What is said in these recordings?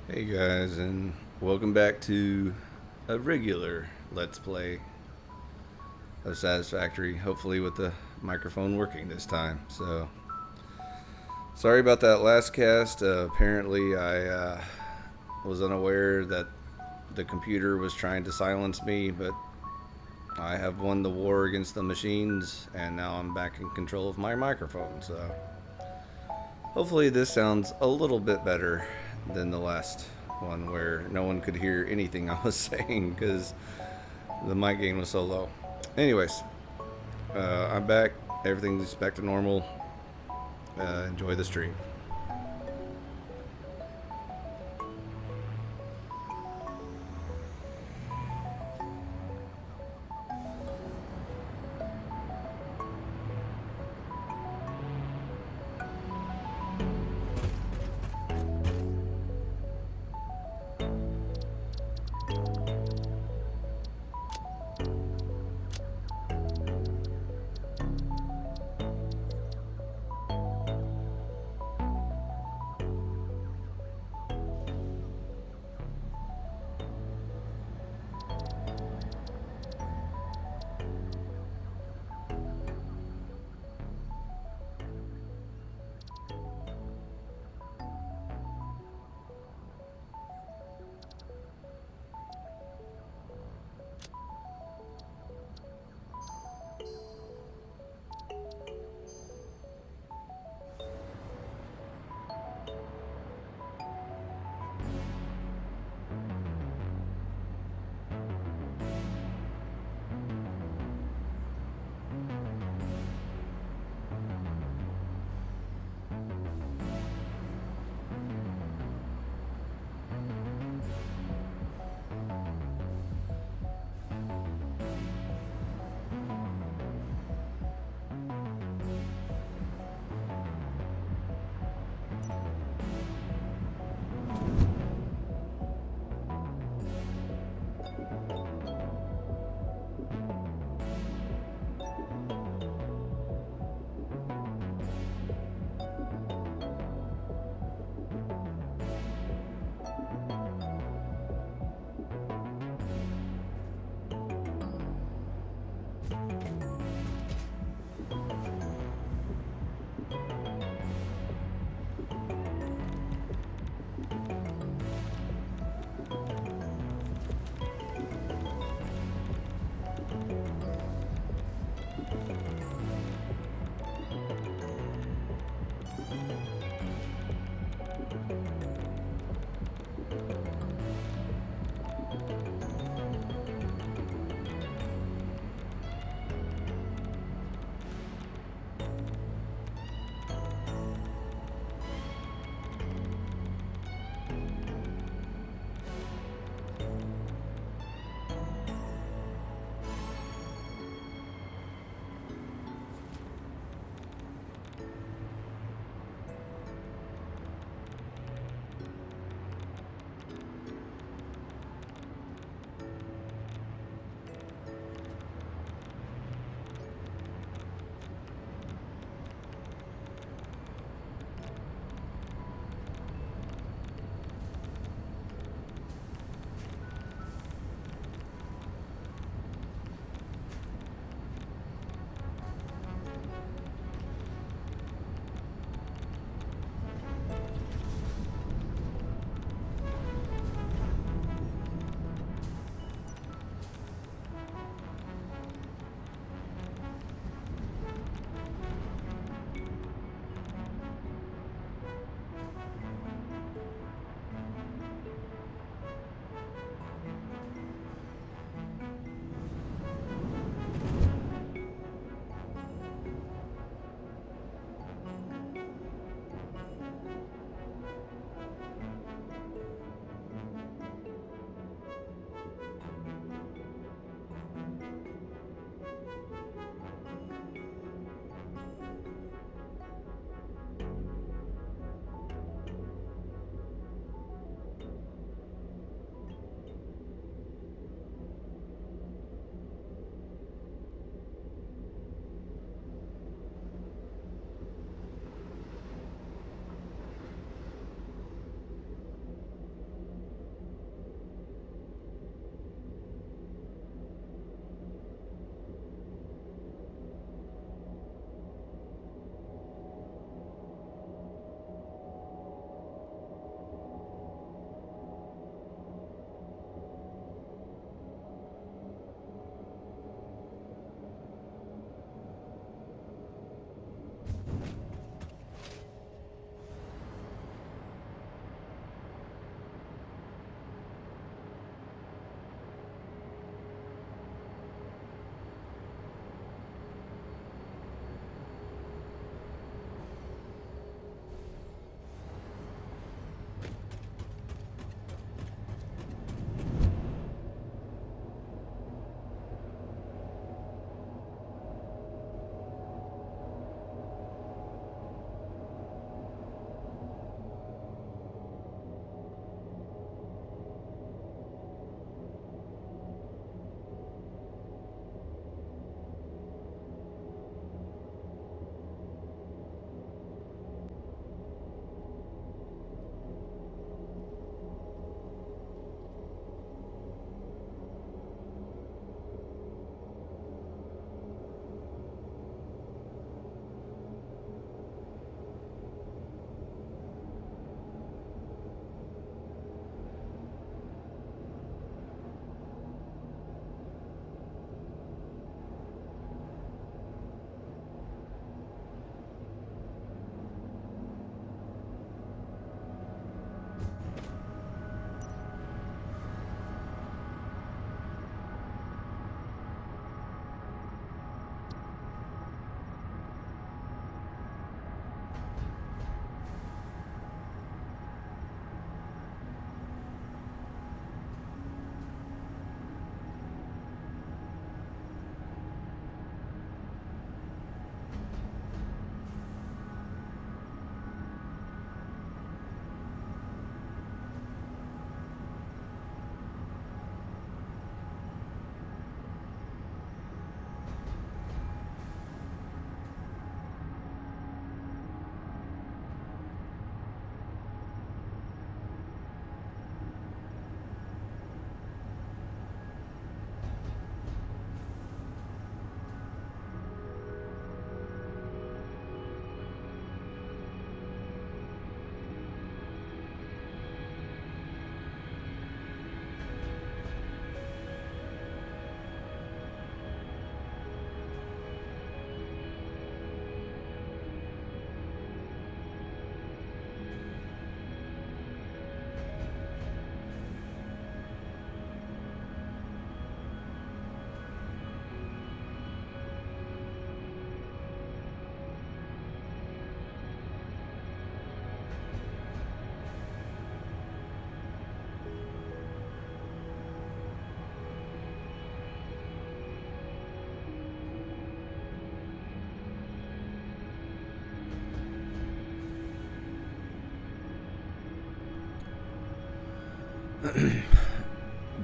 Hey guys, and welcome back to a regular Let's Play of Satisfactory. Hopefully, with the microphone working this time. So, sorry about that last cast. Apparently, I was unaware that the computer was trying to silence me, but I have won the war against the machines, and now I'm back in control of my microphone. So, hopefully, this sounds a little bit better than the last one where no one could hear anything I was saying because the mic gain was so low. Anyways, I'm back. Everything's back to normal. Enjoy the stream.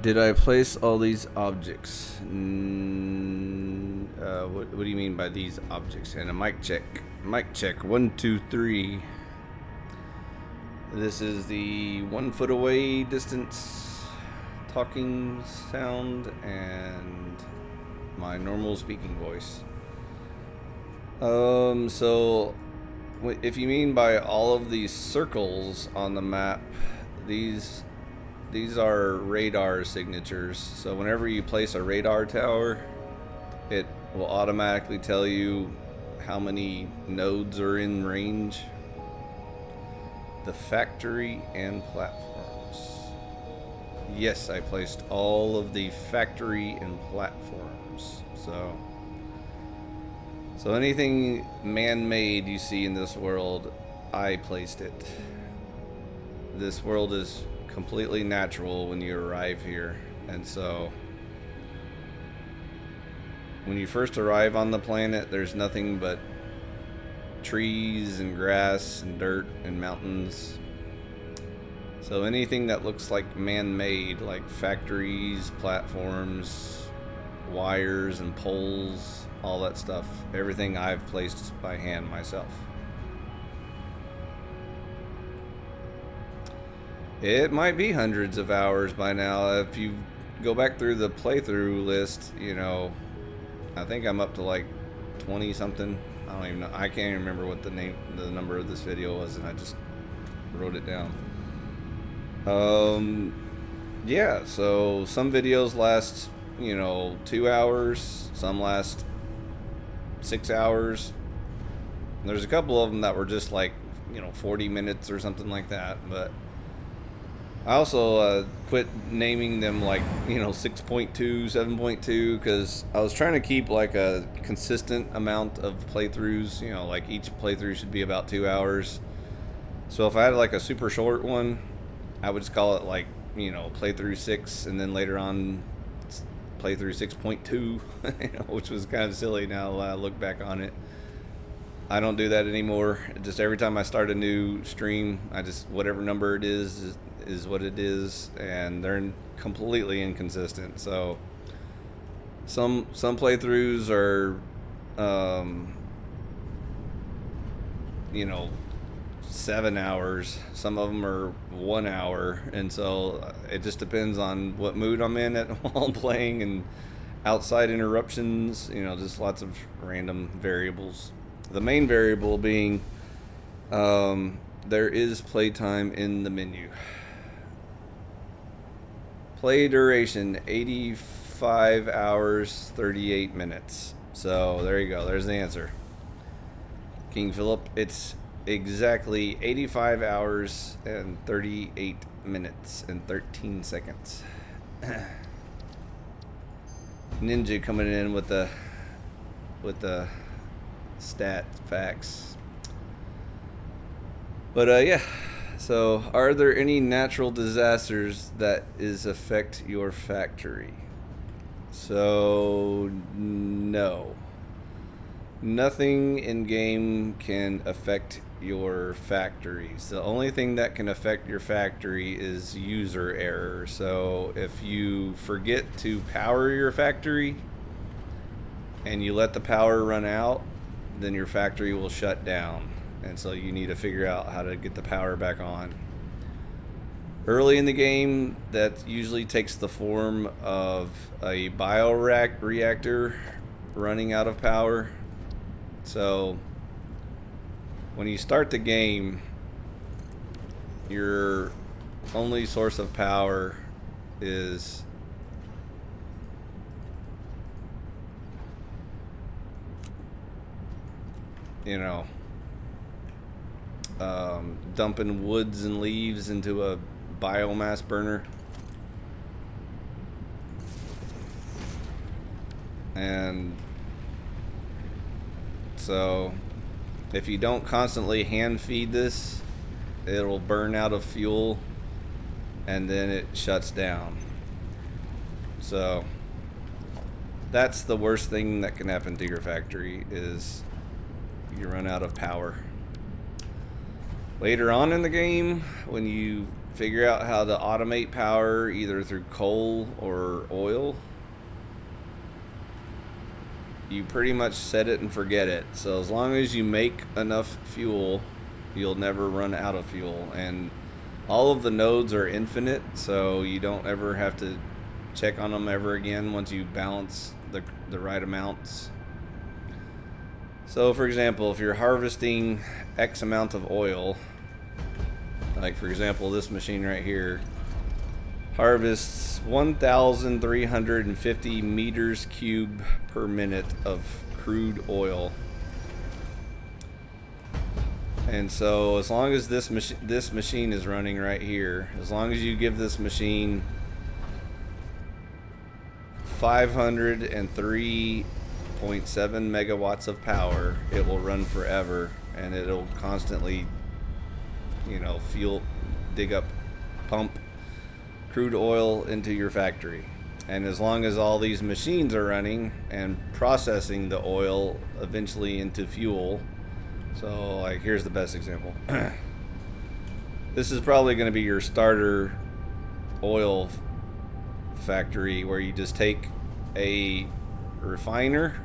Did I place all these objects? What do you mean by these objects? And a mic check. Mic check. 1, 2, 3. This is the 1 foot away distance talking sound and my normal speaking voice. So if you mean by all of these circles on the map, these are radar signatures. So whenever you place a radar tower, it will automatically tell you how many nodes are in range. The factory and platforms. Yes, I placed all of the factory and platforms. So anything man-made you see in this world, I placed it. This world is completely natural when you arrive here, and so when you first arrive on the planet, there's nothing but trees and grass and dirt and mountains. So anything that looks like man-made, like factories, platforms, wires and poles, all that stuff, everything I've placed by hand myself. It might be hundreds of hours by now. If you go back through the playthrough list, you know, I think I'm up to like 20 something. I don't even know. I can't even remember what the number of this video was, and I just wrote it down. Yeah, so some videos last, you know, 2 hours, some last 6 hours. There's a couple of them that were just like, you know, 40 minutes or something like that, but I also quit naming them like, you know, 6.2, 7.2, because I was trying to keep like a consistent amount of playthroughs. You know, like each playthrough should be about 2 hours. So if I had like a super short one, I would just call it like, you know, playthrough 6, and then later on playthrough 6.2, you know, which was kind of silly now I look back on it. I don't do that anymore. Just every time I start a new stream, I just, whatever number it is what it is, and they're completely inconsistent. So some playthroughs are you know, 7 hours, some of them are 1 hour, and so it just depends on what mood I'm in while I'm playing, and outside interruptions, you know, just lots of random variables. The main variable being there is playtime in the menu. Play duration 85 hours 38 minutes. So there you go, there's the answer. King Philip, it's exactly 85 hours and 38 minutes and 13 seconds. Ninja coming in with the stat facts. But yeah, so are there any natural disasters that affect your factory? So no, nothing in game can affect your factories. The only thing that can affect your factory is user error. So if you forget to power your factory and you let the power run out, then your factory will shut down, and so you need to figure out how to get the power back on. Early in the game, that usually takes the form of a bioreactor running out of power. So when you start the game, your only source of power is dumping woods and leaves into a biomass burner. And so if you don't constantly hand feed this, it'll burn out of fuel and then it shuts down. So that's the worst thing that can happen to your factory, is you run out of power. Later on in the game, when you figure out how to automate power either through coal or oil, you pretty much set it and forget it. So as long as you make enough fuel, you'll never run out of fuel. And all of the nodes are infinite, so you don't ever have to check on them ever again once you balance the right amounts. So for example, if you're harvesting X amount of oil, like for example this machine right here harvests 1,350 meters cube per minute of crude oil. And so as long as this machine is running right here, as long as you give this machine 503.7 megawatts of power, it will run forever, and it'll constantly, you know, pump crude oil into your factory. And as long as all these machines are running and processing the oil eventually into fuel, so like here's the best example. This is probably going to be your starter oil factory, where you just take a refiner,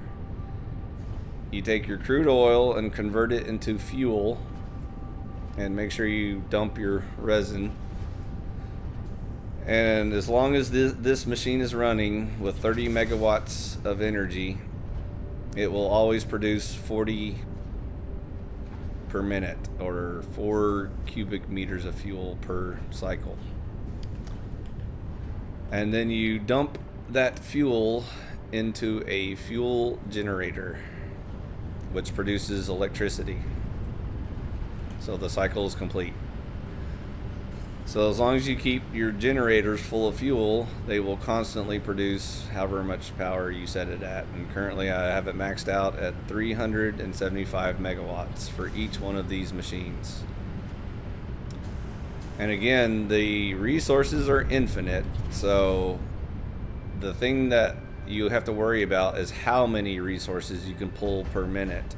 you take your crude oil and convert it into fuel, and make sure you dump your resin. And as long as this machine is running with 30 megawatts of energy, it will always produce 40 per minute, or 4 cubic meters of fuel per cycle. And then you dump that fuel into a fuel generator, which produces electricity. So the cycle is complete. So as long as you keep your generators full of fuel, they will constantly produce however much power you set it at. And currently I have it maxed out at 375 megawatts for each one of these machines. And again, the resources are infinite, so the thing that you have to worry about is how many resources you can pull per minute.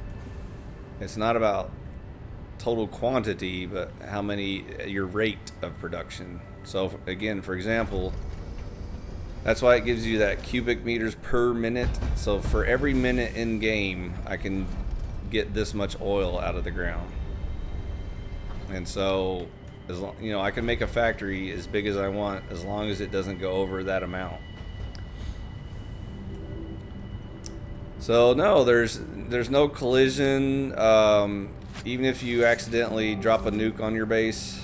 It's not about total quantity, but how many, your rate of production. So again, for example, that's why it gives you that cubic meters per minute. So for every minute in game, I can get this much oil out of the ground. And so, as long, you know, I can make a factory as big as I want as long as it doesn't go over that amount. So no, there's no collision. Even if you accidentally drop a nuke on your base,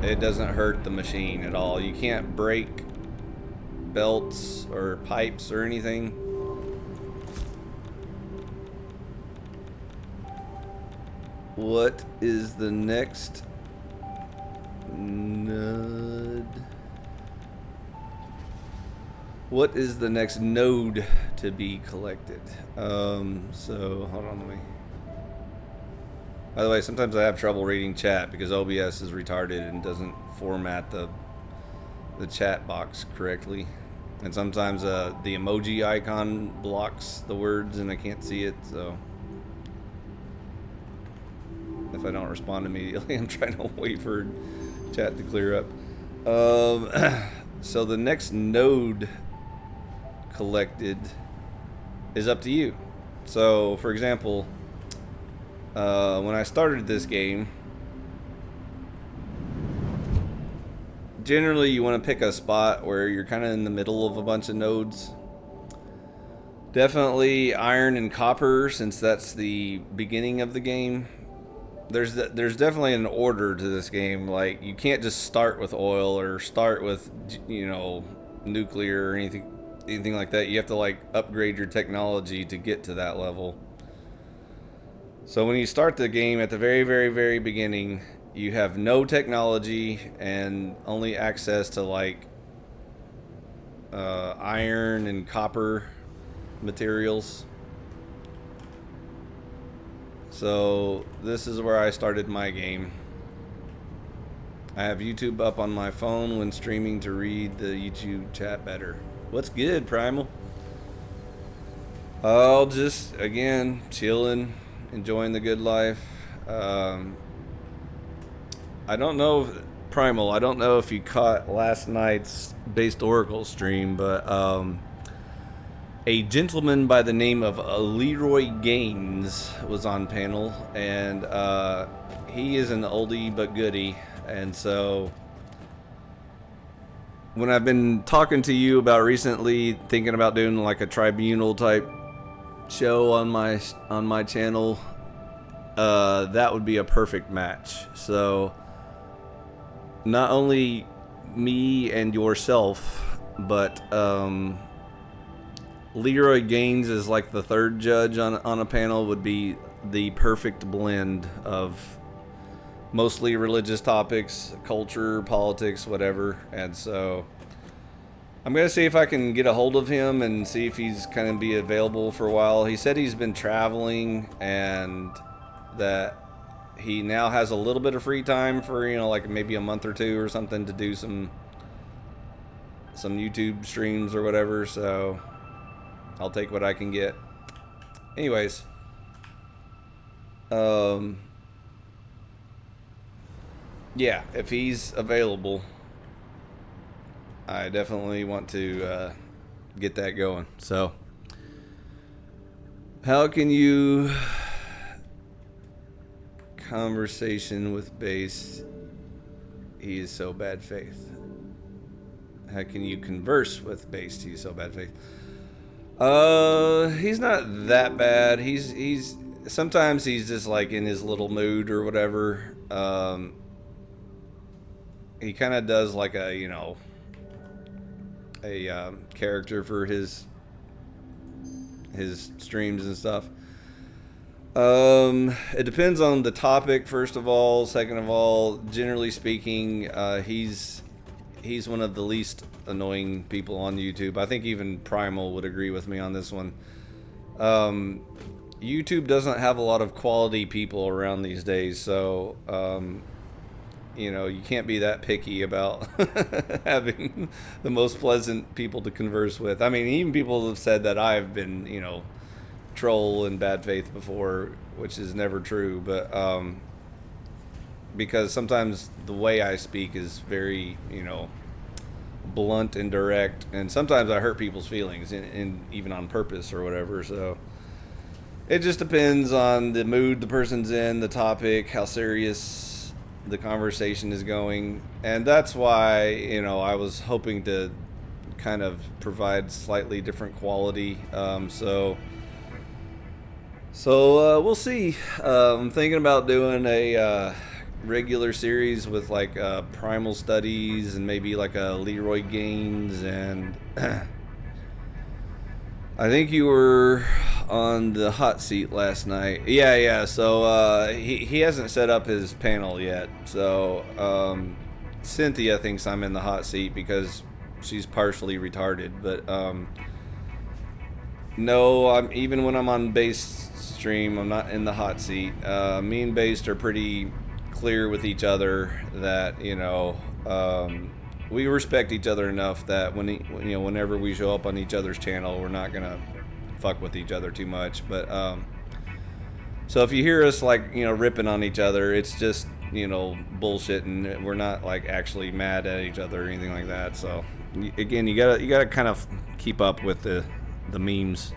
it doesn't hurt the machine at all. You can't break belts or pipes or anything. What is the next node? What is the next node to be collected? So hold on, let me. By the way, sometimes I have trouble reading chat because OBS is retarded and doesn't format the chat box correctly, and sometimes the emoji icon blocks the words and I can't see it. So if I don't respond immediately, I'm trying to wait for chat to clear up. So the next node collected is up to you. So for example, when I started this game, generally you want to pick a spot where you're kind of in the middle of a bunch of nodes. Definitely iron and copper, since that's the beginning of the game. There's definitely an order to this game. Like, you can't just start with oil or start with, you know, nuclear or anything like that. You have to like upgrade your technology to get to that level. So when you start the game at the very, very, very beginning, you have no technology and only access to like iron and copper materials. So this is where I started my game. I have YouTube up on my phone when streaming to read the YouTube chat better. What's good, Primal? I'll just, again, chilling, enjoying the good life. I don't know if, Primal, I don't know if you caught last night's Based Oracle stream, but a gentleman by the name of Leroy Gaines was on panel, and he is an oldie but goodie. And so when I've been talking to you about recently thinking about doing like a tribunal type show on my channel, that would be a perfect match. So not only me and yourself, but Leroy Gaines is like the third judge on a panel, would be the perfect blend of mostly religious topics, culture, politics, whatever. And so I'm going to see if I can get a hold of him and see if he's kind of be available for a while. He said he's been traveling and that he now has a little bit of free time for, you know, like maybe a month or two or something to do some YouTube streams or whatever. So I'll take what I can get. Anyways, yeah, if he's available, I definitely want to get that going. So, how can you conversation with Base? He is so bad faith. How can you converse with Base? He's so bad faith. He's not that bad. He's sometimes he's just like in his little mood or whatever. He kind of does like a, you know, a character for his streams and stuff. It depends on the topic, first of all. Second of all, generally speaking, he's one of the least annoying people on YouTube. I think even Primal would agree with me on this one. YouTube doesn't have a lot of quality people around these days, so you know, you can't be that picky about having the most pleasant people to converse with. I mean, even people have said that I've been, you know, troll and bad faith before, which is never true, but because sometimes the way I speak is very, you know, blunt and direct, and sometimes I hurt people's feelings, and even on purpose or whatever. So it just depends on the mood the person's in, the topic, how serious the conversation is going, and that's why, you know, I was hoping to kind of provide slightly different quality. So we'll see. I'm thinking about doing a regular series with like Primal Studies and maybe like a Leroy Gaines, and I think you were on the hot seat last night. Yeah. So he hasn't set up his panel yet. So Cynthia thinks I'm in the hot seat because she's partially retarded. But no, even when I'm on Base stream, I'm not in the hot seat. Me and Based are pretty clear with each other that, you know, we respect each other enough that whenever we show up on each other's channel, we're not gonna fuck with each other too much. But so if you hear us like, you know, ripping on each other, it's just, you know, bullshit, and we're not like actually mad at each other or anything like that. So again, you gotta kind of keep up with the memes.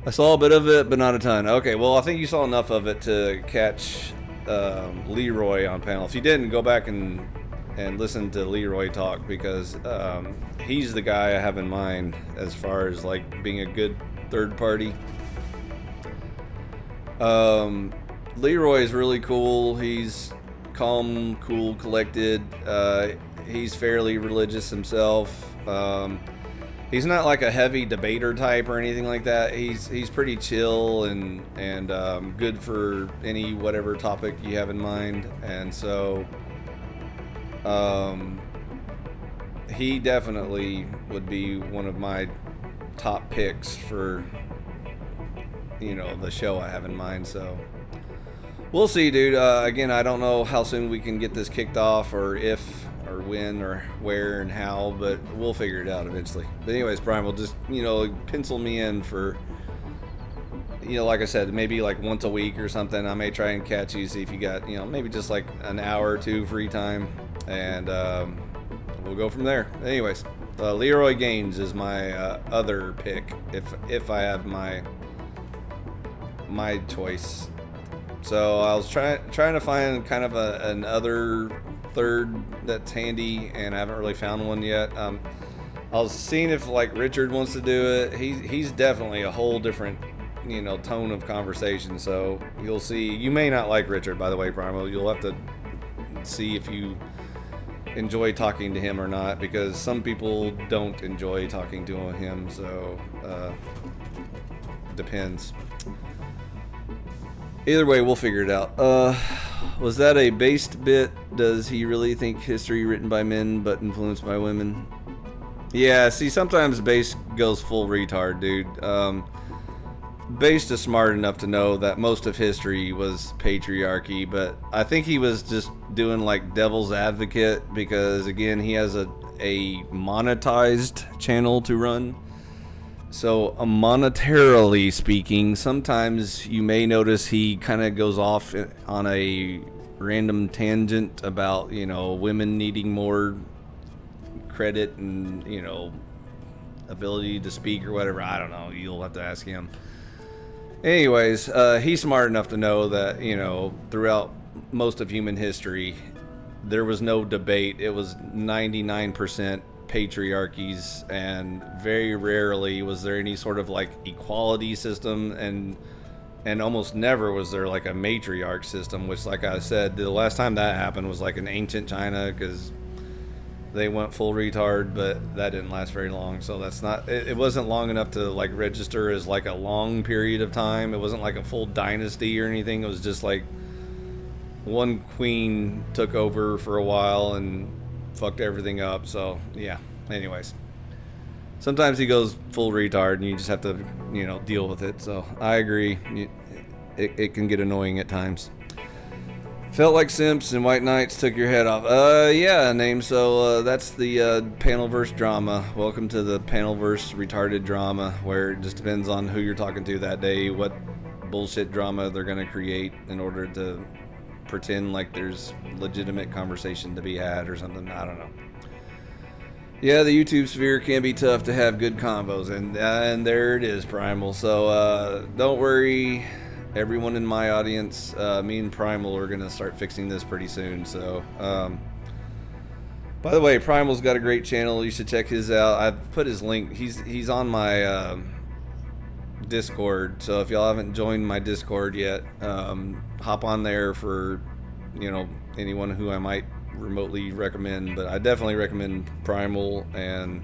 I saw a bit of it, but not a ton. Okay, well, I think you saw enough of it to catch Leroy on panel. If you didn't, go back and listen to Leroy talk, because he's the guy I have in mind as far as like being a good third party. Leroy is really cool. He's calm, cool, collected. He's fairly religious himself. He's not like a heavy debater type or anything like that. He's pretty chill and good for any whatever topic you have in mind. And so he definitely would be one of my top picks for, you know, the show I have in mind. So we'll see, dude. Again, I don't know how soon we can get this kicked off, or if, or when, or where, and how, but we'll figure it out eventually. But anyways, Brian, we'll just, you know, pencil me in for, like I said, maybe like once a week or something, I may try and catch you, see if you got, maybe just like an hour or two free time, and we'll go from there. Anyways, Leroy Gaines is my other pick if I have my choice. So I was trying to find kind of another third that's handy, and I haven't really found one yet. I was seeing if like Richard wants to do it. He's definitely a whole different tone of conversation. So you'll see. You may not like Richard, by the way, Primal. You'll have to see if you enjoy talking to him or not, because some people don't enjoy talking to him. So depends. Either way, we'll figure it out. Was that a based bit? Does he really think history written by men but influenced by women? Yeah, see, sometimes Based goes full retard, dude. Based is smart enough to know that most of history was patriarchy, but I think he was just doing like devil's advocate because, again, he has a monetized channel to run. So monetarily speaking, sometimes you may notice he kind of goes off on a random tangent about, women needing more credit and, ability to speak or whatever. I don't know. You'll have to ask him. Anyways, he's smart enough to know that, throughout most of human history, there was no debate. It was 99% patriarchies, and very rarely was there any sort of like equality system, and almost never was there like a matriarch system, which, like I said, the last time that happened was like in ancient China, because they went full retard, but that didn't last very long. So that's not, it wasn't long enough to like register as like a long period of time. It wasn't like a full dynasty or anything. It was just like one queen took over for a while and fucked everything up. So yeah, anyways, sometimes he goes full retard and you just have to deal with it. So I agree, it can get annoying at times. Felt like Simps and White Knights took your head off. Yeah, name. So that's the Panelverse drama. Welcome to the Panelverse retarded drama, where it just depends on who you're talking to that day, what bullshit drama they're gonna create in order to pretend like there's legitimate conversation to be had or something. I don't know. Yeah, the YouTube sphere can be tough to have good convos, and there it is, Primal. So don't worry, everyone in my audience. Me and Primal are gonna start fixing this pretty soon. So by the way, Primal's got a great channel. You should check his out. I've put his link. He's on my Discord, so if y'all haven't joined my Discord yet, hop on there for anyone who I might remotely recommend, but I definitely recommend Primal, and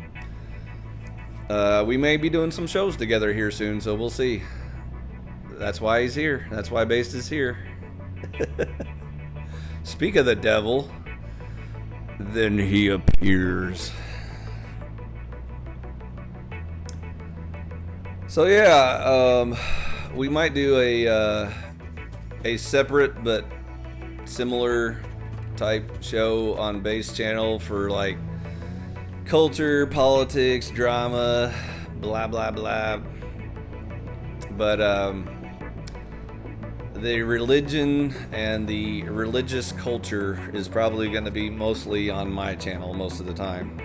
we may be doing some shows together here soon, so we'll see. That's why he's here. That's why Based is here. Speak of the devil, then he appears. So yeah, we might do a separate but similar type show on Base channel for like culture, politics, drama, blah blah blah. But the religion and the religious culture is probably going to be mostly on my channel most of the time.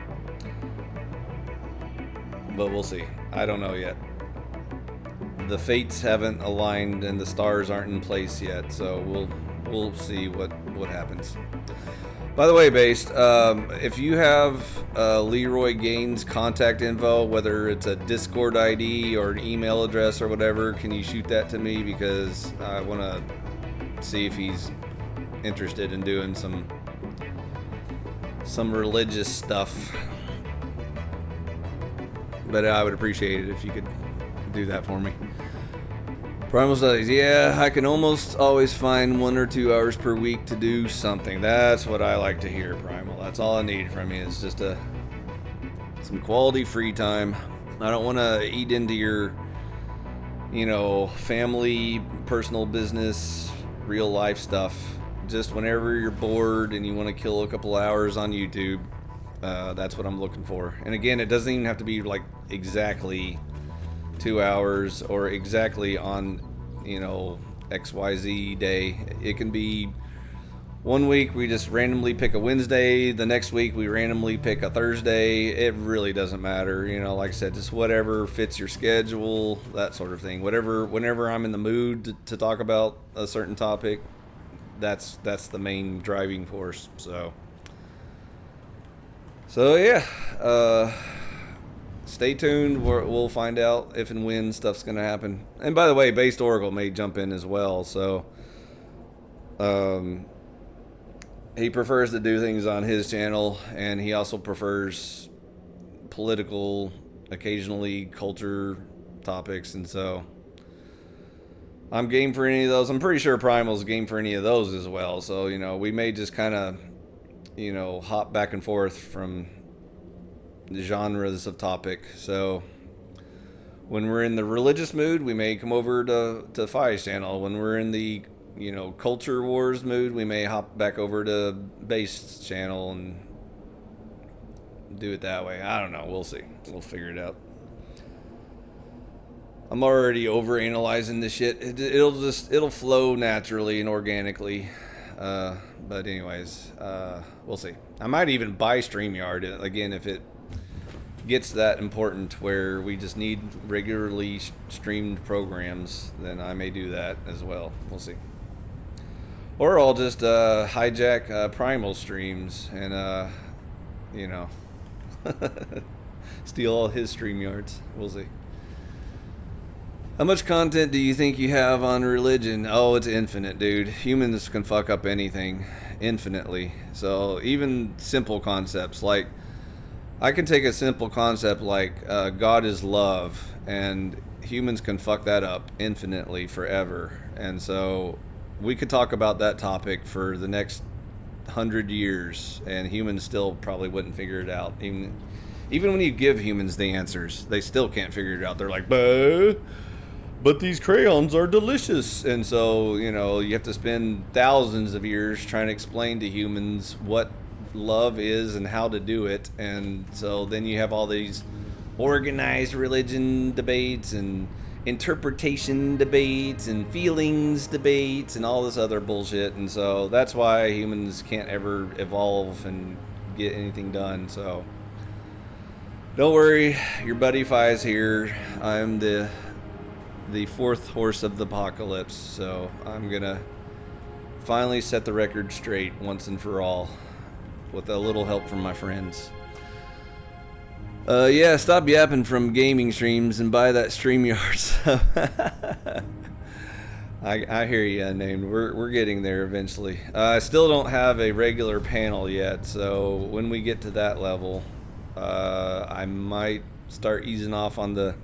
But we'll see. I don't know yet. The fates haven't aligned and the stars aren't in place yet, so we'll see what happens. By the way, Based, if you have Leroy Gaines' contact info, whether it's a Discord ID or an email address or whatever, can you shoot that to me, because I want to see if he's interested in doing some religious stuff. But I would appreciate it if you could do that for me. Primal Studies, yeah, I can almost always find 1 or 2 hours per week to do something. That's what I like to hear, Primal. That's all I need from you, is just some quality free time. I don't want to eat into your, family, personal business, real life stuff. Just whenever you're bored and you want to kill a couple hours on YouTube, that's what I'm looking for. And again, it doesn't even have to be like exactly 2 hours or exactly on XYZ day. It can be one week we just randomly pick a Wednesday, the next week we randomly pick a Thursday. It really doesn't matter. Like I said, just whatever fits your schedule, that sort of thing. Whenever I'm in the mood to talk about a certain topic, that's the main driving force. So yeah, stay tuned. We'll find out if and when stuff's gonna happen. And by the way, Based Oracle may jump in as well. So he prefers to do things on his channel, and he also prefers political, occasionally culture topics, and so I'm game for any of those. I'm pretty sure Primal's game for any of those as well. So we may just kind of hop back and forth from the genres of topic. So when we're in the religious mood, we may come over to Fi's channel. When we're in the culture wars mood, we may hop back over to Base's channel and do it that way. I don't know. We'll see. We'll figure it out. I'm already overanalyzing this shit. It'll flow naturally and organically. But anyways, we'll see. I might even buy StreamYard again if it gets that important where we just need regularly streamed programs. Then I may do that as well. We'll see. Or I'll just hijack Primal streams and steal all his StreamYards. We'll see. How much content do you think you have on religion? Oh, it's infinite, dude. Humans can fuck up anything infinitely. So even simple concepts, like I can take a simple concept like God is love, and humans can fuck that up infinitely forever. And so we could talk about that topic for the next 100 years, and humans still probably wouldn't figure it out. Even when you give humans the answers, they still can't figure it out. They're like, but these crayons are delicious. And so, you have to spend thousands of years trying to explain to humans what love is and how to do it. And so then you have all these organized religion debates and interpretation debates and feelings debates and all this other bullshit. And so that's why humans can't ever evolve and get anything done. So don't worry, your buddy Fi's here. I'm the fourth horse of the apocalypse, so I'm gonna finally set the record straight once and for all with a little help from my friends. Yeah, stop yapping from gaming streams and buy that StreamYard. I hear you, Named. We're getting there eventually. I still don't have a regular panel yet, so when we get to that level, I might start easing off on the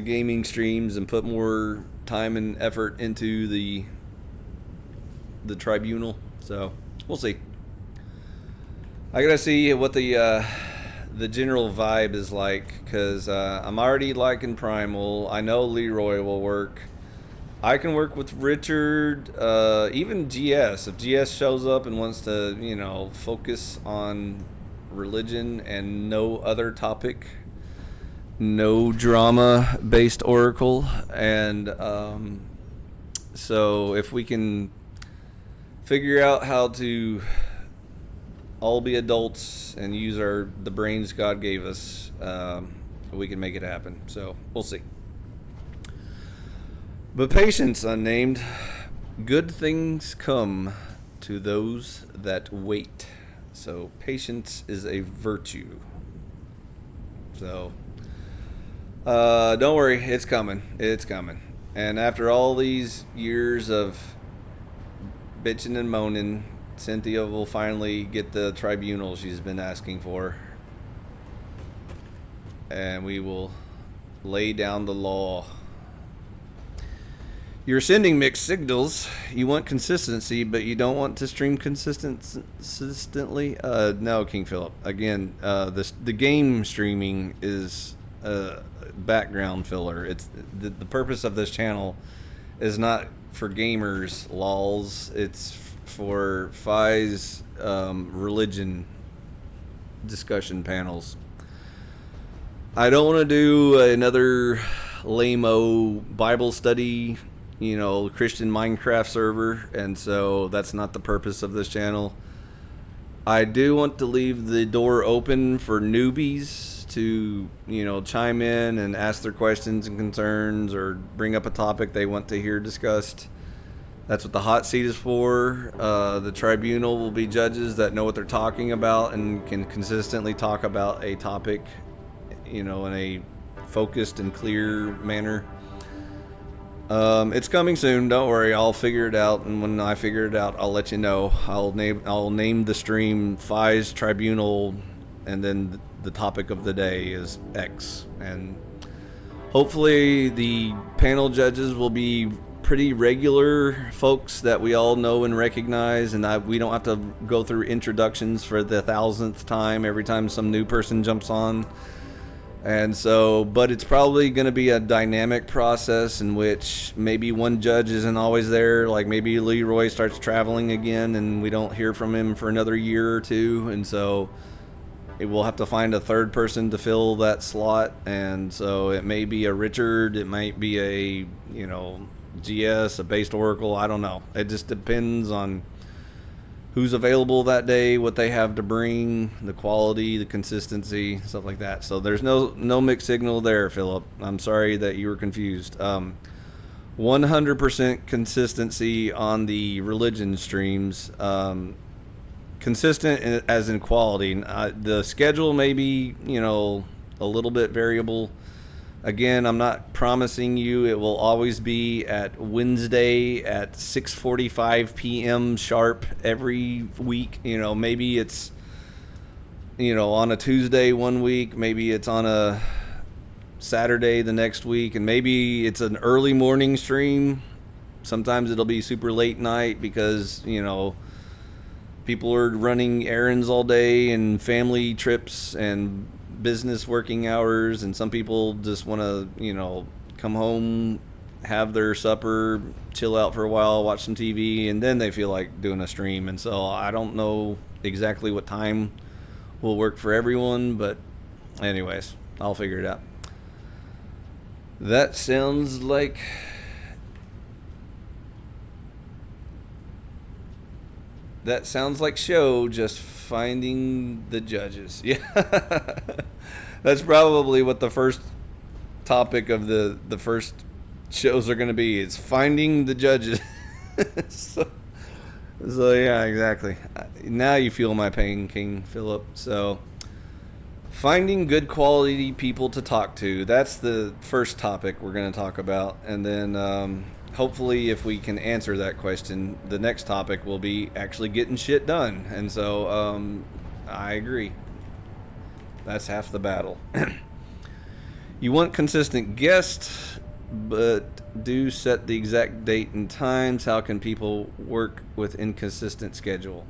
gaming streams and put more time and effort into the tribunal. So we'll see. I gotta see what the general vibe is like, because I'm already liking Primal. I know Leroy will work. I can work with Richard, even GS. If GS shows up and wants to, focus on religion and no other topic, no drama based Oracle. And so if we can figure out how to all be adults and use the brains God gave us, we can make it happen. So we'll see. But patience, Unnamed. Good things come to those that wait. So patience is a virtue. So don't worry, it's coming. It's coming. And after all these years of bitching and moaning, Cynthia will finally get the tribunal she's been asking for. And we will lay down the law. You're sending mixed signals. You want consistency, but you don't want to stream consistently. No, King Philip. Again, the game streaming is background filler. It's the purpose of this channel is not for gamers, lols. It's for Fi's religion discussion panels. I don't want to do another lame-o Bible study Christian Minecraft server, and so that's not the purpose of this channel. I do want to leave the door open for newbies to, chime in and ask their questions and concerns or bring up a topic they want to hear discussed. That's what the hot seat is for. The tribunal will be judges that know what they're talking about and can consistently talk about a topic, in a focused and clear manner. It's coming soon. Don't worry. I'll figure it out, and when I figure it out, I'll let you know. I'll name the stream Fi's Tribunal, and then the topic of the day is X. And hopefully, the panel judges will be pretty regular folks that we all know and recognize, and we don't have to go through introductions for the 1,000th time every time some new person jumps on. And so, but it's probably going to be a dynamic process in which maybe one judge isn't always there. Like maybe Leroy starts traveling again and we don't hear from him for another year or two. And so we'll have to find a third person to fill that slot. And so it may be a Richard, it might be a, GS, a based Oracle. I don't know. It just depends on who's available that day, what they have to bring, the quality, the consistency, stuff like that. So there's no mixed signal there, Philip. I'm sorry that you were confused. 100% consistency on the religion streams. Consistent as in quality. The schedule may be, a little bit variable. Again, I'm not promising you it will always be at Wednesday at 6:45 p.m. sharp every week. Maybe it's, on a Tuesday one week, maybe it's on a Saturday the next week, and maybe it's an early morning stream. Sometimes it'll be super late night because, people are running errands all day and family trips and business working hours, and some people just want to come home, have their supper, chill out for a while, watch some TV, and then they feel like doing a stream. And so I don't know exactly what time will work for everyone, but anyways, I'll figure it out. That sounds like show, just finding the judges. Yeah. That's probably what the first topic of the first shows are going to be. It's finding the judges. so yeah, exactly. Now you feel my pain, King Philip. So finding good quality people to talk to. That's the first topic we're going to talk about. And then hopefully if we can answer that question, the next topic will be actually getting shit done. And so I agree. That's half the battle. You want consistent guests, but do set the exact date and times. How can people work with inconsistent schedule?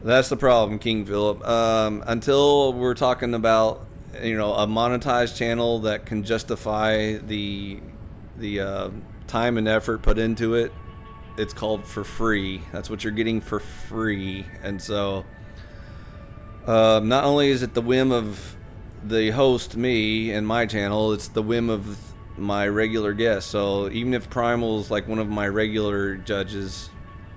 That's the problem, King Philip. Until we're talking about, a monetized channel that can justify the time and effort put into it, it's called for free. That's what you're getting for free. And so not only is it the whim of the host, me, and my channel, it's the whim of my regular guests. So even if Primal's like one of my regular judges,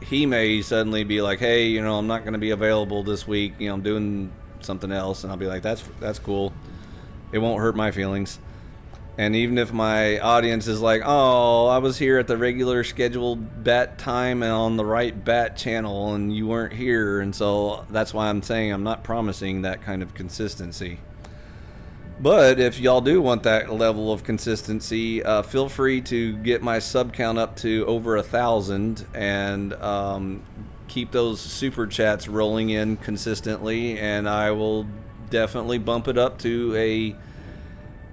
he may suddenly be like, hey, I'm not going to be available this week. I'm doing something else. And I'll be like, that's cool. It won't hurt my feelings. And even if my audience is like, oh, I was here at the regular scheduled bat time and on the right bat channel and you weren't here. And so that's why I'm saying I'm not promising that kind of consistency. But if y'all do want that level of consistency, feel free to get my sub count up to over 1,000 and keep those super chats rolling in consistently. And I will definitely bump it up to a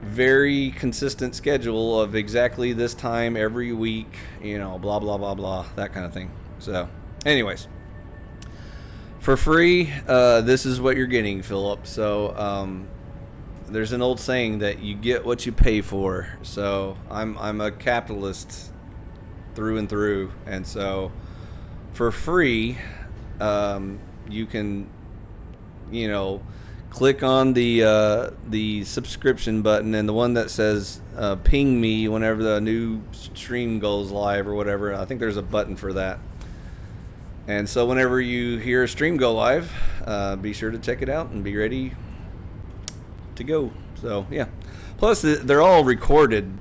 very consistent schedule of exactly this time every week, blah, blah, blah, blah, that kind of thing. So, anyways, for free, this is what you're getting, Philip. So, there's an old saying that you get what you pay for. So, I'm a capitalist through and through. And so, for free, you can, click on the subscription button and the one that says ping me whenever the new stream goes live or whatever. I think there's a button for that. And so whenever you hear a stream go live, be sure to check it out and be ready to go. So yeah. Plus they're all recorded,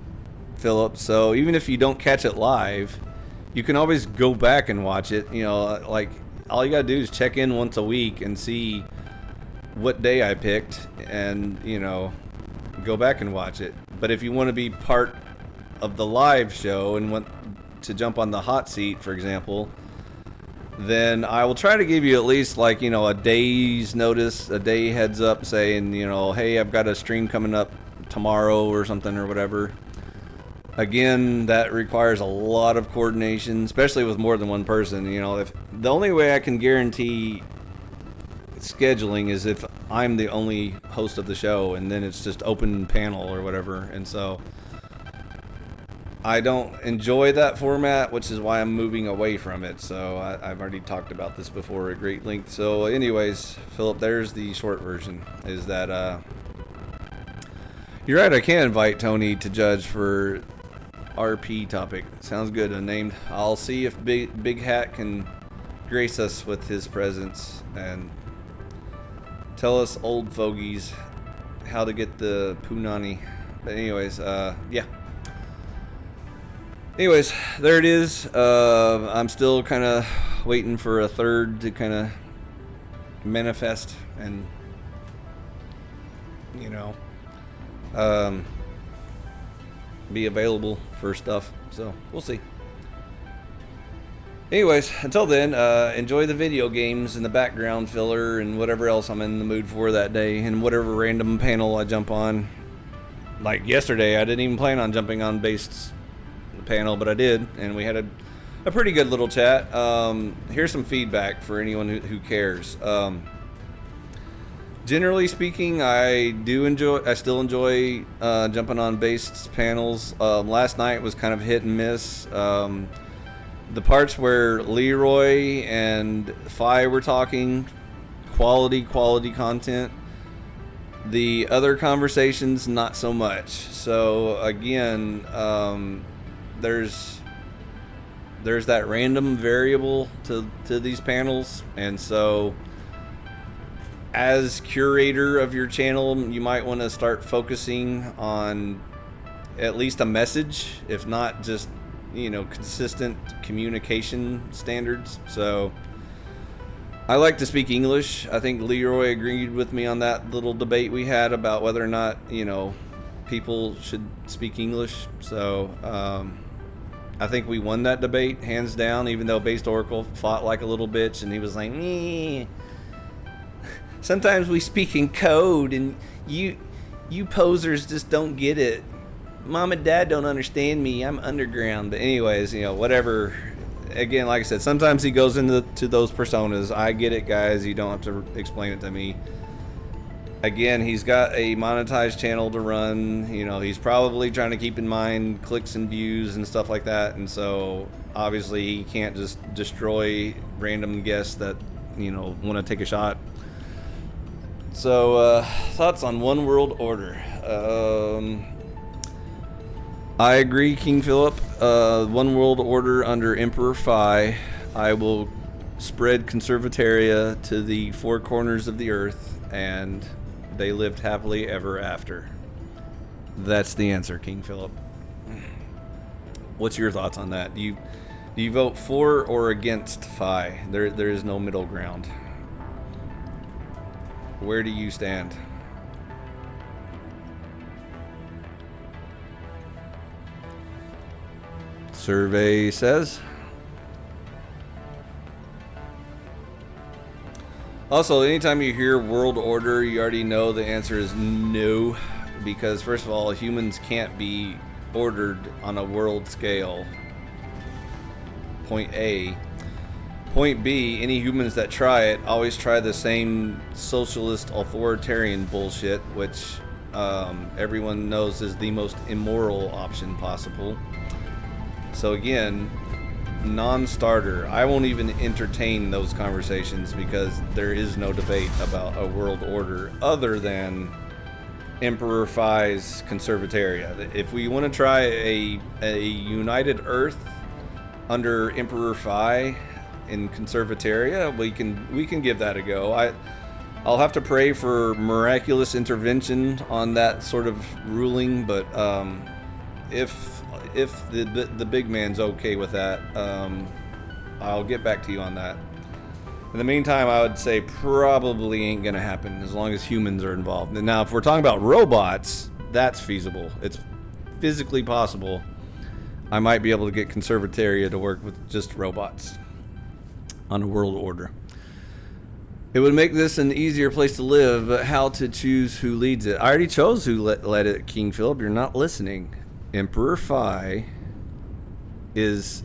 Philip. So even if you don't catch it live, you can always go back and watch it. You know, like all you gotta do is check in once a week and see what day I picked, and you know, go back and watch it. But if you want to be part of the live show and want to jump on the hot seat, for example, then I will try to give you at least, like, you know, a day's notice, a day heads up, saying, you know, hey, I've got a stream coming up tomorrow or something or whatever. Again, that requires a lot of coordination, especially with more than one person. You know, if the only way I can guarantee scheduling is if I'm the only host of the show, and then it's just open panel or whatever. And so I don't enjoy that format, which is why I'm moving away from it. So I've already talked about this before at great length. So anyways, Philip, there's the short version, is that you're right, I can invite Tony to judge for RP topic. Sounds good, unnamed. I'll see if Big Hat can grace us with his presence and tell us old fogies how to get the punani. But anyways, yeah. Anyways, there it is. I'm still kind of waiting for a third to kind of manifest and, you know, be available for stuff. So we'll see. Anyways, until then, enjoy the video games and the background filler and whatever else I'm in the mood for that day, and whatever random panel I jump on. Like yesterday, I didn't even plan on jumping on Based's panel, but I did, and we had a pretty good little chat. Here's some feedback for anyone who cares. Generally speaking, I still enjoy jumping on Based's panels. Last night was kind of hit and miss. The parts where Leroy and Fi were talking, quality content. The other conversations, not so much. So again, there's that random variable to these panels, and so as curator of your channel, you might want to start focusing on at least a message, if not just, you know, consistent communication standards. So I like to speak English. I think Leroy agreed with me on that little debate we had about whether or not, you know, people should speak English. So I think we won that debate hands down, even though Based Oracle fought like a little bitch, and he was like, meh. Sometimes we speak in code and you posers just don't get it. Mom and Dad don't understand me. I'm underground. But anyways, you know, whatever. Again, like I said, sometimes he goes into those personas. I get it, guys. You don't have to explain it to me. Again, he's got a monetized channel to run. You know, he's probably trying to keep in mind clicks and views and stuff like that. And so, obviously, he can't just destroy random guests that, you know, want to take a shot. So, thoughts on One World Order. I agree, King Philip. One World Order under Emperor Phi. I will spread Conservataria to the four corners of the earth, and they lived happily ever after. That's the answer, King Philip. What's your thoughts on that? Do you vote for or against Phi? There is no middle ground. Where do you stand? Survey says. Also, anytime you hear world order, you already know the answer is no, because first of all, humans can't be ordered on a world scale. Point A. Point B, any humans that try it always try the same socialist authoritarian bullshit, which everyone knows is the most immoral option possible. So again, non-starter. I won't even entertain those conversations because there is no debate about a world order other than Emperor Phi's Conservataria. If we want to try a united Earth under Emperor Phi in Conservataria, we can give that a go. I'll have to pray for miraculous intervention on that sort of ruling, but if the big man's okay with that, I'll get back to you on that. In the meantime, I would say probably ain't gonna happen as long as humans are involved. And now, if we're talking about robots, that's feasible. It's physically possible. I might be able to get Conservataria to work with just robots on a world order. It would make this an easier place to live, but how to choose who leads it? I already chose who led it, King Philip. You're not listening. Emperor Phi is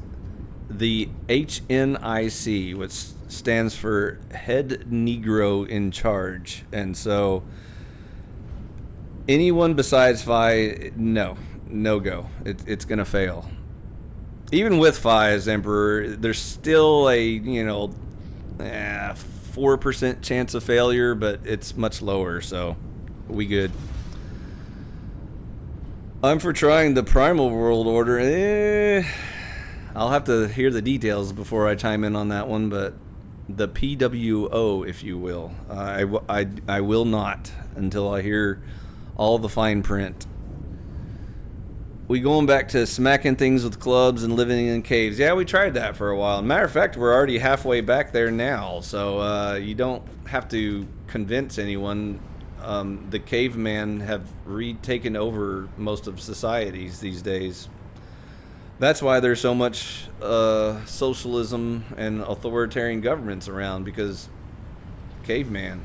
the HNIC, which stands for Head Negro in Charge. And so anyone besides Phi, no go. It's going to fail. Even with Phi as Emperor, there's still a, 4% chance of failure, but it's much lower, so we good. I'm for trying the Primal World Order. I'll have to hear the details before I chime in on that one, but the PWO, if you will. I will not until I hear all the fine print. We going back to smacking things with clubs and living in caves. Yeah, we tried that for a while. Matter of fact, we're already halfway back there now, so you don't have to convince anyone. The cavemen have retaken over most of societies these days. That's why there's so much socialism and authoritarian governments around, because caveman.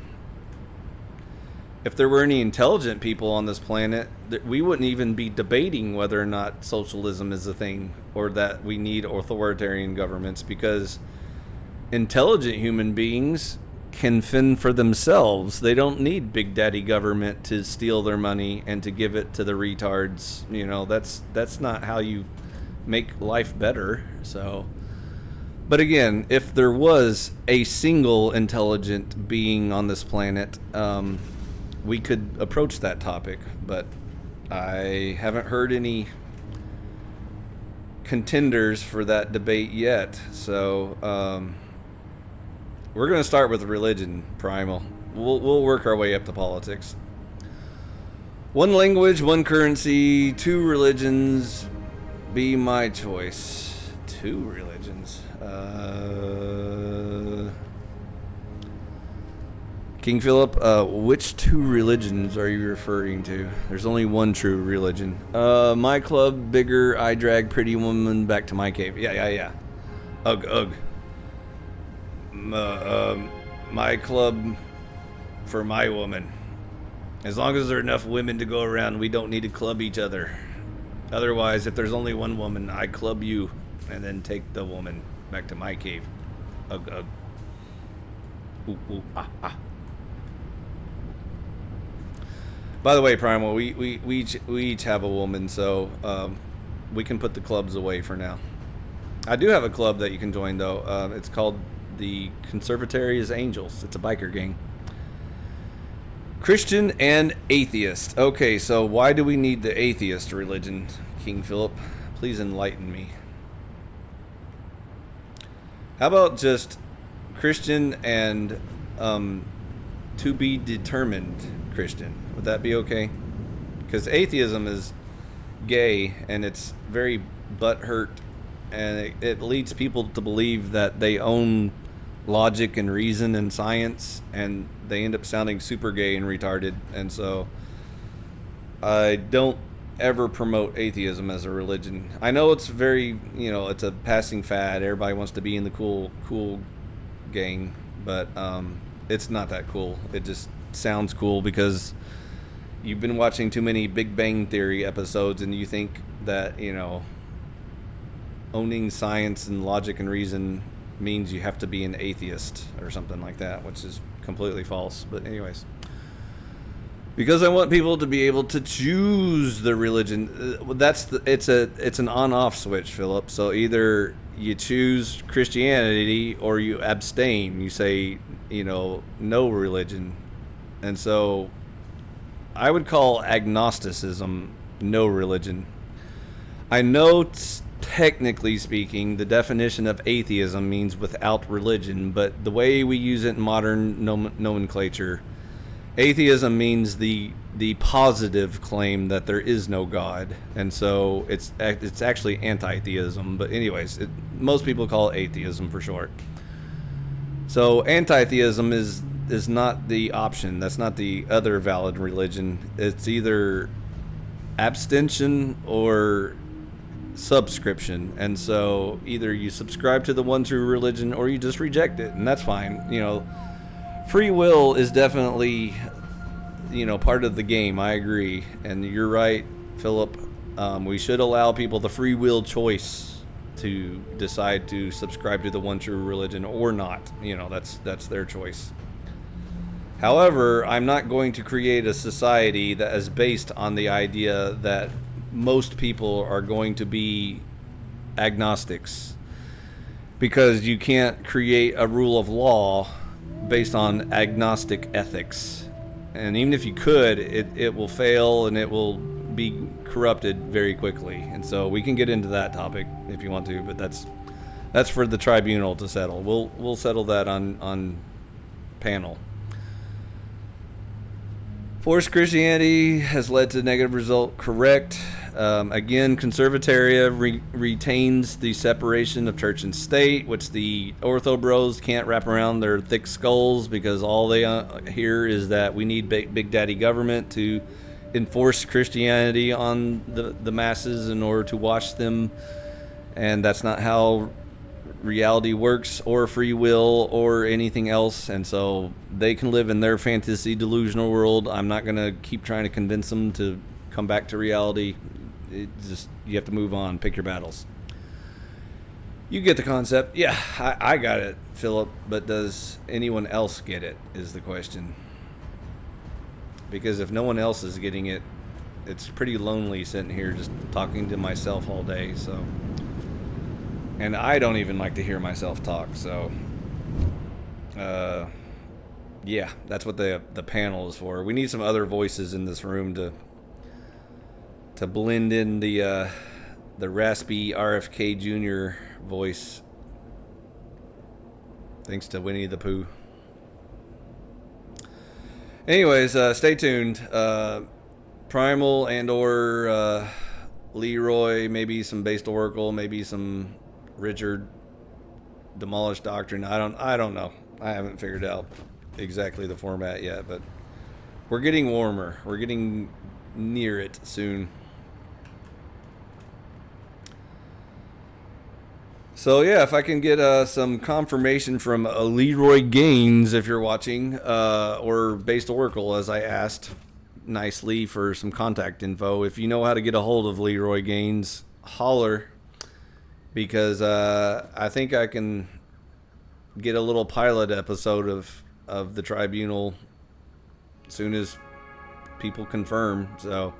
If there were any intelligent people on this planet, we wouldn't even be debating whether or not socialism is a thing or that we need authoritarian governments, because intelligent human beings can fend for themselves. They don't need big daddy government to steal their money and to give it to the retards. That's not how you make life better. So, but again, if there was a single intelligent being on this planet, we could approach that topic, but I haven't heard any contenders for that debate yet. So we're going to start with religion, Primal. We'll work our way up to politics. One language, one currency, two religions. Be my choice. Two religions. King Philip, which two religions are you referring to? There's only one true religion. My club, bigger, I drag pretty woman back to my cave. Yeah. Ugh. My club for my woman. As long as there are enough women to go around, we don't need to club each other. Otherwise, if there's only one woman, I club you and then take the woman back to my cave. Ugh. Ooh, ah. By the way, Primal, we each have a woman, so we can put the clubs away for now. I do have a club that you can join, though. It's called the Conservataria's Angels. It's a biker gang. Christian and atheist. Okay, so why do we need the atheist religion, King Philip? Please enlighten me. How about just Christian and to be determined Christian? Would that be okay? Because atheism is gay and it's very butthurt, and it leads people to believe that they own logic and reason and science, and they end up sounding super gay and retarded. And so I don't ever promote atheism as a religion. I know it's very, it's a passing fad. Everybody wants to be in the cool gang, but it's not that cool. It just sounds cool because you've been watching too many Big Bang Theory episodes and you think that, owning science and logic and reason means you have to be an atheist or something like that, which is completely false. But anyways, because I want people to be able to choose the religion. It's an on-off switch, Philip. So either you choose Christianity or you abstain. You say, no religion. And so I would call agnosticism no religion. I know technically speaking, the definition of atheism means without religion, but the way we use it in modern nomenclature, atheism means the positive claim that there is no God, and so it's actually anti-theism. But anyways, most people call it atheism for short. So anti-theism is not the option. That's not the other valid religion. It's either abstention or subscription, and so either you subscribe to the one true religion or you just reject it, and that's fine. Free will is definitely part of the game. I agree, and you're right, Philip. We should allow people the free will choice to decide to subscribe to the one true religion or not. That's their choice. However, I'm not going to create a society that is based on the idea that most people are going to be agnostics, because you can't create a rule of law based on agnostic ethics. And even if you could, it will fail and it will be corrupted very quickly. And so we can get into that topic if you want to, but that's for the tribunal to settle. We'll settle that on panel. Forced Christianity has led to negative result. Correct. Again, conservataria retains the separation of church and state, which the ortho bros can't wrap around their thick skulls, because all they hear is that we need big daddy government to enforce Christianity on the masses in order to wash them. And that's not how reality works, or free will, or anything else. And so they can live in their fantasy delusional world. I'm not going to keep trying to convince them to come back to reality. You have to move on, pick your battles. You get the concept. Yeah, I got it, Philip, but does anyone else get it is the question. Because if no one else is getting it, it's pretty lonely sitting here just talking to myself all day. So, and I don't even like to hear myself talk. So, yeah, that's what the panel is for. We need some other voices in this room to blend in the raspy RFK Jr. voice. Thanks to Winnie the Pooh. Anyways, stay tuned. Primal and or Leroy, maybe some Based Oracle, maybe some Richard Demolished Doctrine. I don't know. I haven't figured out exactly the format yet, but we're getting warmer. We're getting near it soon. So yeah, if I can get some confirmation from Leroy Gaines, if you're watching, or Based Oracle, as I asked nicely for some contact info. If you know how to get a hold of Leroy Gaines, holler, because I think I can get a little pilot episode of the tribunal as soon as people confirm. So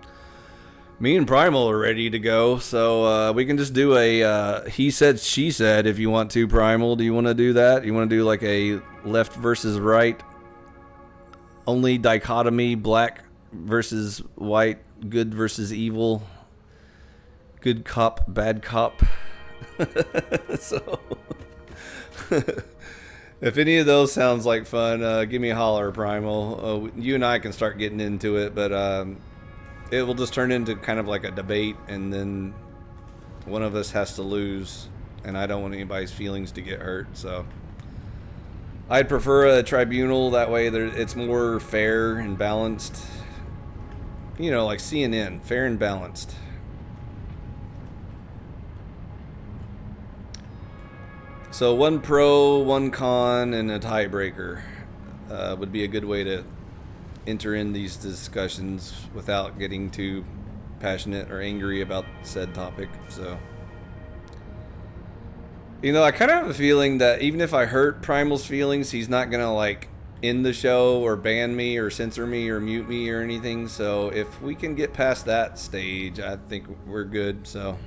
me and Primal are ready to go, so we can just do a he said, she said, if you want to. Primal, do you want to do that? You want to do like a left versus right, only dichotomy, black versus white, good versus evil, good cop, bad cop? So if any of those sounds like fun, give me a holler, Primal. You and I can start getting into it, but it will just turn into kind of like a debate, and then one of us has to lose, and I don't want anybody's feelings to get hurt. So I'd prefer a tribunal. That way it's more fair and balanced. Like CNN, fair and balanced. So one pro, one con, and a tiebreaker would be a good way to enter in these discussions without getting too passionate or angry about said topic. So, I kind of have a feeling that even if I hurt Primal's feelings, he's not gonna like end the show or ban me or censor me or mute me or anything. So if we can get past that stage, I think we're good. So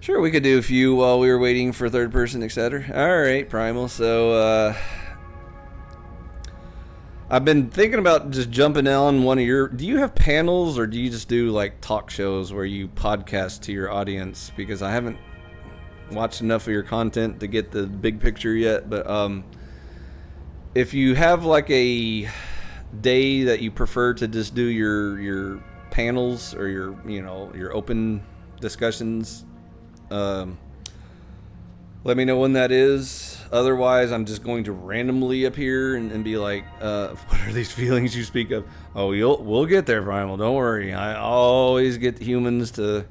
Sure, we could do a few while we were waiting for third person, etc. All right, Primal. So, I've been thinking about just jumping on one of your... Do you have panels, or do you just do, like, talk shows where you podcast to your audience? Because I haven't watched enough of your content to get the big picture yet. But if you have, like, a day that you prefer to just do your panels or your open discussions... let me know when that is. Otherwise, I'm just going to randomly appear and be like, what are these feelings you speak of? Oh, we'll get there, Primal. Don't worry. I always get humans to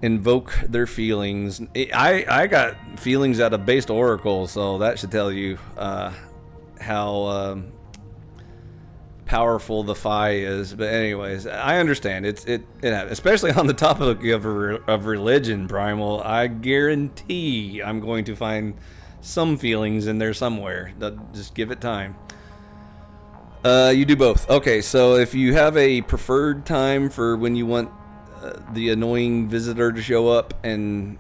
invoke their feelings. I got feelings out of Based Oracle, so that should tell you how powerful the Phi is. But anyways, I understand it especially on the topic of religion, Primal. I guarantee I'm going to find some feelings in there somewhere. Just give it time. You do both. Okay, so if you have a preferred time for when you want the annoying visitor to show up and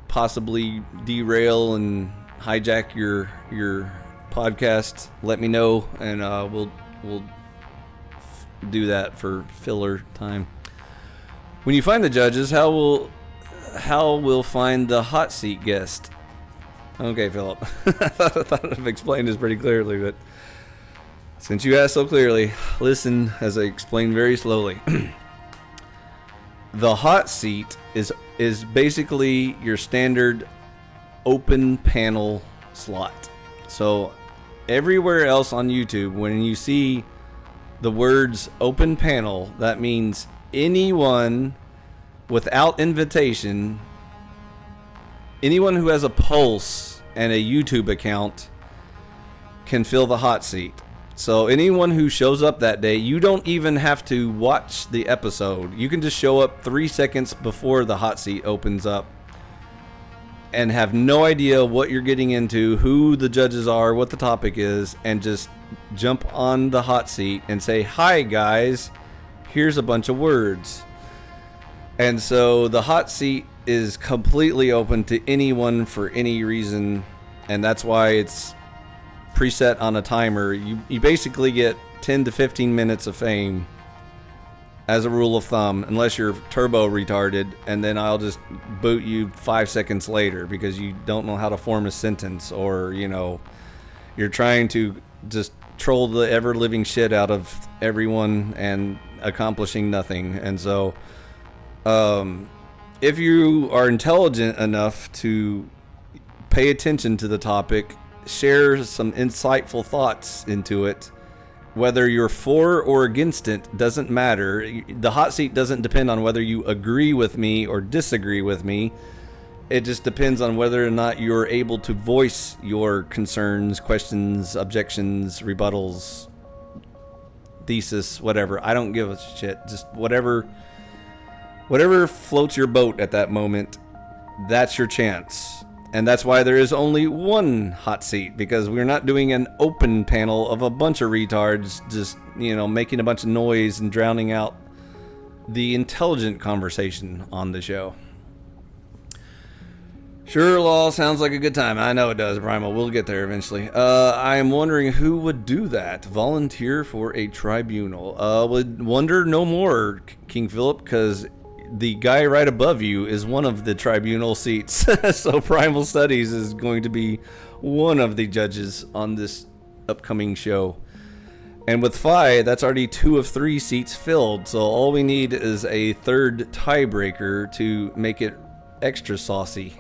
possibly derail and hijack your podcast, let me know, and we'll do that for filler time. When you find the judges, how will find the hot seat guest? Okay, Philip. I thought I've explained this pretty clearly, but since you asked so clearly, listen as I explain very slowly. The hot seat is basically your standard open panel slot. So everywhere else on YouTube, when you see the words open panel, that means anyone without invitation, anyone who has a pulse and a YouTube account can fill the hot seat. So anyone who shows up that day, you don't even have to watch the episode. You can just show up 3 seconds before the hot seat opens up and have no idea what you're getting into, who the judges are, what the topic is, and just jump on the hot seat and say, "Hi guys, here's a bunch of words." And so the hot seat is completely open to anyone for any reason, and that's why it's preset on a timer. You basically get 10 to 15 minutes of fame as a rule of thumb, unless you're turbo retarded, and then I'll just boot you 5 seconds later because you don't know how to form a sentence, or you're trying to just troll the ever-living shit out of everyone and accomplishing nothing. And so if you are intelligent enough to pay attention to the topic, share some insightful thoughts into it, whether you're for or against it doesn't matter. The hot seat doesn't depend on whether you agree with me or disagree with me. It just depends on whether or not you're able to voice your concerns, questions, objections, rebuttals, thesis, whatever. I don't give a shit. Just whatever floats your boat at that moment, that's your chance. And that's why there is only one hot seat, because we're not doing an open panel of a bunch of retards just, making a bunch of noise and drowning out the intelligent conversation on the show. Sure, Law, sounds like a good time. I know it does, Primal. We'll get there eventually. I am wondering who would do that. Volunteer for a tribunal. Would wonder no more, King Philip, because the guy right above you is one of the tribunal seats. So Primal Studies is going to be one of the judges on this upcoming show. And with Phi, that's already 2 of 3 seats filled. So all we need is a third tiebreaker to make it extra saucy.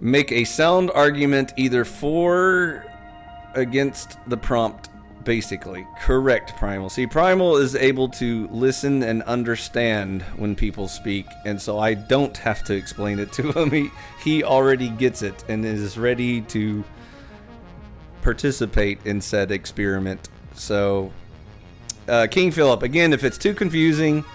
Make a sound argument either for, against the prompt, basically. Correct, Primal. See, Primal is able to listen and understand when people speak, and so I don't have to explain it to him. He already gets it and is ready to participate in said experiment. So, King Philip, again, if it's too confusing,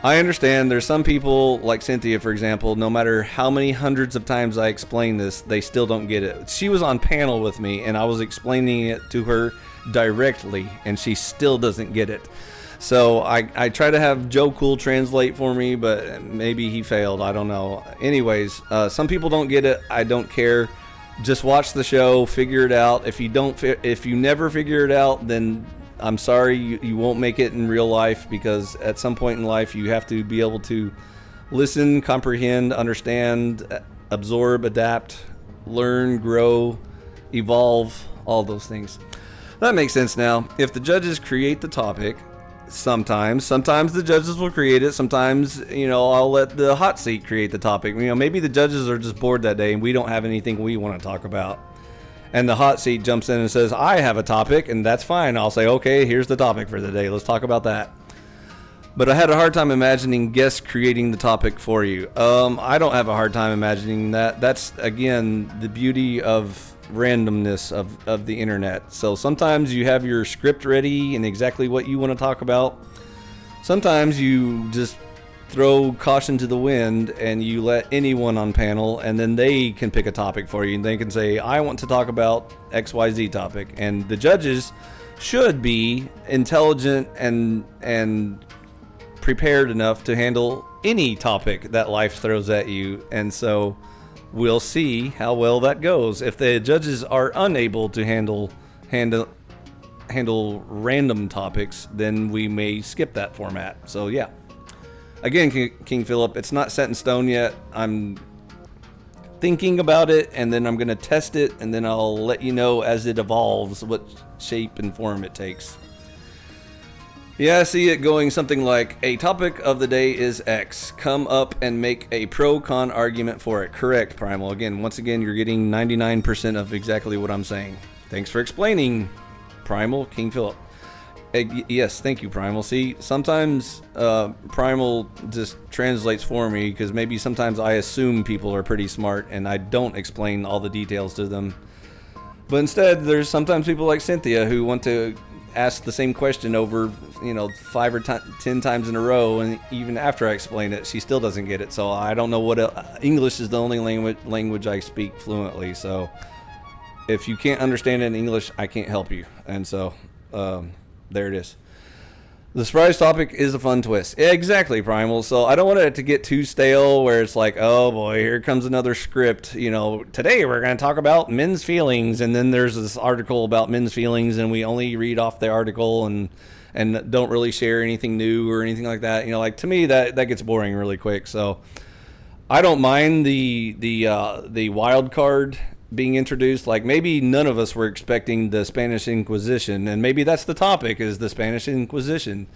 I understand. There's some people, like Cynthia, for example, no matter how many hundreds of times I explain this, they still don't get it. She was on panel with me, and I was explaining it to her directly, and she still doesn't get it. So I try to have Joe Cool translate for me, but maybe he failed. I don't know. Anyways, some people don't get it. I don't care. Just watch the show, figure it out. If you never figure it out, then I'm sorry, you won't make it in real life, because at some point in life you have to be able to listen, comprehend, understand, absorb, adapt, learn, grow, evolve, all those things. That makes sense now. If the judges create the topic, sometimes the judges will create it. Sometimes, I'll let the hot seat create the topic. Maybe the judges are just bored that day and we don't have anything we want to talk about. And the hot seat jumps in and says, I have a topic, and that's fine. I'll say, okay, here's the topic for the day. Let's talk about that. But I had a hard time imagining guests creating the topic for you. I don't have a hard time imagining that. That's, again, the beauty of randomness of the internet. So sometimes you have your script ready and exactly what you want to talk about. Sometimes you just throw caution to the wind and you let anyone on panel, and then they can pick a topic for you, and they can say, I want to talk about XYZ topic. And the judges should be intelligent and prepared enough to handle any topic that life throws at you. And so we'll see how well that goes. If the judges are unable to handle random topics, then we may skip that format. So yeah. Again, King Philip, it's not set in stone yet. I'm thinking about it, and then I'm going to test it, and then I'll let you know as it evolves what shape and form it takes. Yeah, I see it going something like, a topic of the day is X. Come up and make a pro-con argument for it. Correct, Primal. Once again, you're getting 99% of exactly what I'm saying. Thanks for explaining, Primal, King Philip. Yes, thank you, Primal. See, sometimes Primal just translates for me, because maybe sometimes I assume people are pretty smart and I don't explain all the details to them. But instead, there's sometimes people like Cynthia who want to ask the same question over, 5 or 10 times in a row, and even after I explain it, she still doesn't get it. So I don't know what English is the only language I speak fluently. So if you can't understand it in English, I can't help you. And so there it is. The surprise topic is a fun twist. Yeah, exactly, Primal. So I don't want it to get too stale where it's like, oh boy, here comes another script. Today we're going to talk about men's feelings, and then there's this article about men's feelings, and we only read off the article and don't really share anything new or anything like that. To me that gets boring really quick. So I don't mind the wild card being introduced. Like, maybe none of us were expecting the Spanish Inquisition, and maybe that's the topic, is the Spanish Inquisition,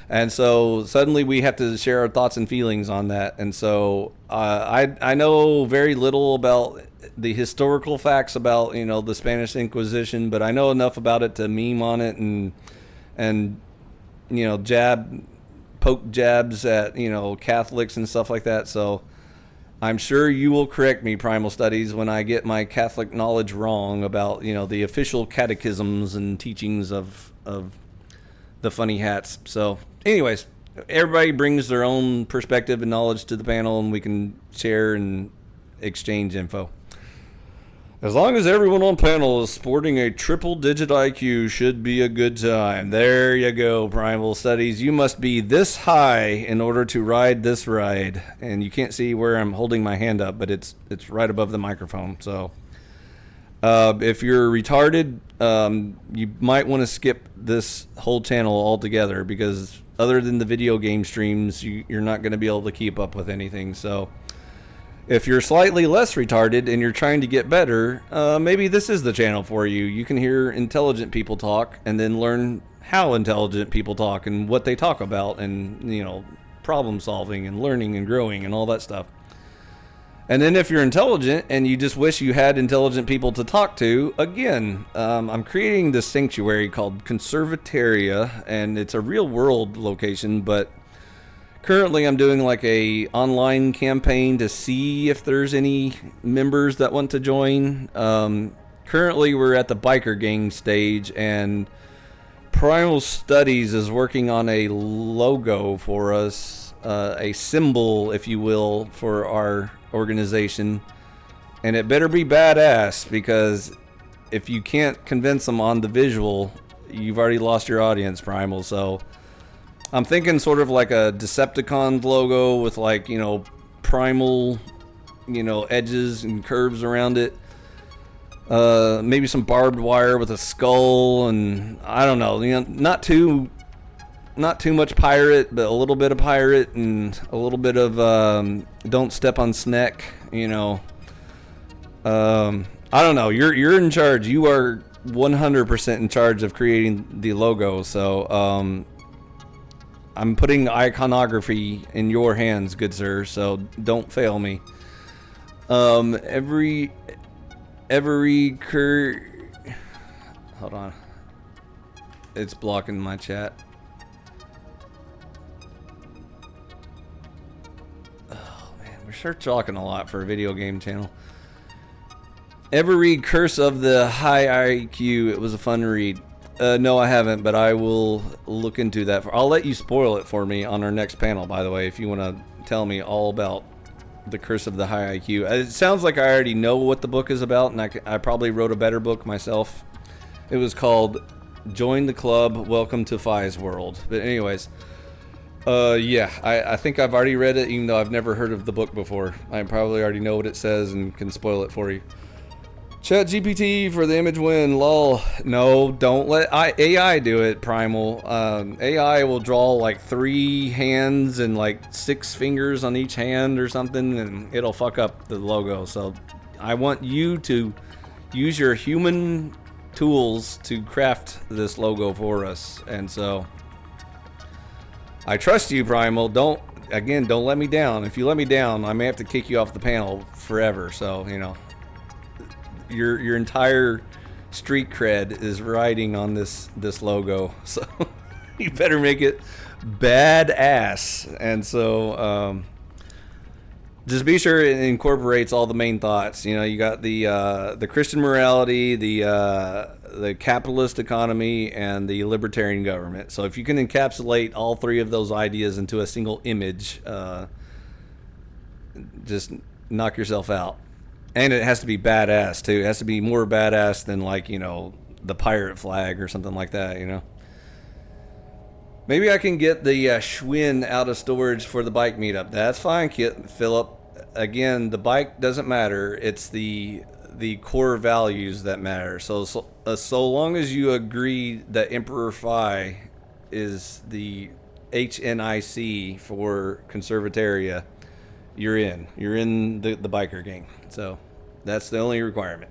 and so suddenly we have to share our thoughts and feelings on that. And so I know very little about the historical facts about the Spanish Inquisition, but I know enough about it to meme on it and poke jabs at Catholics and stuff like that. So I'm sure you will correct me, Primal Studies, when I get my Catholic knowledge wrong about, the official catechisms and teachings of the funny hats. So, anyways, everybody brings their own perspective and knowledge to the panel, and we can share and exchange info. As long as everyone on panel is sporting a triple-digit IQ, should be a good time. There you go, Primal Studies. You must be this high in order to ride this ride. And you can't see where I'm holding my hand up, but it's right above the microphone. So if you're retarded, you might want to skip this whole channel altogether, because other than the video game streams, you're not going to be able to keep up with anything. So if you're slightly less retarded and you're trying to get better, maybe this is the channel for you. You can hear intelligent people talk and then learn how intelligent people talk and what they talk about, and, problem solving and learning and growing and all that stuff. And then if you're intelligent and you just wish you had intelligent people to talk to, again, I'm creating this sanctuary called Conservataria, and it's a real world location, but currently I'm doing like a online campaign to see if there's any members that want to join. Currently we're at the biker gang stage, and Primal Studies is working on a logo for us, a symbol, if you will, for our organization. And it better be badass, because if you can't convince them on the visual, you've already lost your audience, Primal. So I'm thinking sort of like a Decepticons logo with like, you know, primal, you know, edges and curves around it. Maybe some barbed wire with a skull, and I don't know, you know, not too much pirate, but a little bit of pirate and a little bit of don't step on Sneck, you know. I don't know. You're in charge. You are 100% in charge of creating the logo. So I'm putting iconography in your hands, good sir. So don't fail me. Every hold on. It's blocking my chat. Oh man, we're sure talking a lot for a video game channel. Ever read Curse of the High IQ? It was a fun read. No, I haven't, but I will look into that. I'll let you spoil it for me on our next panel, by the way, if you want to tell me all about the Curse of the High IQ. It sounds like I already know what the book is about, and I probably wrote a better book myself. It was called Join the Club, Welcome to Phi's World. But anyways, yeah, I think I've already read it, even though I've never heard of the book before. I probably already know what it says and can spoil it for you. Chat GPT for the image win, lol. No, don't let AI do it, Primal. AI will draw like 3 hands and like 6 fingers on each hand or something, and it'll fuck up the logo. So I want you to use your human tools to craft this logo for us. And so I trust you, Primal. Don't let me down. If you let me down, I may have to kick you off the panel forever. So, you know, your entire street cred is riding on this logo, so you better make it badass. And so just be sure it incorporates all the main thoughts. You know, you got the Christian morality, the capitalist economy, and the libertarian government. So if you can encapsulate all 3 of those ideas into a single image, just knock yourself out. And it has to be badass, too. It has to be more badass than, like, you know, the pirate flag or something like that, you know? Maybe I can get the Schwinn out of storage for the bike meetup. That's fine, Philip. Again, the bike doesn't matter. It's the core values that matter. So long as you agree that Emperor Phi is the HNIC for Conservataria, you're in the biker gang. So that's the only requirement.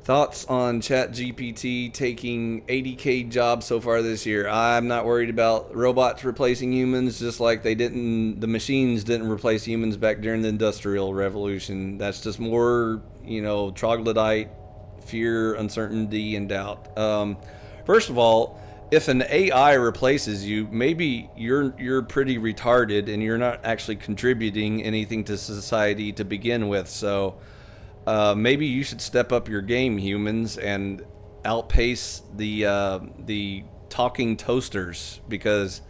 Thoughts on ChatGPT taking 80K jobs so far this year? I'm not worried about robots replacing humans, just like the machines didn't replace humans back during the Industrial Revolution. That's just more, you know, troglodyte, fear, uncertainty, and doubt. First of all, if an AI replaces you, maybe you're pretty retarded and you're not actually contributing anything to society to begin with. So maybe you should step up your game, humans, and outpace the talking toasters, because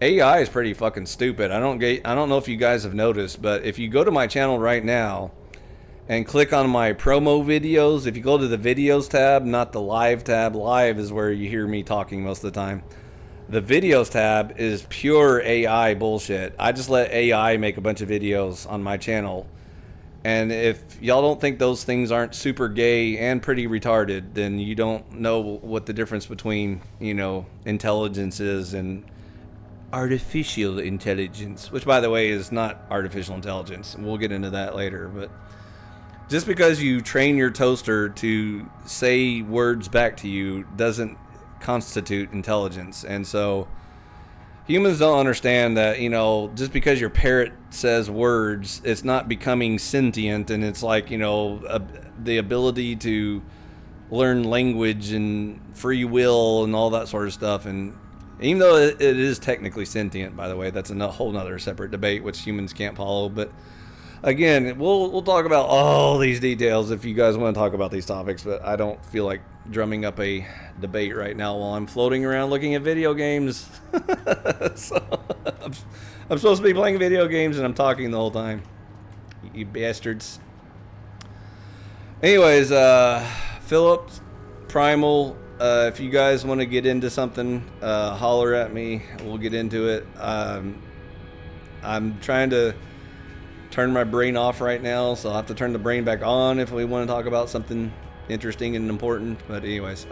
AI is pretty fucking stupid. I don't know if you guys have noticed, but if you go to my channel right now and click on my promo videos, if you go to the videos tab, not the live tab, live is where you hear me talking most of the time. The videos tab is pure AI bullshit. I just let AI make a bunch of videos on my channel. And if y'all don't think those things aren't super gay and pretty retarded, then you don't know what the difference between, you know, intelligence is and artificial intelligence, which, by the way, is not artificial intelligence. We'll get into that later, but just because you train your toaster to say words back to you doesn't constitute intelligence. And so humans don't understand that, you know, just because your parrot says words, it's not becoming sentient. And it's like, you know, the ability to learn language and free will and all that sort of stuff. And even though it is technically sentient, by the way, that's a whole nother separate debate, which humans can't follow. But again, we'll talk about all these details if you guys want to talk about these topics, but I don't feel like drumming up a debate right now while I'm floating around looking at video games. So, I'm supposed to be playing video games and I'm talking the whole time. You bastards. Anyways, Philip, Primal, If you guys want to get into something, holler at me. We'll get into it. I'm trying to turn my brain off right now, so I'll have to turn the brain back on if we want to talk about something interesting and important. But anyways,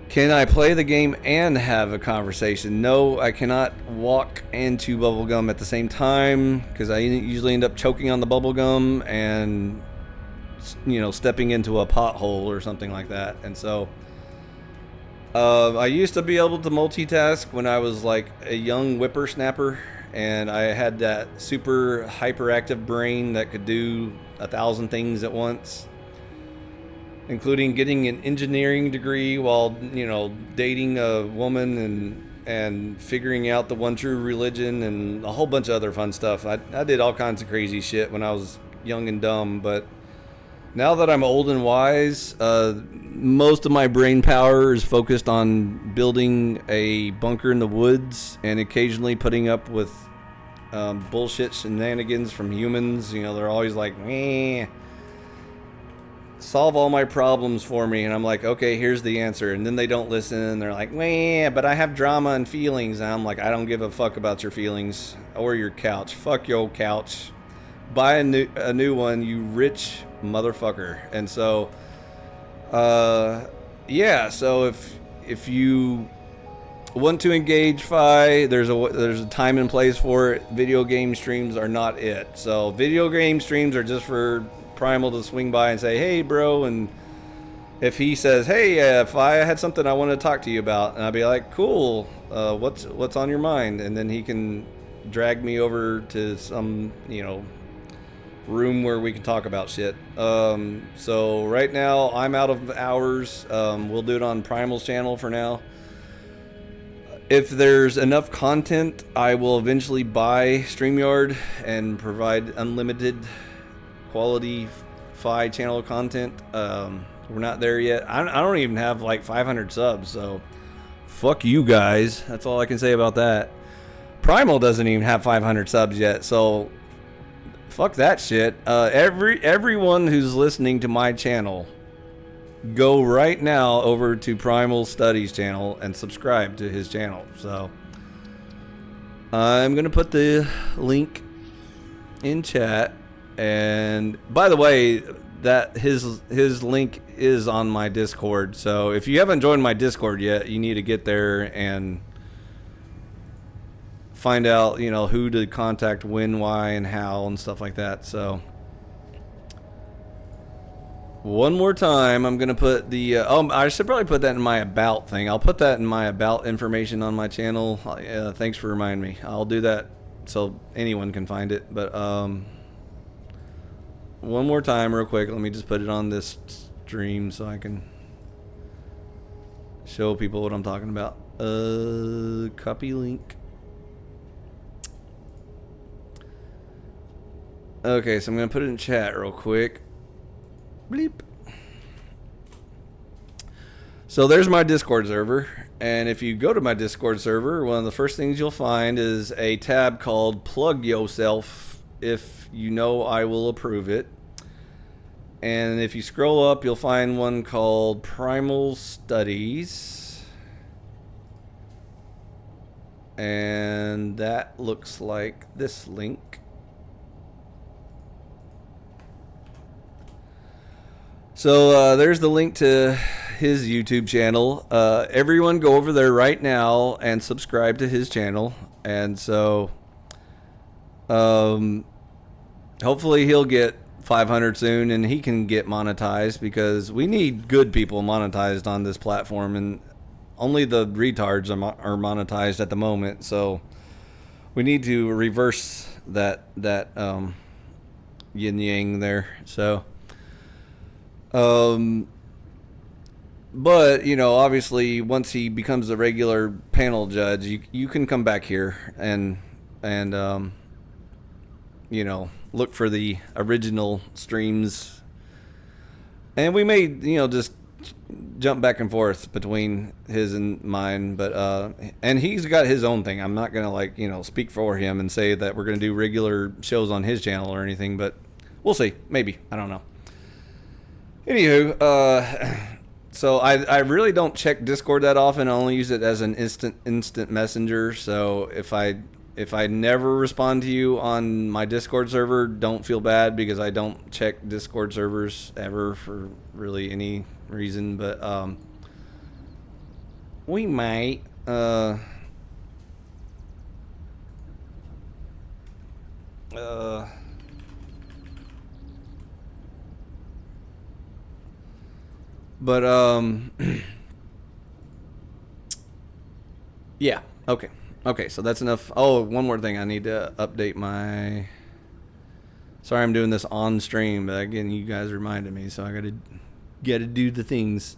can I play the game and have a conversation? No, I cannot walk into bubblegum at the same time, because I usually end up choking on the bubblegum and, you know, stepping into a pothole or something like that. And so I used to be able to multitask when I was like a young whippersnapper, and I had that super hyperactive brain that could do 1,000 things at once, including getting an engineering degree while, you know, dating a woman and figuring out the one true religion and a whole bunch of other fun stuff. I did all kinds of crazy shit when I was young and dumb, but now that I'm old and wise, most of my brain power is focused on building a bunker in the woods and occasionally putting up with bullshit shenanigans from humans. You know, they're always like, meh, solve all my problems for me. And I'm like, okay, here's the answer. And then they don't listen, and they're like, meh, but I have drama and feelings. And I'm like, I don't give a fuck about your feelings or your couch. Fuck your couch. Buy a new one, you rich motherfucker. And so yeah, so if you want to engage Fi, there's a time and place for it. Video game streams are not it. So video game streams are just for Primal to swing by and say, hey bro, and if he says, hey Fi, I had something I want to talk to you about, and I'll be like, cool, what's on your mind? And then he can drag me over to some, you know, room where we can talk about shit. So right now I'm out of hours. We'll do it on Primal's channel for now. If there's enough content, I will eventually buy StreamYard and provide unlimited quality Fi channel content. We're not there yet. I don't even have like 500 subs, so fuck you guys. That's all I can say about that. Primal doesn't even have 500 subs yet, so fuck that shit. Everyone who's listening to my channel, go right now over to Primal Studies channel and subscribe to his channel. So I'm gonna put the link in chat. And by the way, that his link is on my Discord. So if you haven't joined my Discord yet, you need to get there and find out, you know, who to contact, when, why, and how, and stuff like that. So one more time, I'm gonna put the I should probably put that in my about thing. I'll put that in my about information on my channel. Thanks for reminding me. I'll do that so anyone can find it. But one more time real quick, let me just put it on this stream so I can show people what I'm talking about. Copy link. Okay, so I'm going to put it in chat real quick. Bleep. So there's my Discord server. And if you go to my Discord server, one of the first things you'll find is a tab called Plug Yourself. If you know, I will approve it. And if you scroll up, you'll find one called Primal Studies. And that looks like this link. So there's the link to his YouTube channel. Everyone go over there right now and subscribe to his channel. And so hopefully he'll get 500 soon and he can get monetized, because we need good people monetized on this platform, and only the retards are monetized at the moment. So we need to reverse that yin yang there. So but you know, obviously once he becomes a regular panel judge, you can come back here and you know, look for the original streams, and we may, you know, just jump back and forth between his and mine. But and he's got his own thing. I'm not gonna, like, you know, speak for him and say that we're gonna do regular shows on his channel or anything, but we'll see. Maybe, I don't know. Anywho, So I really don't check Discord that often. I only use it as an instant messenger. So if I never respond to you on my Discord server, don't feel bad because I don't check Discord servers ever for really any reason. But we might. But yeah, okay, so that's enough. Oh, one more thing, I need to update my, sorry I'm doing this on stream, but again, you guys reminded me, so I gotta do the things.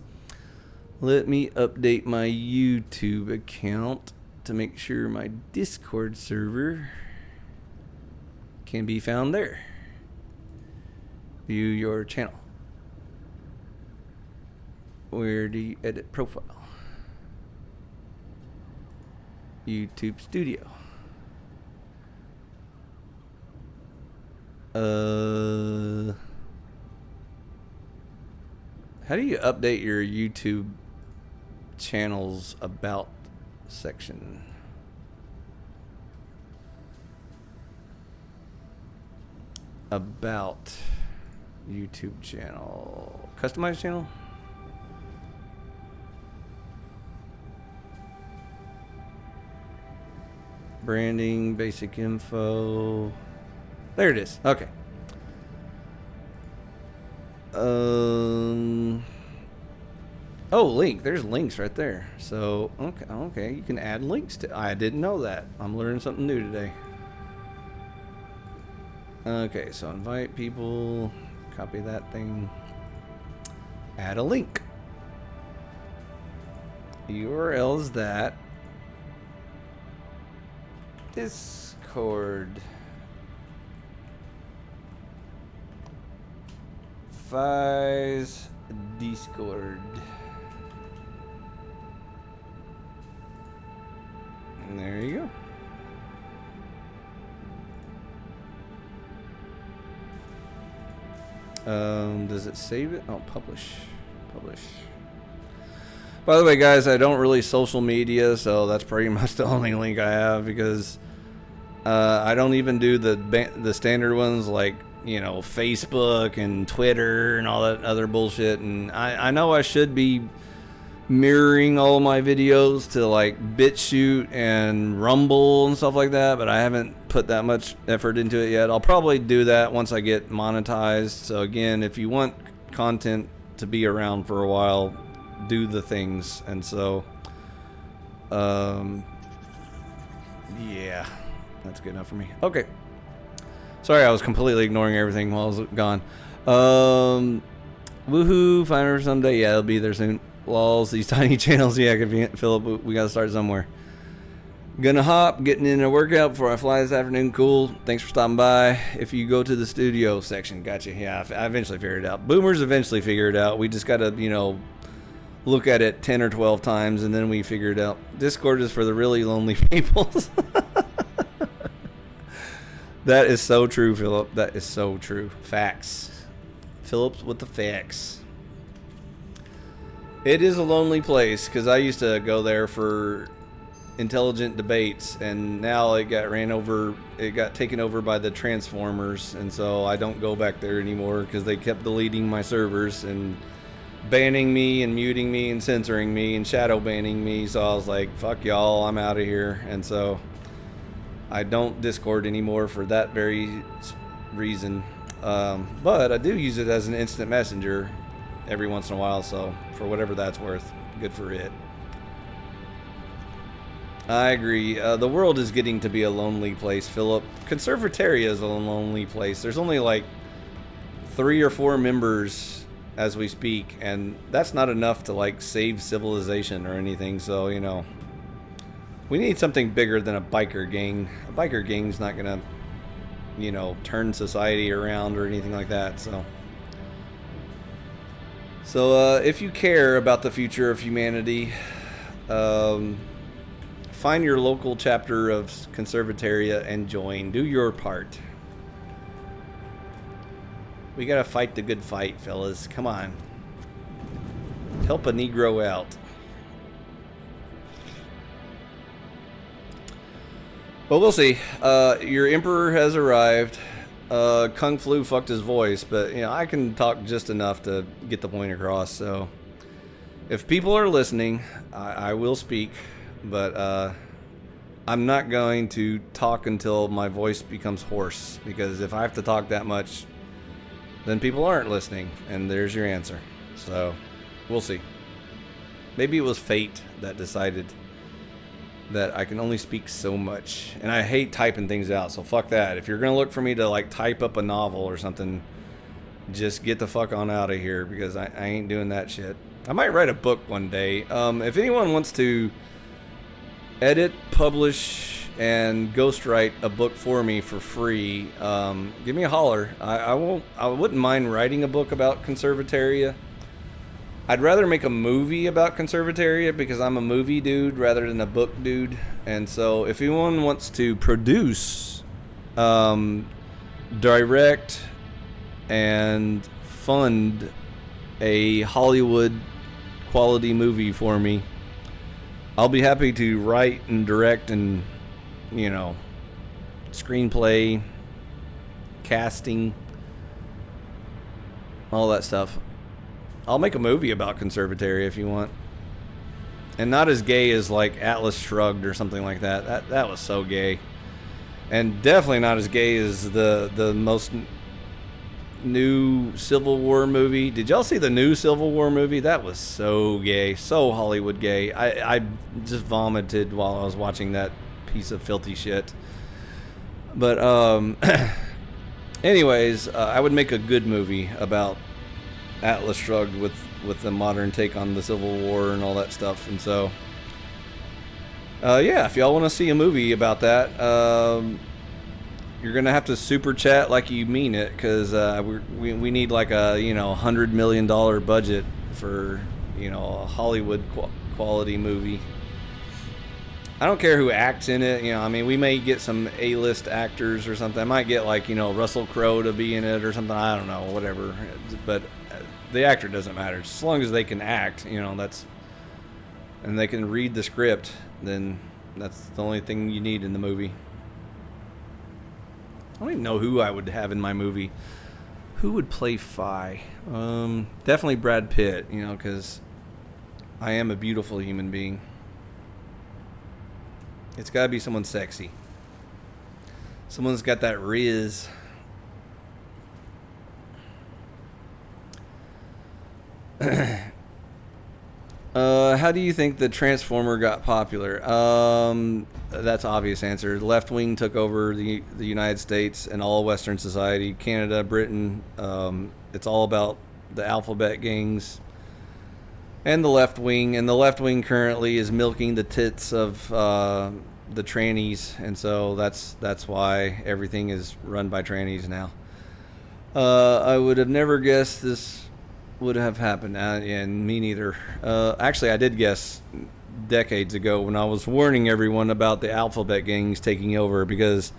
Let me update my YouTube account to make sure my Discord server can be found there. View your channel. Where do you edit profile? YouTube Studio. How do you update your YouTube channel's about section? About YouTube channel. Customize channel? Branding, basic info. There it is. Okay. Oh, link. There's links right there. So, okay. You can add links to. I didn't know that. I'm learning something new today. Okay, so invite people. Copy that thing. Add a link. URL is that. Discord. Fies Discord. And there you go. Does it save it? Oh, publish. By the way, guys, I don't really social media, so that's pretty much the only link I have because I don't even do the standard ones like, you know, Facebook and Twitter and all that other bullshit. And I know I should be mirroring all my videos to like BitChute and Rumble and stuff like that, but I haven't put that much effort into it yet. I'll probably do that once I get monetized. So again, if you want content to be around for a while, do the things. And so yeah, that's good enough for me. Okay, sorry, I was completely ignoring everything while I was gone. Woohoo, find her someday. Yeah, it'll be there soon. Lols, these tiny channels. Yeah, Philip, we gotta start somewhere. Gonna hop, getting in a workout before I fly this afternoon. Cool, thanks for stopping by. If you go to the studio section, gotcha. Yeah, I eventually figured it out. Boomers eventually figure it out. We just gotta, you know, look at it 10 or 12 times and then we figure it out. Discord is for the really lonely people. That is so true, Philip. That is so true. Facts. Phillips with the facts. It is a lonely place because I used to go there for intelligent debates, and now it got taken over by the Transformers, and so I don't go back there anymore because they kept deleting my servers and banning me and muting me and censoring me and shadow banning me. So I was like, fuck y'all, I'm out of here. And so I don't Discord anymore for that very reason. But I do use it as an instant messenger every once in a while, so for whatever that's worth, good for it. I agree. The world is getting to be a lonely place, Philip. Conservatoria is a lonely place. There's only like 3 or 4 members as we speak, and that's not enough to like save civilization or anything. So, you know, we need something bigger than a biker gang. A biker gang's not gonna, you know, turn society around or anything like that. So if you care about the future of humanity, find your local chapter of Conservatoria and join. Do your part. We gotta fight the good fight, fellas. Come on. Help a Negro out. Well, we'll see. Your emperor has arrived. Kung Flu fucked his voice, but you know I can talk just enough to get the point across. So, if people are listening, I will speak, but I'm not going to talk until my voice becomes hoarse. Because if I have to talk that much, then people aren't listening, and there's your answer. So, we'll see. Maybe it was fate that decided that I can only speak so much. And I hate typing things out, so fuck that. If you're going to look for me to like type up a novel or something, just get the fuck on out of here, because I ain't doing that shit. I might write a book one day. If anyone wants to edit, publish, and ghostwrite a book for me for free, give me a holler. I wouldn't mind writing a book about Conservataria. I'd rather make a movie about Conservataria because I'm a movie dude rather than a book dude. And so if anyone wants to produce, direct, and fund a Hollywood quality movie for me, I'll be happy to write and direct and, you know, screenplay, casting, all that stuff. I'll make a movie about Conservataria if you want. And not as gay as like Atlas Shrugged or something like that. That was so gay. And definitely not as gay as the most new Civil War movie. Did y'all see the new Civil War movie? That was so gay. So Hollywood gay. I just vomited while I was watching that piece of filthy shit. But anyways, I would make a good movie about Atlas Shrugged with the modern take on the Civil War and all that stuff. And so yeah, if y'all want to see a movie about that, you're gonna have to super chat like you mean it, because we need like a $100 million budget for a Hollywood quality movie. I don't care who acts in it. I mean, we may get some A-list actors or something. I might get like Russell Crowe to be in it or something. I don't know, whatever. But the actor doesn't matter, just as long as they can act. That's, and they can read the script. Then that's the only thing you need in the movie. I don't even know who I would have in my movie. Who would play Fi? Definitely Brad Pitt, because I am a beautiful human being. It's got to be someone sexy. Someone's got that riz. How do you think the Transformer got popular? That's obvious answer. The left wing took over the United States and all Western society, Canada, Britain. It's all about the alphabet gangs and the left wing. And the left wing currently is milking the tits of the trannies, and so that's why everything is run by trannies now. I would have never guessed this would have happened, and me neither. Actually, I did guess decades ago when I was warning everyone about the alphabet gangs taking over, because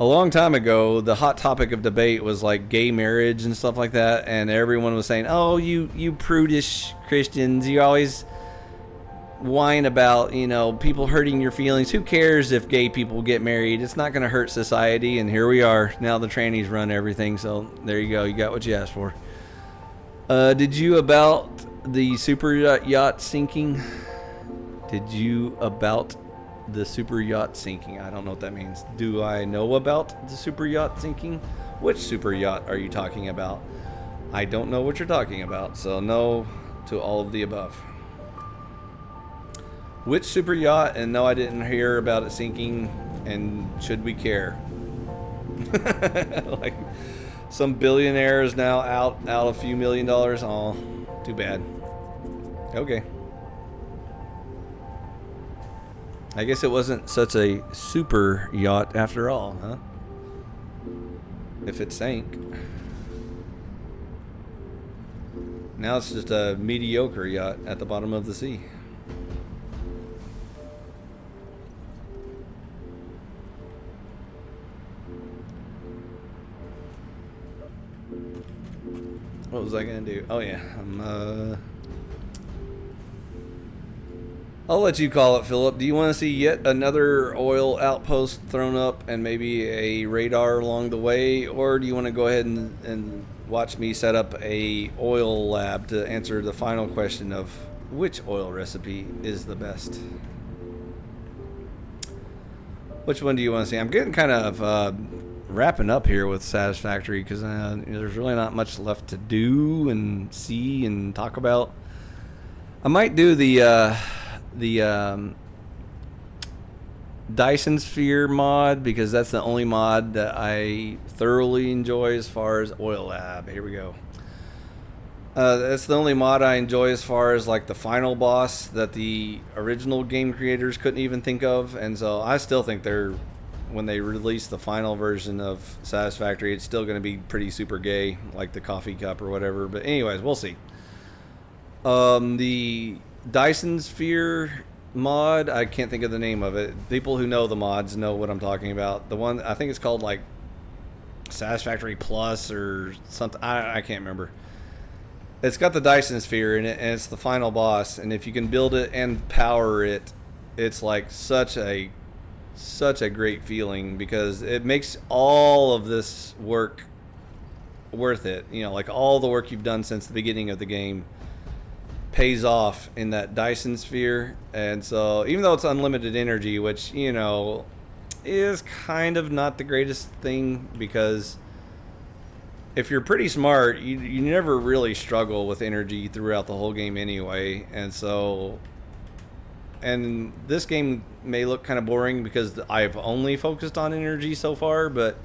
a long time ago the hot topic of debate was like gay marriage and stuff like that, and everyone was saying, oh, you prudish Christians, you always whine about people hurting your feelings. Who cares if gay people get married? It's not going to hurt society. And here we are now. The trannies run everything, so there you go, you got what you asked for. Did you about the super yacht sinking? Did you about the super yacht sinking? I don't know what that means. Do I know about the super yacht sinking? Which super yacht are you talking about? I don't know what you're talking about, so no to all of the above. Which super yacht? And no, I didn't hear about it sinking. And should we care? Like some billionaire is now out a few $1 million. Oh, too bad. Okay. I guess it wasn't such a super yacht after all, huh? If it sank. Now it's just a mediocre yacht at the bottom of the sea. What was I gonna do? Oh yeah, I'll let you call it, Philip. Do you want to see yet another oil outpost thrown up and maybe a radar along the way, or do you want to go ahead and watch me set up a oil lab to answer the final question of which oil recipe is the best? Which one do you want to see? I'm getting kind of wrapping up here with Satisfactory because there's really not much left to do and see and talk about. I might do the Dyson Sphere mod because that's the only mod that I thoroughly enjoy as far as oil lab. Here we go. That's the only mod I enjoy as far as like the final boss that the original game creators couldn't even think of, and so I still think when they release the final version of Satisfactory, it's still going to be pretty super gay, like the coffee cup or whatever. But anyways, we'll see. The Dyson Sphere mod, I can't think of the name of it. People who know the mods know what I'm talking about. The one, I think it's called like Satisfactory Plus or something. I can't remember. It's got the Dyson Sphere in it, and it's the final boss. And if you can build it and power it, it's like such a great feeling because it makes all of this work worth it. You know, like all the work you've done since the beginning of the game pays off in that Dyson Sphere. And so even though it's unlimited energy, which, you know, is kind of not the greatest thing because if you're pretty smart, you never really struggle with energy throughout the whole game anyway. And so, and this game may look kind of boring because I've only focused on energy so far, but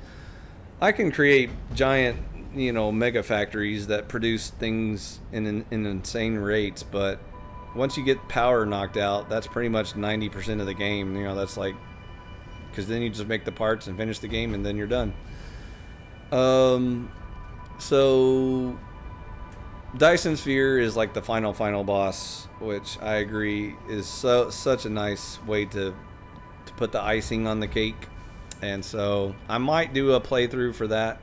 I can create giant, you know, mega factories that produce things in insane rates. But once you get power knocked out, that's pretty much 90% of the game. You know, that's like, because then you just make the parts and finish the game and then you're done. So Dyson Sphere is like the final boss, which I agree is such a nice way to put the icing on the cake. And so I might do a playthrough for that.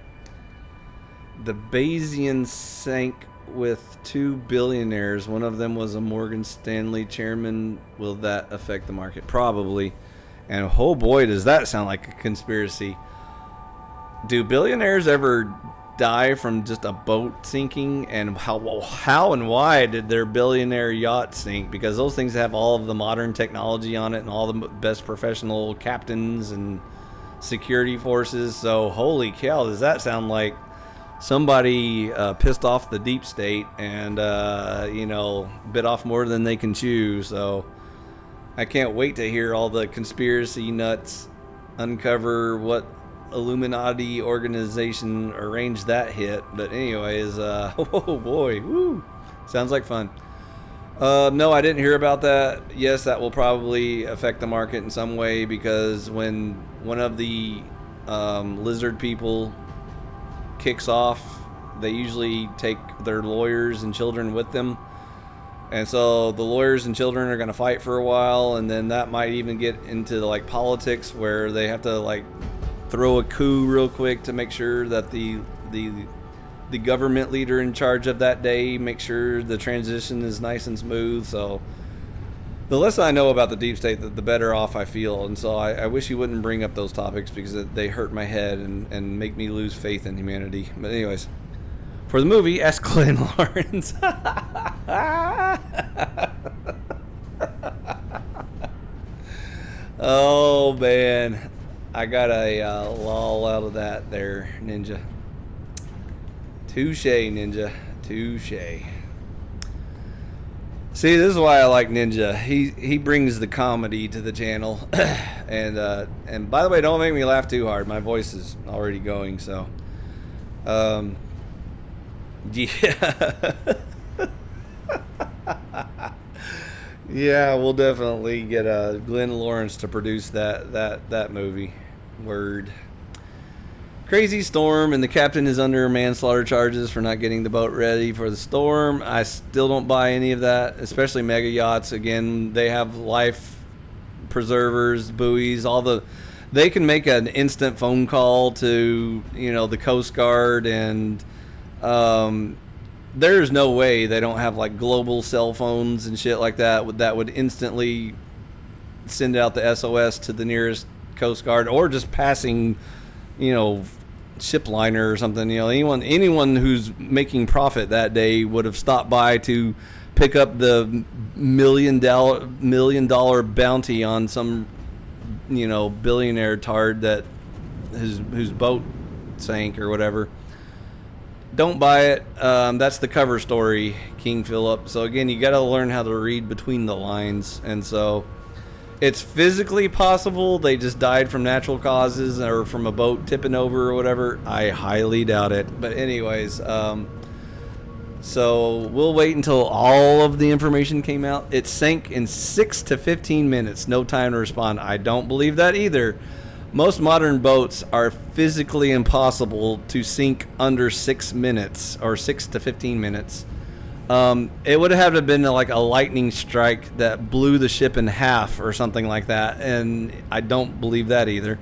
The Bayesian sank with 2 billionaires. One of them was a Morgan Stanley chairman. Will that affect the market? Probably. And oh boy, does that sound like a conspiracy. Do billionaires ever die from just a boat sinking? And how and why did their billionaire yacht sink? Because those things have all of the modern technology on it and all the best professional captains and security forces. So holy cow, does that sound like somebody pissed off the deep state and you know, bit off more than they can chew. So I can't wait to hear all the conspiracy nuts uncover what Illuminati organization arranged that hit. But anyways, oh boy, woo, sounds like fun. No, I didn't hear about that. Yes, that will probably affect the market in some way because when one of the lizard people kicks off, they usually take their lawyers and children with them. And so the lawyers and children are going to fight for a while, and then that might even get into like politics where they have to like throw a coup real quick to make sure that the government leader in charge of that day makes sure the transition is nice and smooth. So the less I know about the deep state, the better off I feel. And so I wish you wouldn't bring up those topics because they hurt my head and make me lose faith in humanity. But anyways, for the movie, ask Glenn Lawrence. Oh man, I got a lol out of that there, Ninja. Touche, Ninja. Touche. See, this is why I like Ninja. He brings the comedy to the channel. And by the way, don't make me laugh too hard. My voice is already going, so yeah. Yeah, we'll definitely get Glenn Lawrence to produce that movie. Word. Crazy storm, and the captain is under manslaughter charges for not getting the boat ready for the storm. I still don't buy any of that, especially mega yachts. Again, they have life preservers, buoys, they can make an instant phone call to, you know, the Coast Guard and there's no way they don't have like global cell phones and shit like that that would instantly send out the SOS to the nearest Coast Guard, or just passing, you know, ship liner or something. You know, anyone who's making profit that day would have stopped by to pick up the $1 million bounty on some, you know, billionaire tard that whose boat sank or whatever. Don't buy it. That's the cover story, King Philip. So again, you got to learn how to read between the lines, and so it's physically possible they just died from natural causes or from a boat tipping over or whatever. I highly doubt it. But anyways, so we'll wait until all of the information came out. It sank in 6 to 15 minutes. No time to respond. I don't believe that either. Most modern boats are physically impossible to sink under 6 minutes or 6 to 15 minutes. It would have to been like a lightning strike that blew the ship in half or something like that, and I don't believe that either.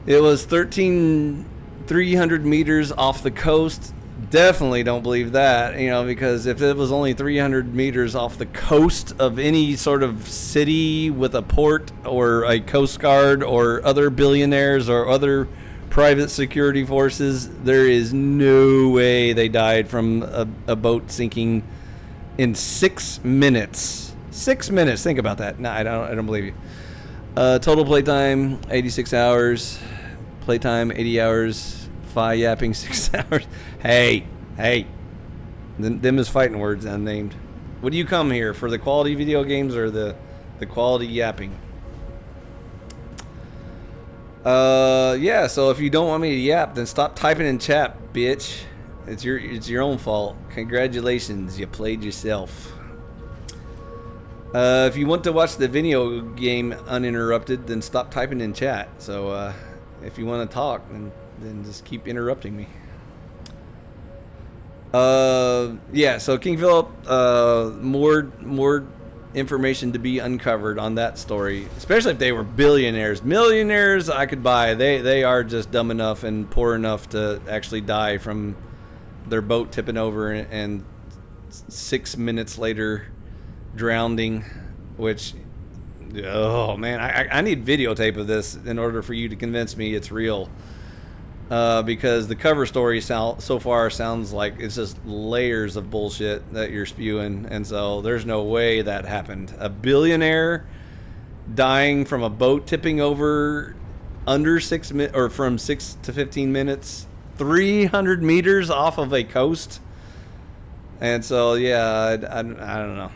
It was 300 meters off the coast. Definitely don't believe that, you know, because if it was only 300 meters off the coast of any sort of city with a port or a Coast Guard or other billionaires or other private security forces, there is no way they died from a boat sinking in 6 minutes. 6 minutes. Think about that. No, I don't believe you. Total playtime 86 hours. Playtime 80 hours. Fi yapping 6 hours. Hey. Them is fighting words unnamed. What do you come here for? The quality video games or the quality yapping? Yeah, so if you don't want me to yap, then stop typing in chat, bitch. It's your own fault. Congratulations, you played yourself. If you want to watch the video game uninterrupted, then stop typing in chat. So if you want to talk, then just keep interrupting me. Yeah, so King Philip, more information to be uncovered on that story, especially if they were billionaires. Millionaires I could buy. They are just dumb enough and poor enough to actually die from their boat tipping over and 6 minutes later drowning, which, oh man, I need videotape of this in order for you to convince me it's real. Because the cover story so far sounds like it's just layers of bullshit that you're spewing, and so there's no way that happened. A billionaire dying from a boat tipping over under 6 minutes, or from 6 to 15 minutes, 300 meters off of a coast, and so yeah, I don't know.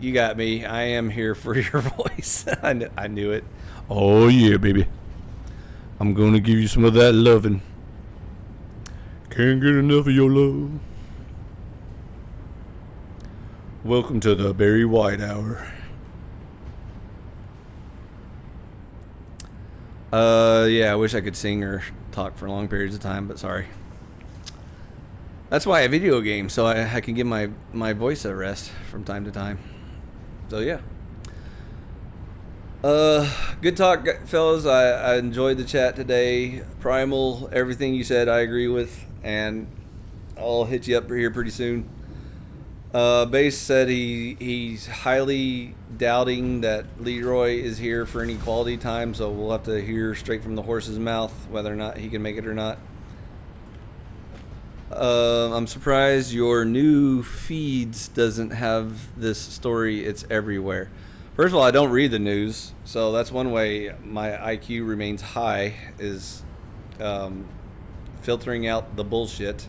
You got me. I am here for your voice. I knew it. Oh yeah, baby. I'm going to give you some of that loving. Can't get enough of your love. Welcome to the Barry White Hour. Yeah, I wish I could sing or talk for long periods of time, but sorry. That's why I video game, so I can give my voice a rest from time to time. So yeah. Good talk, fellas. I enjoyed the chat today. Primal, everything you said I agree with, and I'll hit you up here pretty soon. Base said he's highly doubting that Leroy is here for any quality time, so we'll have to hear straight from the horse's mouth whether or not he can make it or not. I'm surprised your new feeds doesn't have this story. It's everywhere. First of all, I don't read the news, so that's one way my IQ remains high, is filtering out the bullshit.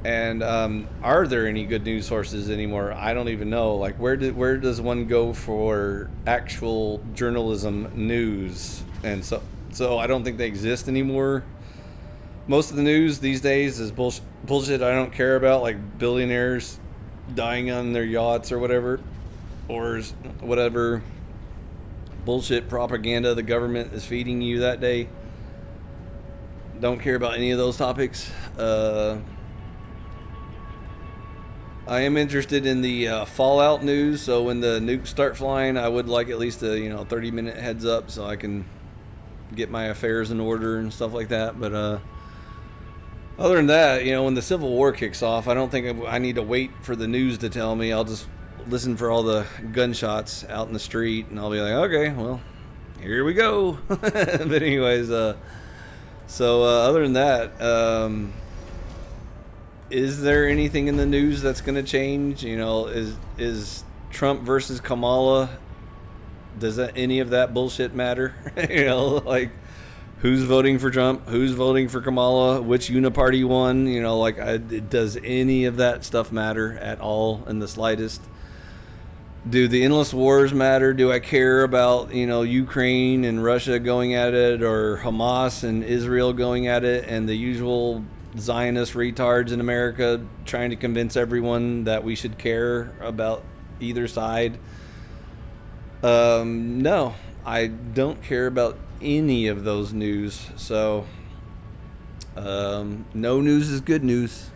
And are there any good news sources anymore? I don't even know. Like, where does one go for actual journalism news? And so I don't think they exist anymore. Most of the news these days is bullshit I don't care about, like billionaires dying on their yachts or whatever. Or whatever bullshit propaganda the government is feeding you that day. Don't care about any of those topics. I am interested in the Fallout news, so when the nukes start flying, I would like at least a 30-minute heads up so I can get my affairs in order and stuff like that. But Other than that, when the Civil War kicks off, I don't think I need to wait for the news to tell me. I'll just listen for all the gunshots out in the street, and I'll be like, okay, well, here we go. But anyways, other than that, is there anything in the news that's going to change? Is Trump versus Kamala? Does any of that bullshit matter? Like, who's voting for Trump? Who's voting for Kamala? Which uniparty won? Does any of that stuff matter at all in the slightest? Do the endless wars matter? Do I care about, Ukraine and Russia going at it, or Hamas and Israel going at it, and the usual Zionist retards in America trying to convince everyone that we should care about either side? No, I don't care about any of those news. So, no news is good news.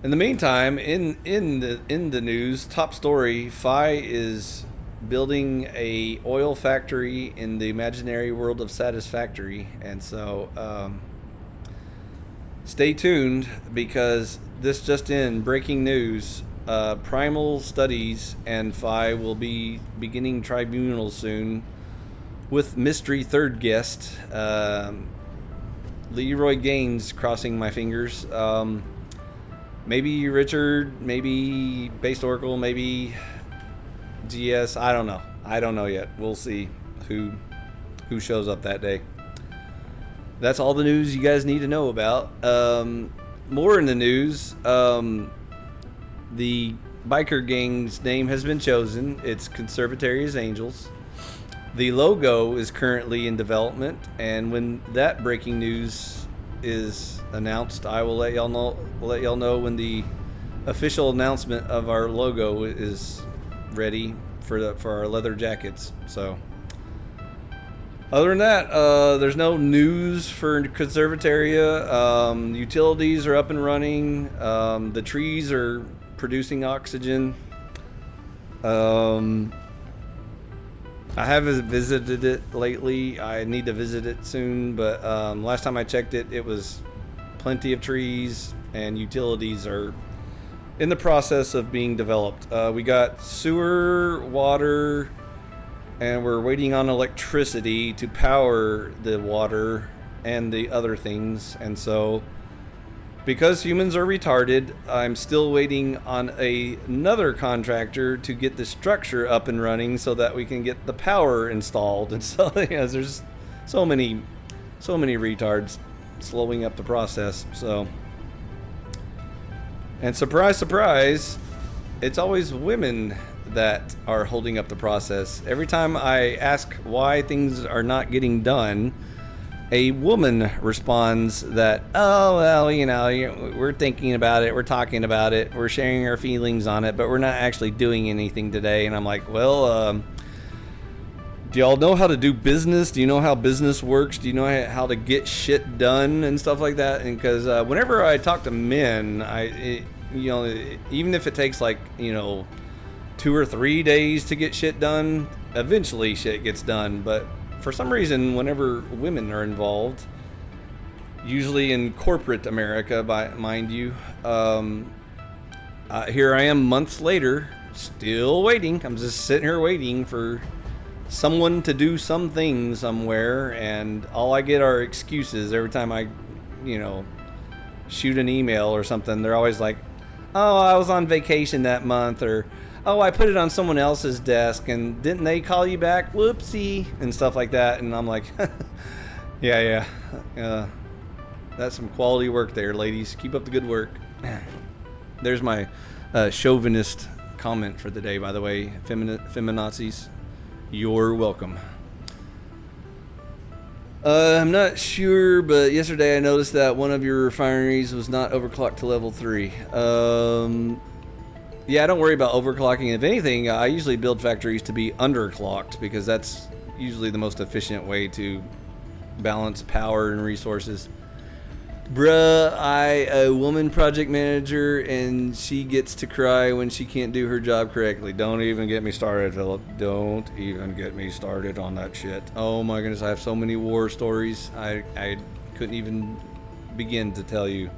In the meantime, in the news, top story: Phi is building a oil factory in the imaginary world of Satisfactory, and so stay tuned, because this just in, breaking news: Primal Studies and Phi will be beginning tribunal soon with mystery third guest, Leroy Gaines, crossing my fingers. Maybe Richard, maybe Based Oracle, maybe GS. I don't know. I don't know yet. We'll see who shows up that day. That's all the news you guys need to know about. More in the news. The biker gang's name has been chosen. It's Conservatory as Angels. The logo is currently in development, and when that breaking news is announced, I will let y'all know when the official announcement of our logo is ready for our leather jackets. So, other than that, there's no news for Conservatoria. Utilities are up and running. The trees are producing oxygen. I haven't visited it lately. I need to visit it soon, but last time I checked it, it was plenty of trees, and utilities are in the process of being developed. We got sewer, water, and we're waiting on electricity to power the water and the other things. And so, because humans are retarded, I'm still waiting on another contractor to get the structure up and running so that we can get the power installed. And so, there's so many retards slowing up the process. So, and surprise, surprise, it's always women that are holding up the process. Every time I ask why things are not getting done, a woman responds that, oh, well, we're thinking about it, we're talking about it, we're sharing our feelings on it, but we're not actually doing anything today. And I'm like, well, do y'all know how to do business? Do you know how business works? Do you know how to get shit done and stuff like that? And because whenever I talk to men, even if it takes 2 or 3 days to get shit done, eventually shit gets done. But for some reason, whenever women are involved, usually in corporate America, mind you, here I am months later, still waiting. I'm just sitting here waiting for someone to do something somewhere, and all I get are excuses every time I, shoot an email or something. They're always like, oh, I was on vacation that month, or oh, I put it on someone else's desk, and didn't they call you back? Whoopsie, and stuff like that. And I'm like, yeah. That's some quality work there, ladies. Keep up the good work. There's my chauvinist comment for the day, by the way. Feminazis, you're welcome. I'm not sure, but yesterday I noticed that one of your refineries was not overclocked to level 3. Yeah, don't worry about overclocking. If anything, I usually build factories to be underclocked, because that's usually the most efficient way to balance power and resources. Bruh, a woman project manager, and she gets to cry when she can't do her job correctly. Don't even get me started, Philip. Don't even get me started on that shit. Oh my goodness, I have so many war stories. I couldn't even begin to tell you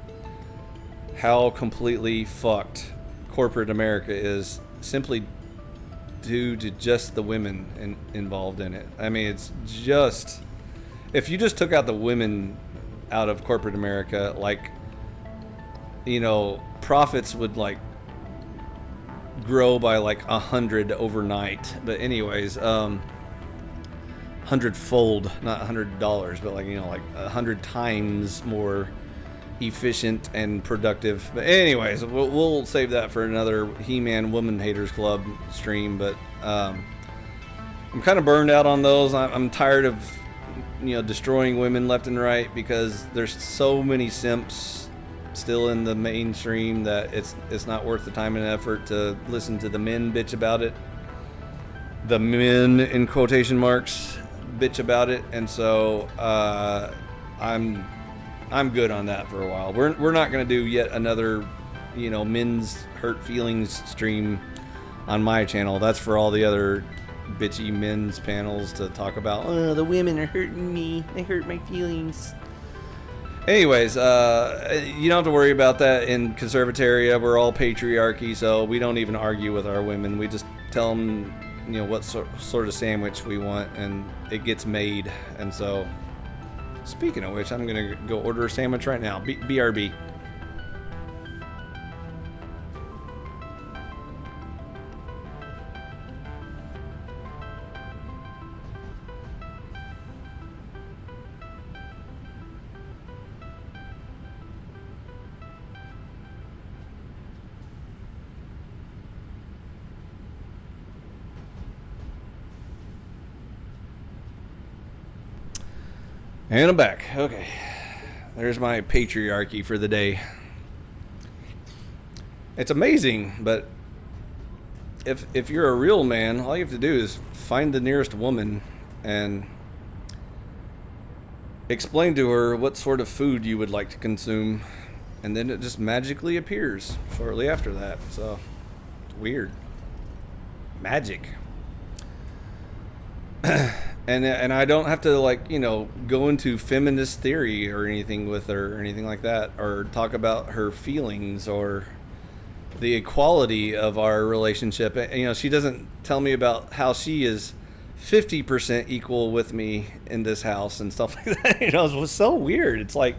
how completely fucked corporate America is, simply due to just the women involved in it. I mean, it's just, if you just took out the women out of corporate America, like, you know, profits would like grow by like 100 overnight. But anyways, 100-fold, not $100, but like, you know, like 100 times more efficient and productive. But anyways, we'll save that for another He-Man Woman Haters Club stream. But I'm kind of burned out on those. I'm tired of, you know, destroying women left and right, because there's so many simps still in the mainstream that it's not worth the time and effort to listen to the men bitch about it. The men, in quotation marks, bitch about it. And so I'm good on that for a while. We're not going to do yet another, you know, men's hurt feelings stream on my channel. That's for all the other bitchy men's panels to talk about. Oh, the women are hurting me. They hurt my feelings. Anyways, you don't have to worry about that in Conservataria. We're all patriarchy, so we don't even argue with our women. We just tell them, you know, what sort of sandwich we want, and it gets made. And so, speaking of which, I'm gonna go order a sandwich right now. BRB. And I'm back. Okay. There's my patriarchy for the day. It's amazing, but if you're a real man, all you have to do is find the nearest woman and explain to her what sort of food you would like to consume, and then it just magically appears shortly after that. So, it's weird. Magic. And I don't have to, like, you know, go into feminist theory or anything with her or anything like that, or talk about her feelings or the equality of our relationship. You know, she doesn't tell me about how she is 50% equal with me in this house and stuff like that. You know, it was so weird. It's like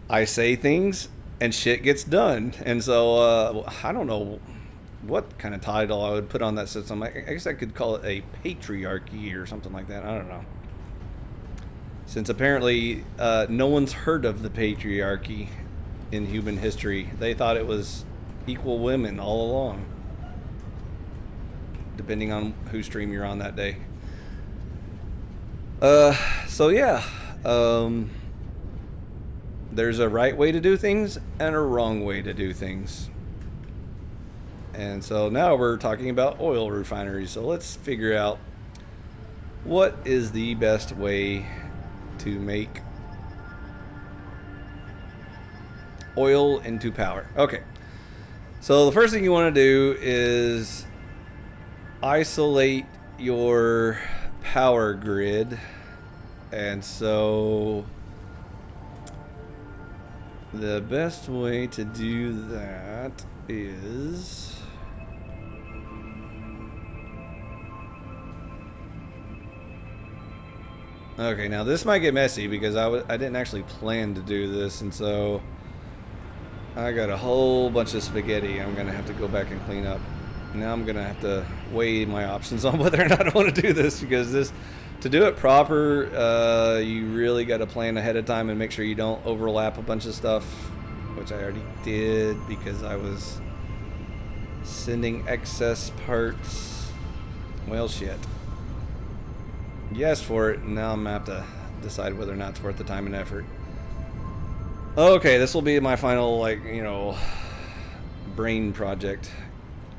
I say things and shit gets done. And so I don't know what kind of title I would put on that system. I guess I could call it a patriarchy or something like that. I don't know. Since apparently no one's heard of the patriarchy in human history. They thought it was equal women all along, depending on whose stream you're on that day. So yeah, there's a right way to do things and a wrong way to do things. And so now we're talking about oil refineries. So let's figure out what is the best way to make oil into power. Okay. So the first thing you want to do is isolate your power grid. And so the best way to do that is... Okay, now this might get messy because I didn't actually plan to do this, and so I got a whole bunch of spaghetti I'm going to have to go back and clean up. Now I'm going to have to weigh my options on whether or not I want to do this, because to do it proper, you really got to plan ahead of time and make sure you don't overlap a bunch of stuff, which I already did because I was sending excess parts. Well, shit. Yes for it, and now I'm going to have to decide whether or not it's worth the time and effort. Okay, this will be my final, like, you know, brain project.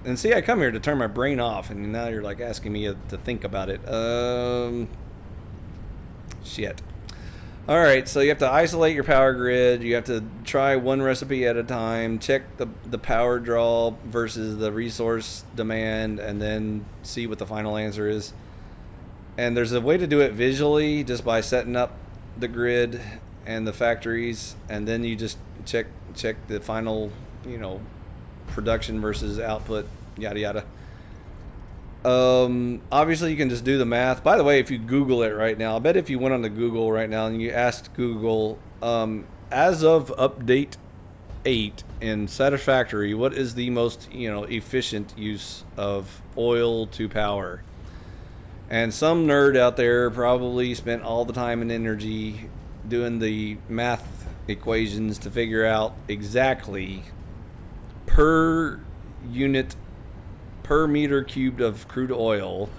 And see, I come here to turn my brain off, and now you're, like, asking me to think about it. Shit. Alright, so you have to isolate your power grid. You have to try one recipe at a time, check the power draw versus the resource demand, and then see what the final answer is. And there's a way to do it visually, just by setting up the grid and the factories, and then you just check the final, production versus output, yada yada. Obviously you can just do the math. By the way, if you Google it right now, I bet if you went on to Google right now and you asked Google, as of update 8 in Satisfactory, what is the most efficient use of oil to power? And some nerd out there probably spent all the time and energy doing the math equations to figure out exactly per meter cubed of crude oil,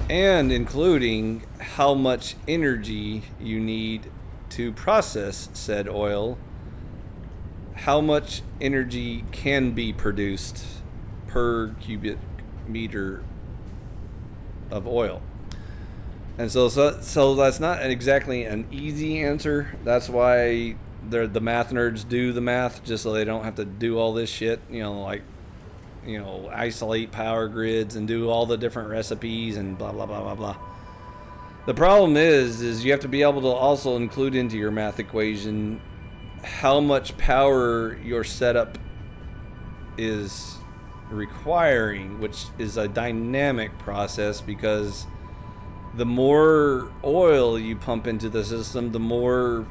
and including how much energy you need to process said oil, how much energy can be produced per cubic meter of oil. And so that's not exactly an easy answer. That's why the math nerds do the math, just so they don't have to do all this shit, isolate power grids and do all the different recipes and blah, blah, blah, blah, blah. The problem is you have to be able to also include into your math equation how much power your setup is requiring, which is a dynamic process, because the more oil you pump into the system, the more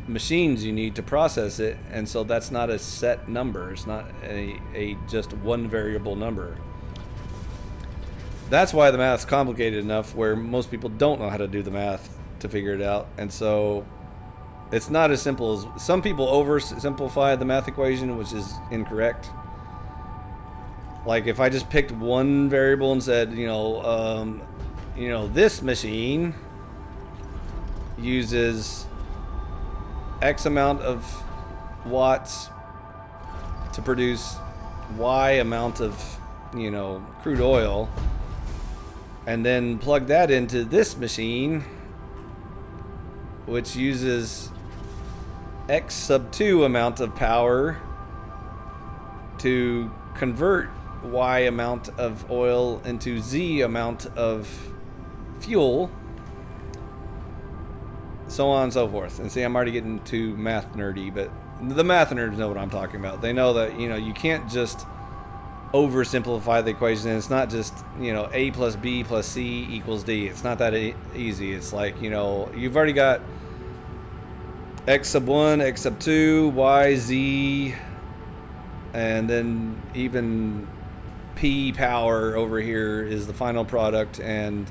machines you need to process it, and so that's not a set number. It's not a just one variable number. That's why the math's complicated enough where most people don't know how to do the math to figure it out, and so it's not as simple as some people oversimplify the math equation, which is incorrect. Like if I just picked one variable and said, this machine uses X amount of watts to produce Y amount of, crude oil, and then plug that into this machine, which uses X sub 2 amount of power to convert Y amount of oil into Z amount of fuel, so on and so forth. And see, I'm already getting too math nerdy, but the math nerds know what I'm talking about. They know that, you can't just oversimplify the equation. It's not just, A plus B plus C equals D. It's not that easy. It's like, you've already got X sub 1, X sub 2, Y, Z, and then even P power over here is the final product, and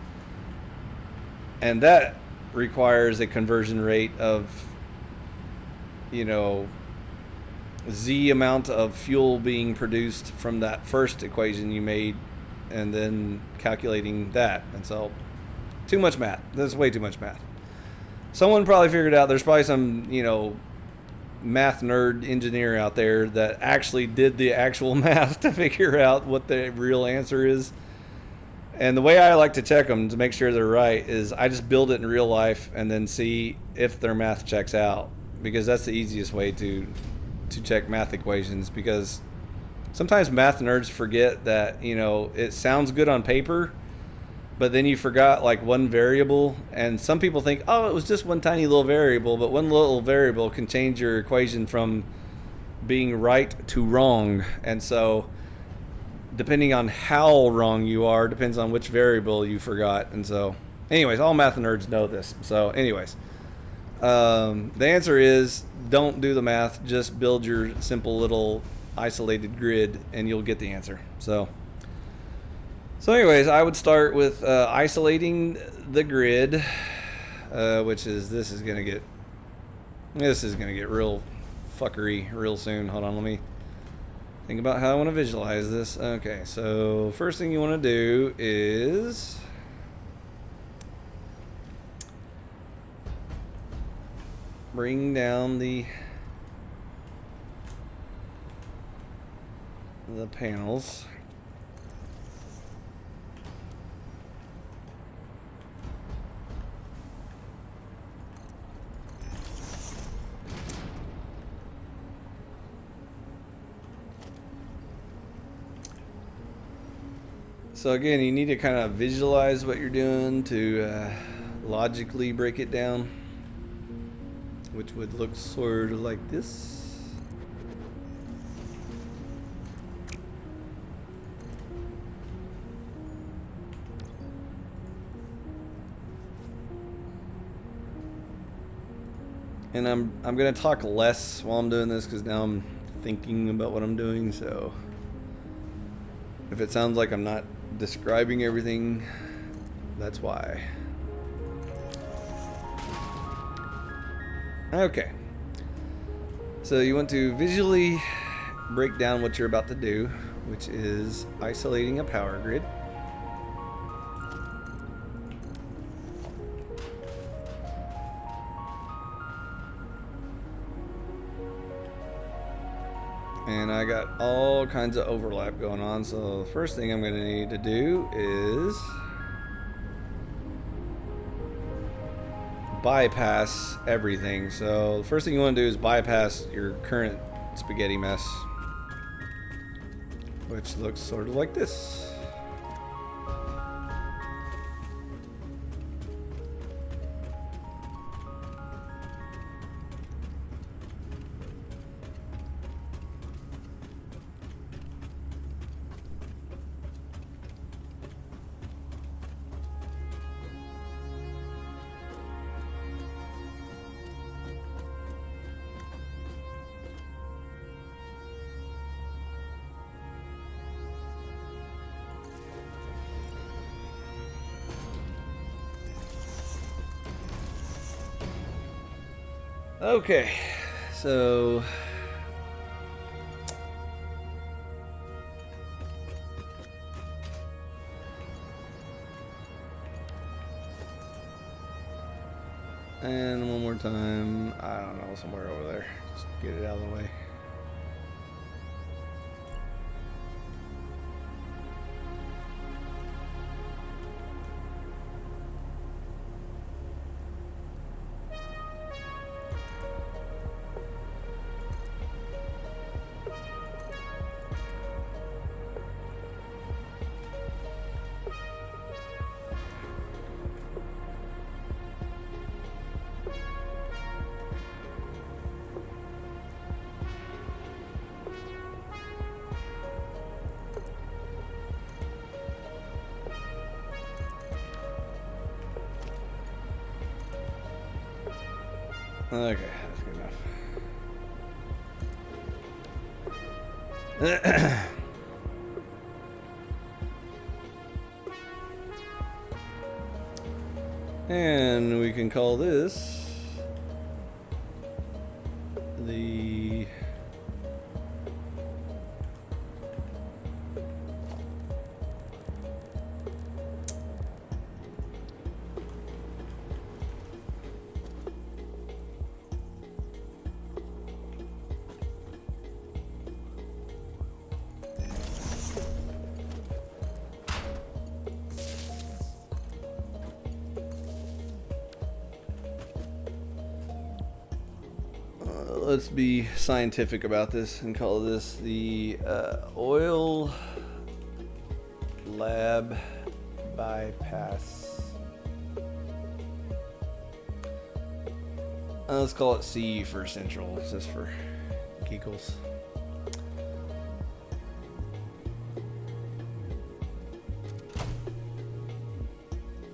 that requires a conversion rate of, Z amount of fuel being produced from that first equation you made, and then calculating that. And so, too much math. That's way too much math. Someone probably figured out, there's probably some, math nerd engineer out there that actually did the actual math to figure out what the real answer is. And the way I like to check them to make sure they're right is I just build it in real life and then see if their math checks out, because that's the easiest way to check math equations. Because sometimes math nerds forget that, it sounds good on paper, but then you forgot like one variable, and some people think, oh, it was just one tiny little variable, but one little variable can change your equation from being right to wrong. And so depending on how wrong you are depends on which variable you forgot. And so anyways, all math nerds know this. So anyways, the answer is don't do the math, just build your simple little isolated grid and you'll get the answer. So anyways, I would start with isolating the grid, which is this is gonna get real fuckery real soon. Hold on, let me think about how I want to visualize this. Okay, so first thing you want to do is bring down the panels. So again, you need to kind of visualize what you're doing to logically break it down, which would look sort of like this. And I'm gonna talk less while I'm doing this because now I'm thinking about what I'm doing. So if it sounds like I'm not describing everything, that's why. Okay. So you want to visually break down what you're about to do, which is isolating a power grid. And I got all kinds of overlap going on, so the first thing I'm going to need to do is bypass everything. So the first thing you want to do is bypass your current spaghetti mess, which looks sort of like this. Okay, so and one more time, I don't know, somewhere over there, just get it out of the way. Okay, that's good enough. And we can call this the let's be scientific about this and call this the oil lab bypass. Let's call it C for central, just for giggles.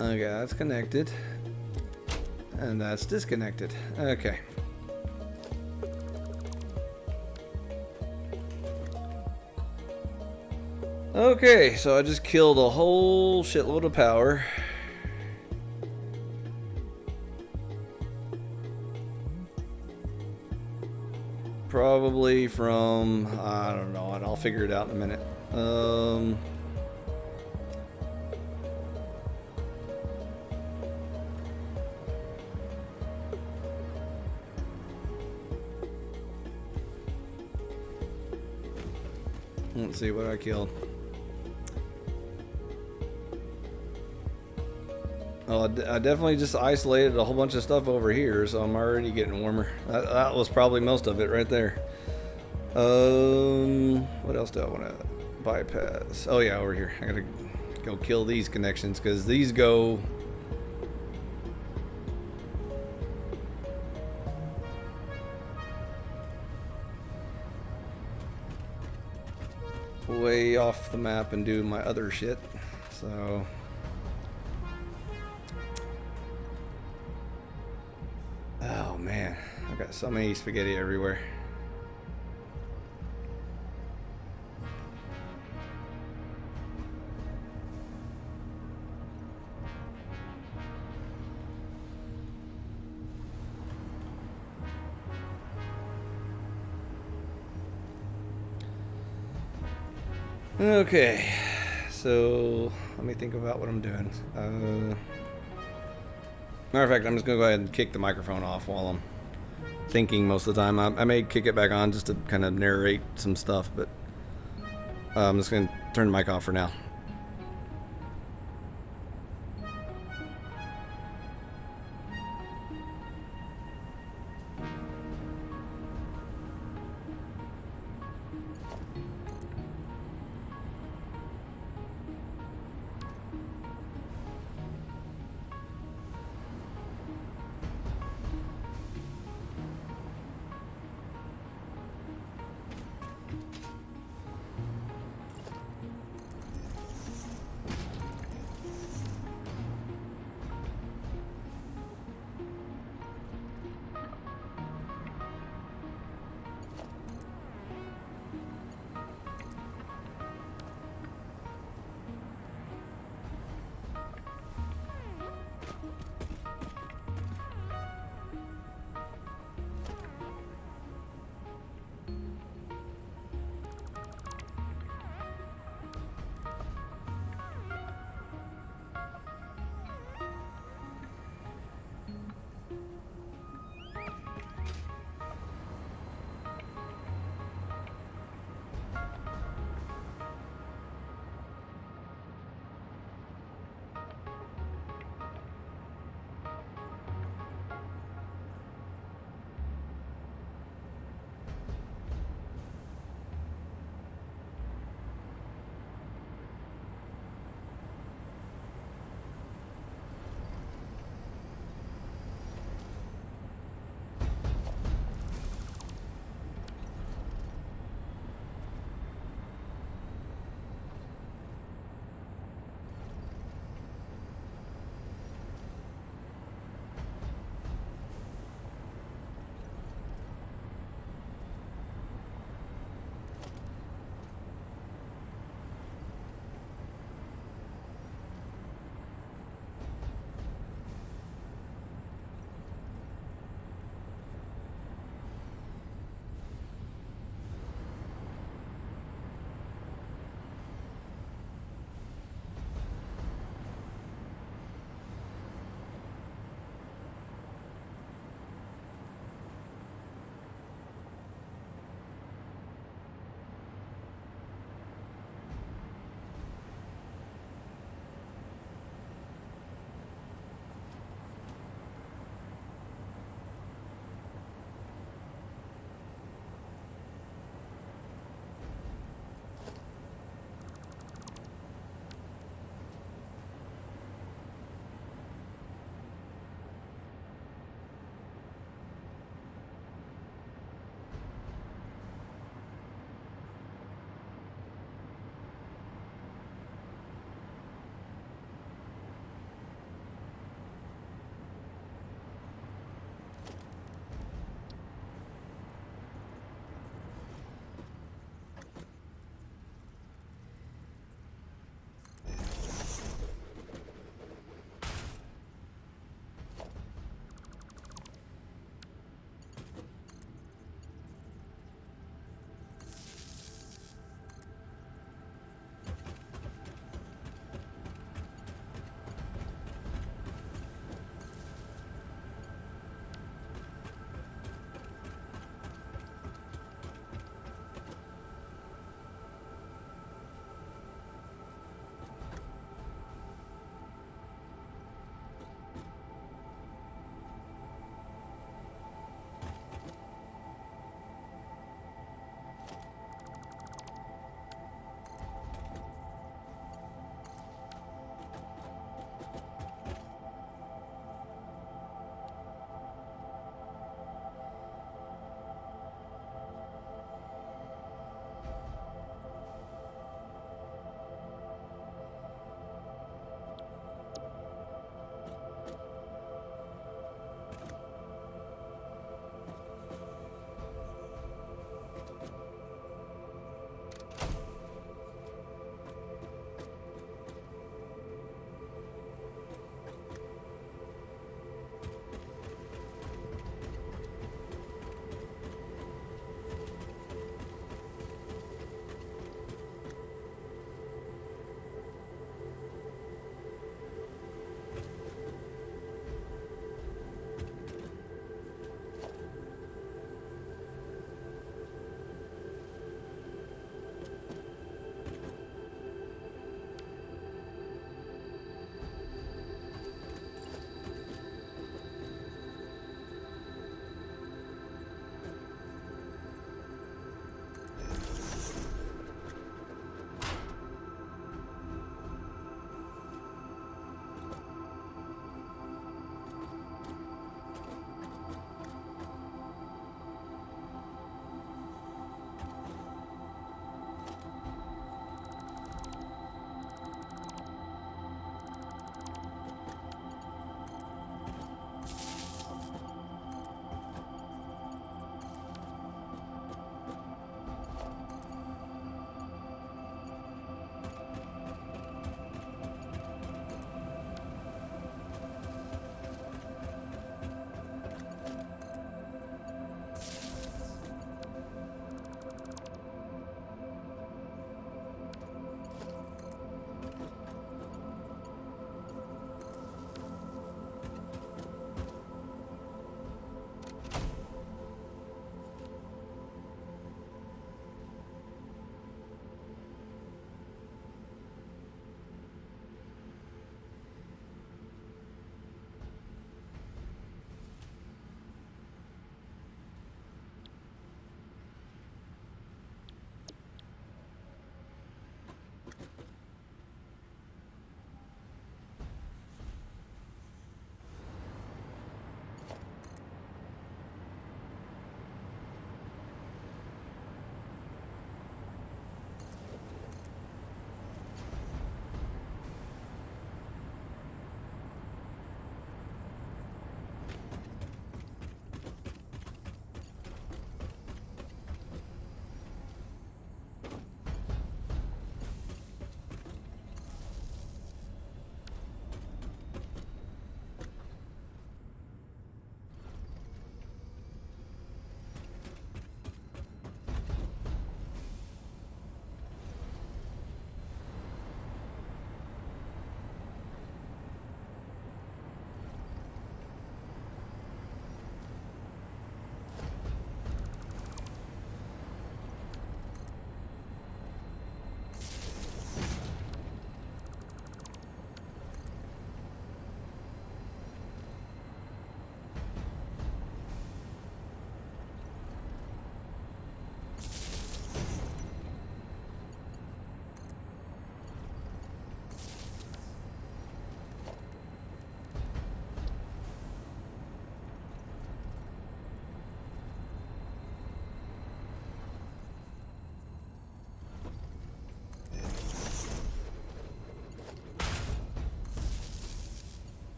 Okay, that's connected. And that's disconnected. Okay. Okay, so I just killed a whole shitload of power. Probably from, I don't know, and I'll figure it out in a minute. Let's see what I killed. Oh, I definitely just isolated a whole bunch of stuff over here, so I'm already getting warmer. That was probably most of it right there. What else do I want to bypass? Oh yeah, over here. I gotta Go kill these connections, because these go way off the map and do my other shit. So oh man, I've got so many spaghetti everywhere. Okay, so let me think about what I'm doing. Matter of fact, I'm just gonna go ahead and kick the microphone off while I'm thinking most of the time. I may kick it back on just to kind of narrate some stuff, but I'm just gonna turn the mic off for now.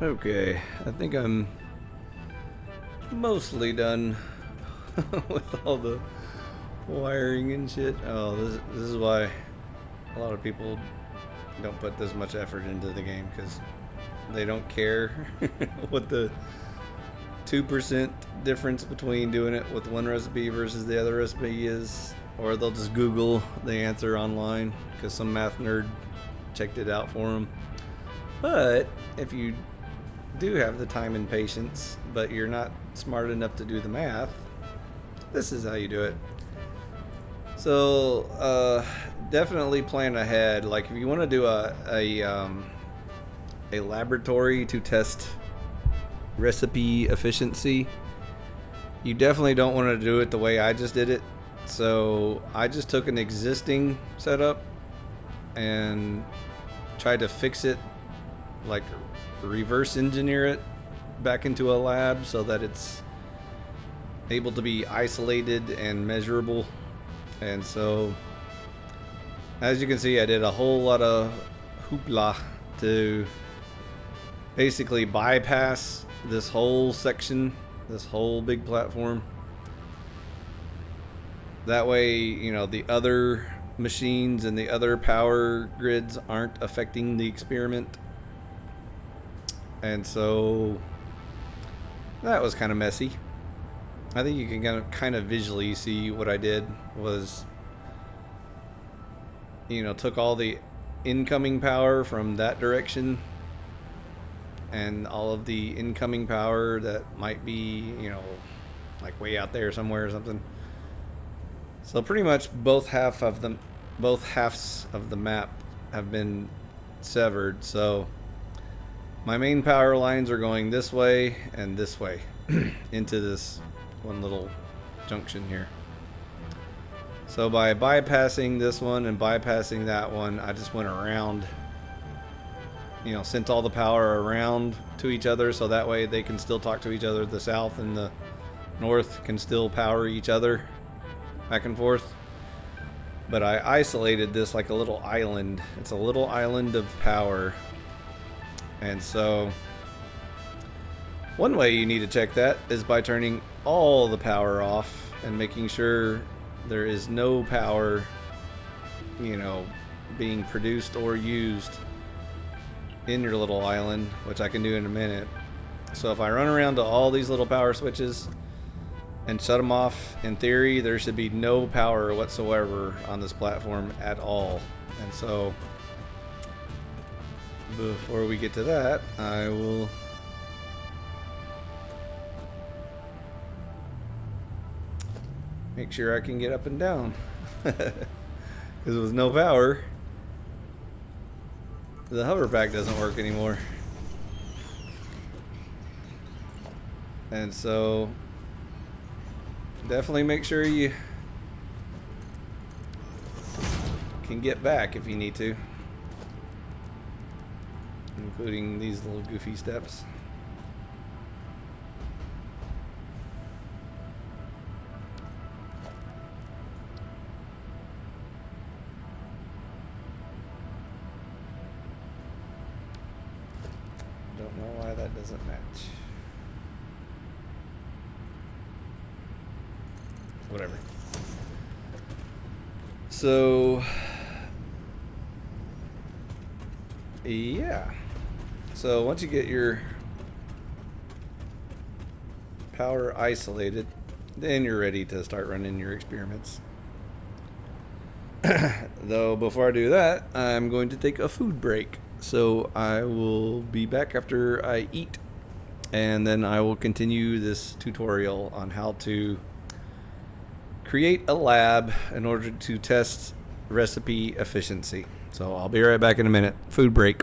Okay, I think I'm mostly done with all the wiring and shit. Oh, this is why a lot of people don't put this much effort into the game, because they don't care what the 2% difference between doing it with one recipe versus the other recipe is, or they'll just Google the answer online because some math nerd checked it out for them. But if you do have the time and patience, but you're not smart enough to do the math, this is how you do it. So definitely plan ahead. Like if you want to do a laboratory to test recipe efficiency, you definitely don't want to do it the way I just did it. So I just took an existing setup and tried to fix it, like reverse engineer it back into a lab so that it's able to be isolated and measurable. And so as you can see, I did a whole lot of hoopla to basically bypass this whole section, this whole big platform. That way, you know, the other machines and the other power grids aren't affecting the experiment. And so that was kind of messy. I think you can kind of visually see what I did was, you know, took all the incoming power from that direction and all of the incoming power that might be, you know, like way out there somewhere or something. So pretty much both halves of the map have been severed. So my main power lines are going this way and this way into this one little junction here. So by bypassing this one and bypassing that one, I just went around, you know, sent all the power around to each other so that way they can still talk to each other. The south and the north can still power each other back and forth. But I isolated this like a little island. It's a little island of power. And so one way you need to check that is by turning all the power off and making sure there is no power, you know, being produced or used in your little island, which I can do in a minute. So if I run around to all these little power switches and shut them off, in theory there should be no power whatsoever on this platform at all. And so before we get to that, I will make sure I can get up and down. Because with no power, the hover pack doesn't work anymore. And so definitely make sure you can get back if you need to, including these little goofy steps. Don't know why that doesn't match. Whatever. So yeah. So once you get your power isolated, then you're ready to start running your experiments. Though before I do that, I'm going to take a food break. So I will be back after I eat, and then I will continue this tutorial on how to create a lab in order to test recipe efficiency. So I'll be right back in a minute. Food break.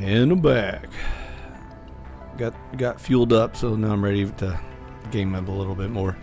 And I'm back. Got fueled up, so now I'm ready to game up a little bit more.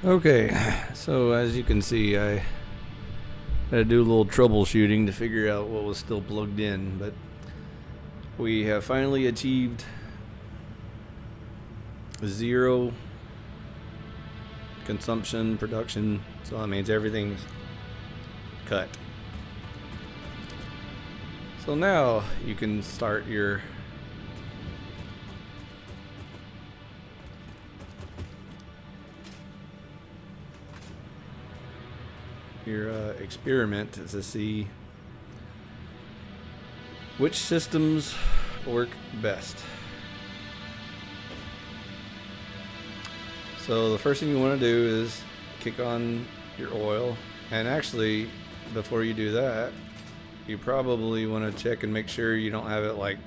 Okay, so as you can see, I had to do a little troubleshooting to figure out what was still plugged in, but we have finally achieved 0 consumption production, so that means everything's cut. So now you can start your experiment to see which systems work best. So the first thing you want to do is kick on your oil, and actually before you do that you probably want to check and make sure you don't have it like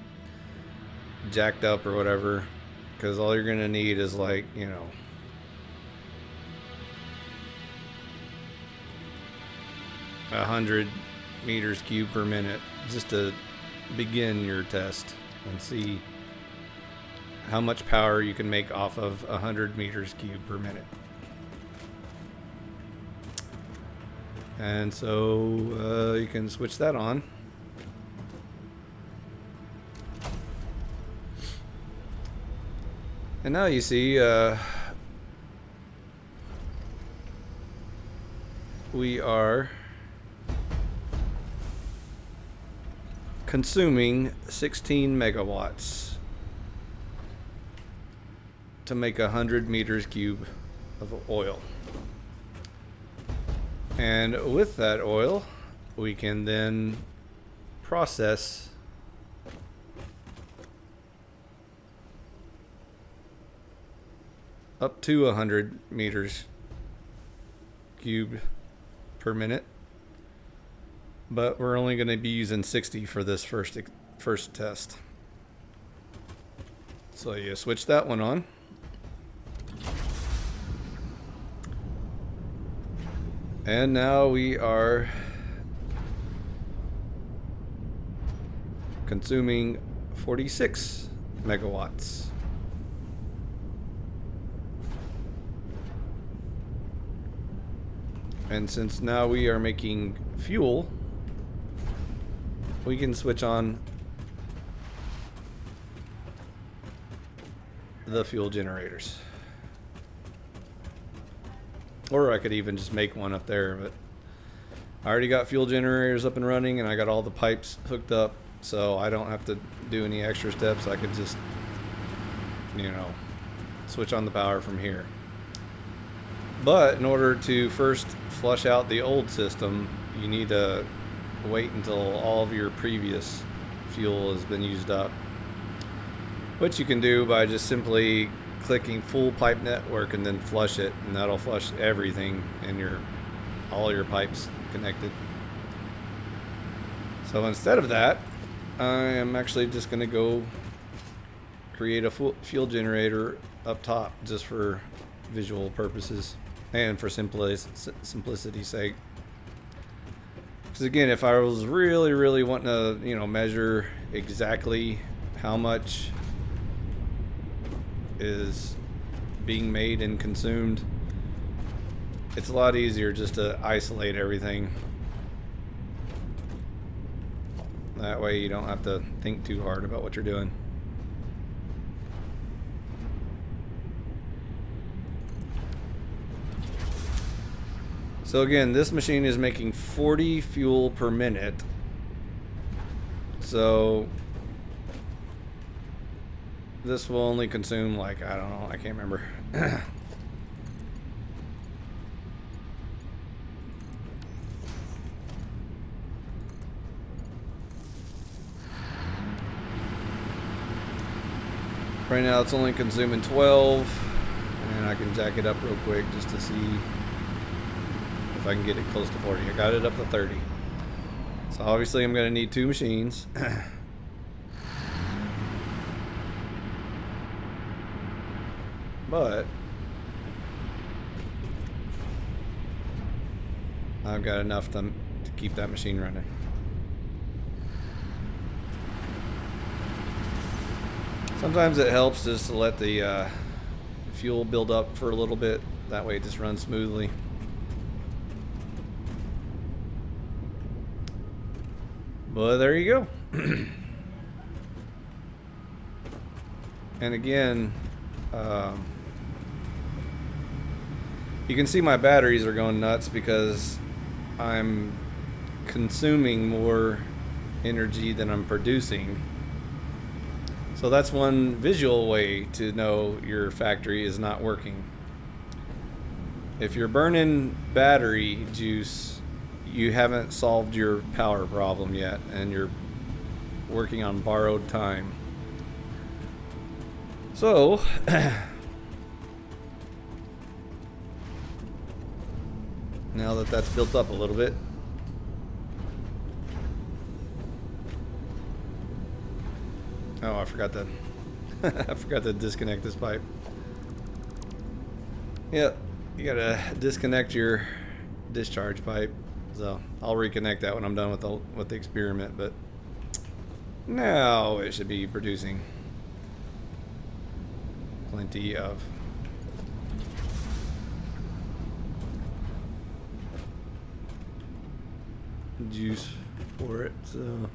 jacked up or whatever, because all you're gonna need is like, you know, 100 meters cubed per minute just to begin your test and see how much power you can make off of 100 meters cubed per minute. And so you can switch that on. And now you see we are consuming 16 megawatts to make 100 meters cubed of oil. And with that oil, we can then process up to 100 meters cubed per minute. But we're only going to be using 60 for this first test. So you switch that one on. And now we are consuming 46 megawatts. And since now we are making fuel, we can switch on the fuel generators. Or I could even just make one up there, but I already got fuel generators up and running and I got all the pipes hooked up, so I don't have to do any extra steps. I could just, you know, switch on the power from here. But in order to first flush out the old system, you need to wait until all of your previous fuel has been used up, which you can do by just simply clicking full pipe network and then flush it, and that'll flush everything in all your pipes connected. So instead of that, I am actually just going to go create a fuel generator up top just for visual purposes and for simplicity's sake. Because again, if I was really wanting to, you know, measure exactly how much is being made and consumed, it's a lot easier just to isolate everything. That way you don't have to think too hard about what you're doing. So again, this machine is making 40 fuel per minute. So this will only consume, like, I don't know, I can't remember. Right now it's only consuming 12, and I can jack it up real quick just to see if I can get it close to 40. I got it up to 30. So obviously I'm going to need two machines. But I've got enough to keep that machine running. Sometimes it helps just to let the fuel build up for a little bit. That way it just runs smoothly. But there you go. And again, you can see my batteries are going nuts because I'm consuming more energy than I'm producing. So that's one visual way to know your factory is not working. If you're burning battery juice, you haven't solved your power problem yet, and you're working on borrowed time. So now that that's built up a little bit, oh, I forgot that. I forgot to disconnect this pipe. Yep, you gotta disconnect your discharge pipe. So I'll reconnect that when I'm done with the experiment. But now it should be producing plenty of juice for it. So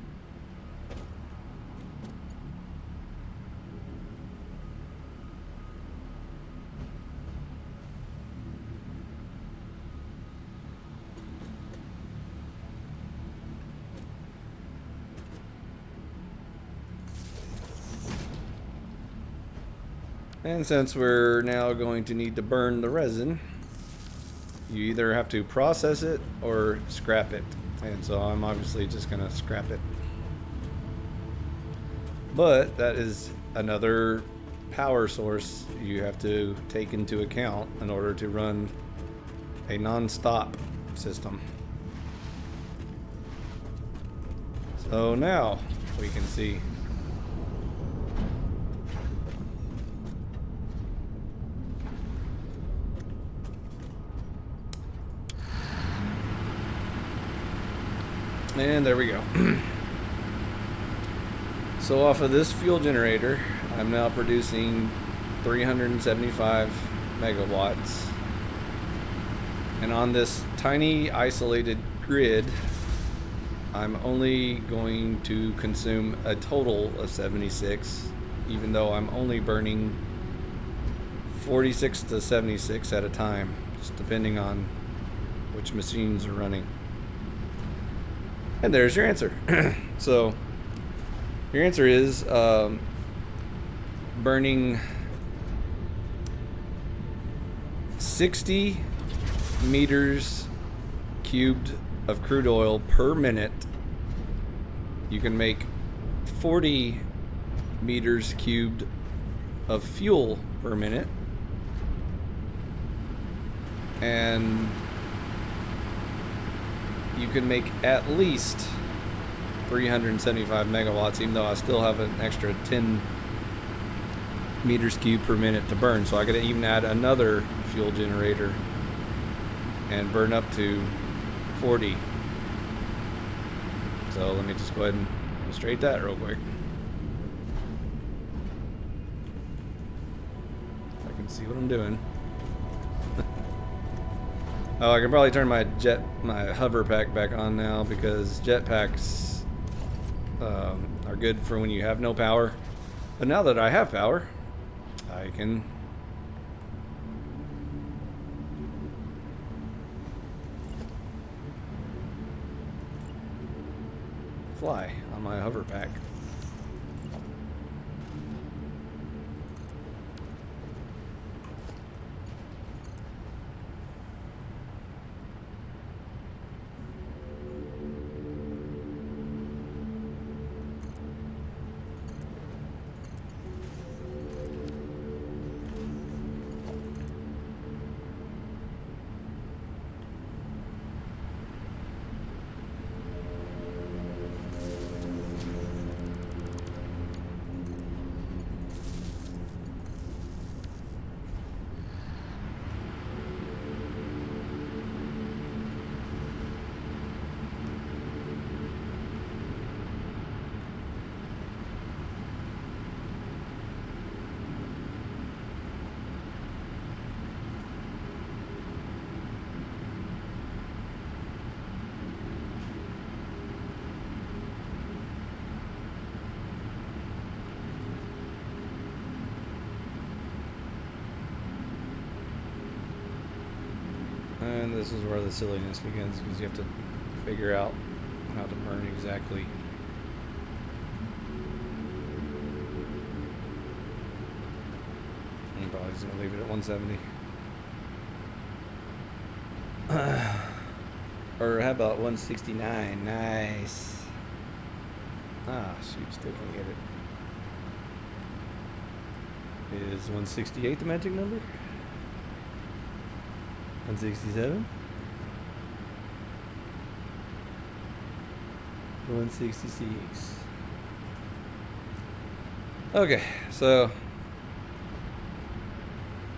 and since we're now going to need to burn the resin, you either have to process it or scrap it. And so I'm obviously just going to scrap it. But that is another power source you have to take into account in order to run a non-stop system. So now we can see. And there we go. So off of this fuel generator, I'm now producing 375 megawatts. And on this tiny isolated grid, I'm only going to consume a total of 76, even though I'm only burning 46 to 76 at a time, just depending on which machines are running. And there's your answer. So your answer is burning 60 meters cubed of crude oil per minute. You can make 40 meters cubed of fuel per minute, and you can make at least 375 megawatts, even though I still have an extra 10 meters cubed per minute to burn. So I could even add another fuel generator and burn up to 40. So let me just go ahead and illustrate that real quick. I can see what I'm doing. Oh, I can probably turn my hover pack back on now, because jetpacks are good for when you have no power. But now that I have power, I can fly on my hover pack. And this is where the silliness begins, because you have to figure out how to burn exactly. I'm probably just going to leave it at 170. Or how about 169? Nice. Ah, shoot, still can't get it. Is 168 the magic number? 167? 166. Okay, so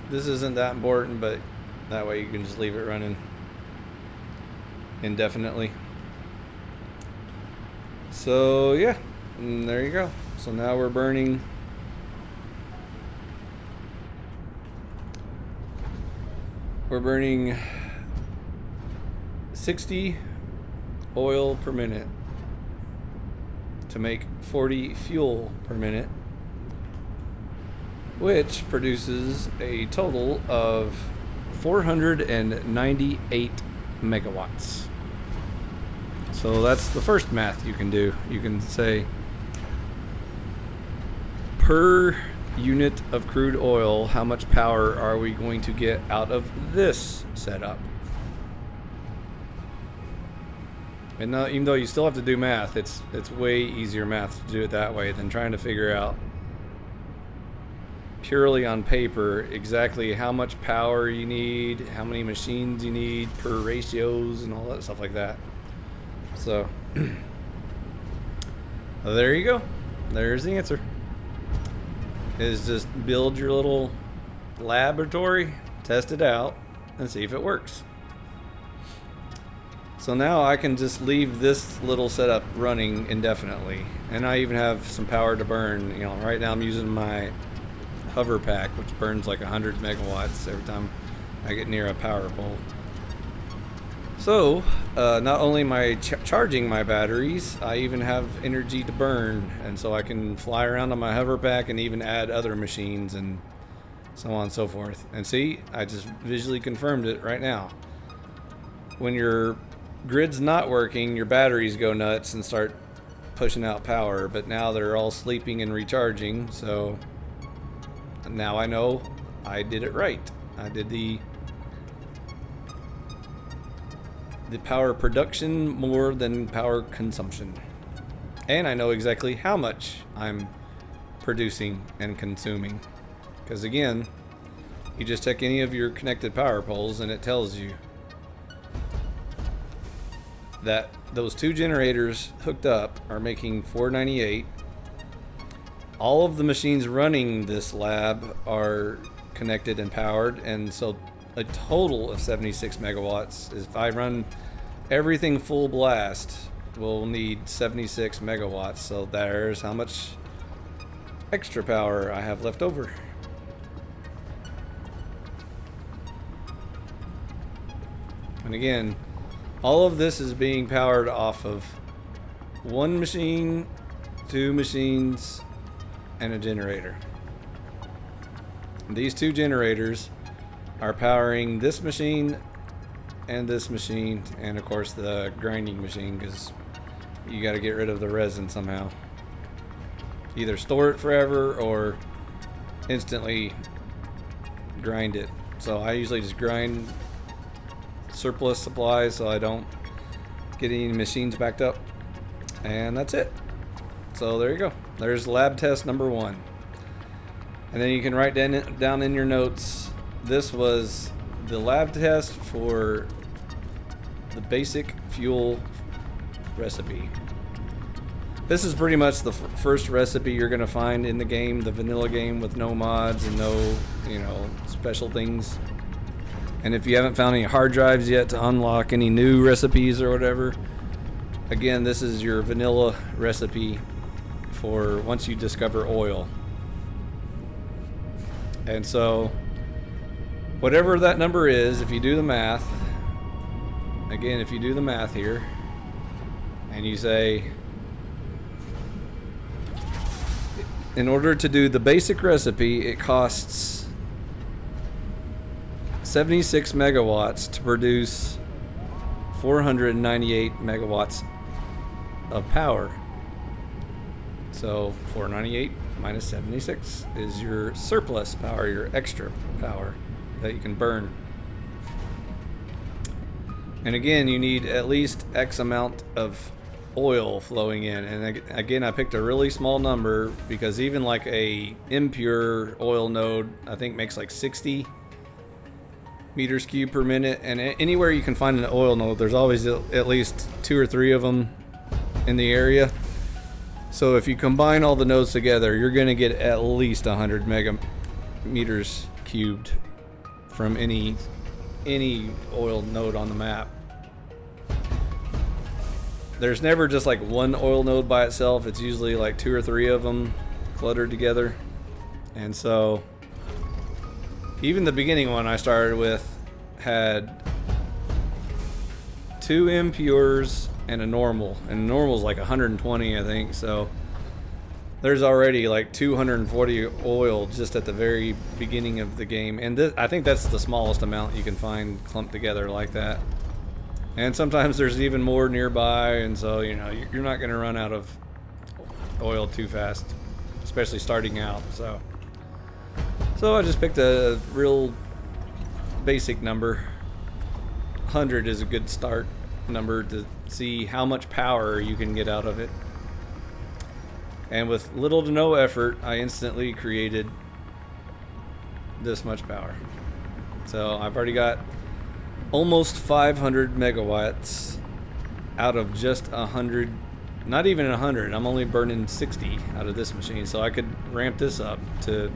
this isn't that important, but that way you can just leave it running indefinitely. So yeah, and there you go. So now we're burning We're burning 60 oil per minute to make 40 fuel per minute, which produces a total of 498 megawatts. So that's the first math you can do. You can say per unit of crude oil, how much power are we going to get out of this setup? And now, even though you still have to do math, it's way easier math to do it that way than trying to figure out purely on paper exactly how much power you need, how many machines you need per ratios, and all that stuff like that. So there you go. There's the answer. Is just build your little laboratory, test it out, and see if it works. So now I can just leave this little setup running indefinitely, and I even have some power to burn. You know, right now I'm using my hover pack, which burns like 100 megawatts every time I get near a power pole. So, not only am I charging my batteries, I even have energy to burn, and so I can fly around on my hover pack and even add other machines and so on and so forth. And see, I just visually confirmed it right now. When your grid's not working, your batteries go nuts and start pushing out power, but now they're all sleeping and recharging, so now I know I did it right. I did the power production more than power consumption. And I know exactly how much I'm producing and consuming. Because again, you just check any of your connected power poles and it tells you that those two generators hooked up are making 498. All of the machines running this lab are connected and powered, and so a total of 76 megawatts. If I run everything full blast, we'll need 76 megawatts. So there's how much extra power I have left over. And again, all of this is being powered off of one machine, two machines, and a generator. These two generators are powering this machine and this machine, and of course the grinding machine, because you got to get rid of the resin somehow. Either store it forever or instantly grind it. So I usually just grind surplus supplies so I don't get any machines backed up, and that's it. So there you go. There's lab test number 1. And then you can write down in your notes, this was the lab test for the basic fuel recipe. This is pretty much the first recipe you're going to find in the game, the vanilla game, with no mods and no, special things. And if you haven't found any hard drives yet to unlock any new recipes or whatever, again, this is your vanilla recipe for once you discover oil. And so whatever that number is, if you do the math, again, if you do the math here and you say, in order to do the basic recipe, it costs 76 megawatts to produce 498 megawatts of power. So 498 minus 76 is your surplus power, your extra power that you can burn. And again, you need at least X amount of oil flowing in. And again, I picked a really small number because even like a impure oil node, I think makes like 60 meters cubed per minute. And anywhere you can find an oil node, there's always at least 2 or 3 of them in the area. So if you combine all the nodes together, you're going to get at least 100 meters cubed from any oil node on the map. There's never just like one oil node by itself. It's usually like 2 or 3 of them cluttered together. And so even the beginning one I started with had 2 impures and a normal, and normal's like 120, I think. So there's already like 240 oil just at the very beginning of the game, and I think that's the smallest amount you can find clumped together like that. And sometimes there's even more nearby, and so you're not going to run out of oil too fast, especially starting out. So I just picked a real basic number. 100 is a good start number to see how much power you can get out of it. And with little to no effort, I instantly created this much power. So I've already got almost 500 megawatts out of just 100, not even 100. I'm only burning 60 out of this machine, so I could ramp this up to,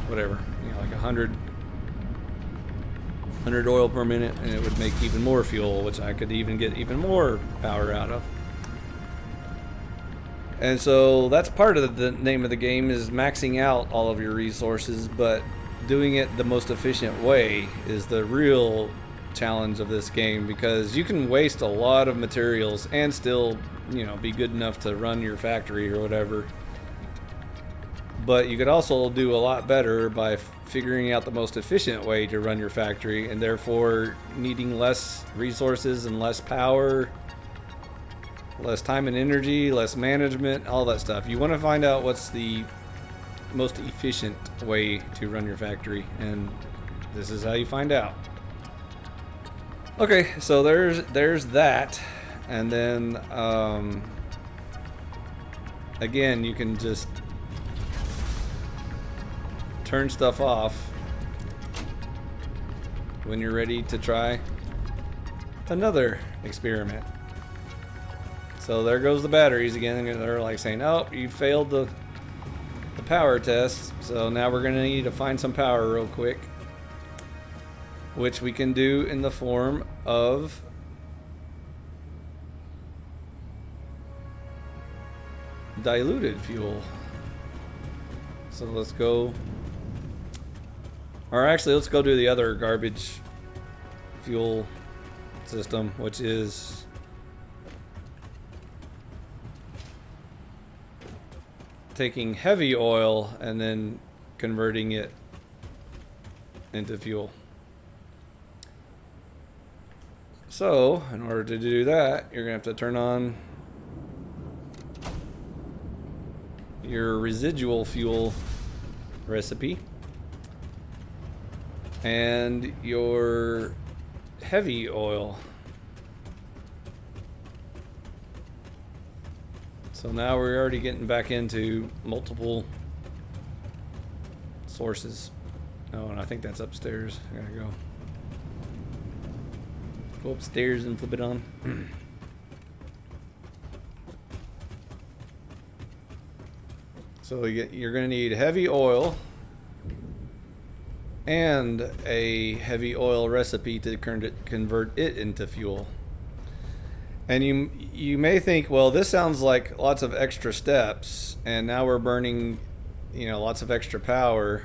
whatever, like 100 oil per minute, and it would make even more fuel, which I could even get even more power out of. And so that's part of the name of the game, is maxing out all of your resources, but doing it the most efficient way is the real challenge of this game, because you can waste a lot of materials and still, be good enough to run your factory or whatever. But you could also do a lot better by figuring out the most efficient way to run your factory, and therefore needing less resources and less power, less time and energy, less management, all that stuff. You want to find out what's the most efficient way to run your factory, and this is how you find out. Okay, so there's that, and then again, you can just turn stuff off when you're ready to try another experiment. So there goes the batteries again, and they're like saying, oh, you failed the power test, so now we're gonna need to find some power real quick, which we can do in the form of diluted fuel. So let's go, or actually let's go do the other garbage fuel system, which is taking heavy oil and then converting it into fuel. So in order to do that, you're gonna have to turn on your residual fuel recipe and your heavy oil. So now we're already getting back into multiple sources. Oh, and I think that's upstairs. I gotta go upstairs and flip it on. So you're gonna need heavy oil and a heavy oil recipe to convert it into fuel. And you may think, well, this sounds like lots of extra steps, and now we're burning, lots of extra power.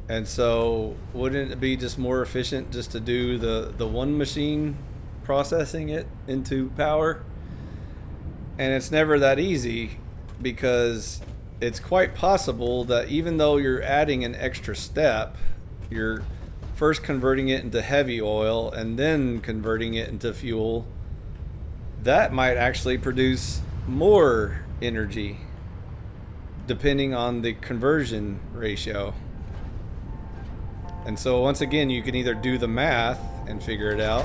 And so wouldn't it be just more efficient just to do the one machine processing it into power? And it's never that easy, because it's quite possible that even though you're adding an extra step, you're first converting it into heavy oil and then converting it into fuel, that might actually produce more energy depending on the conversion ratio. And so once again, you can either do the math and figure it out,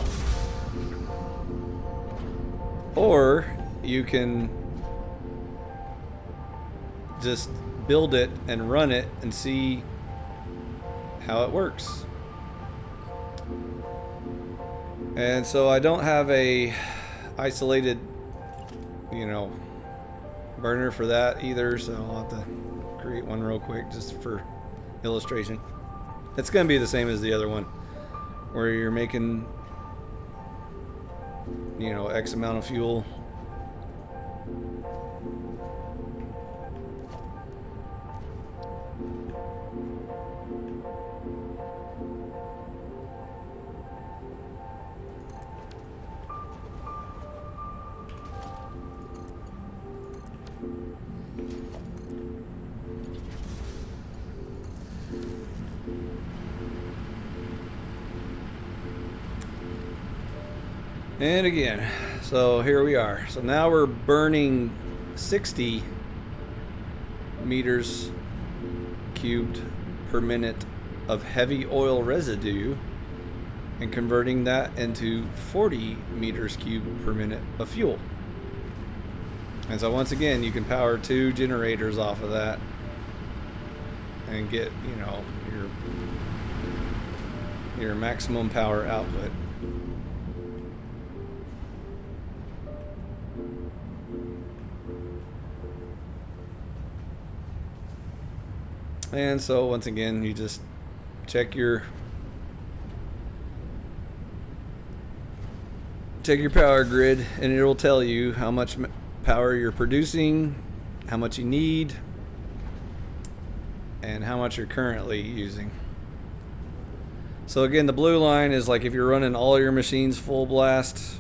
or you can just build it and run it and see how it works. And so I don't have a isolated, burner for that either, so I'll have to create one real quick just for illustration. It's going to be the same as the other one, where you're making, X amount of fuel. And again, so here we are. So now we're burning 60 meters cubed per minute of heavy oil residue and converting that into 40 meters cubed per minute of fuel. And so once again, you can power 2 generators off of that and get, your maximum power output. And so once again, you just check your power grid, and it will tell you how much power you're producing, how much you need, and how much you're currently using. So again, the blue line is like if you're running all your machines full blast,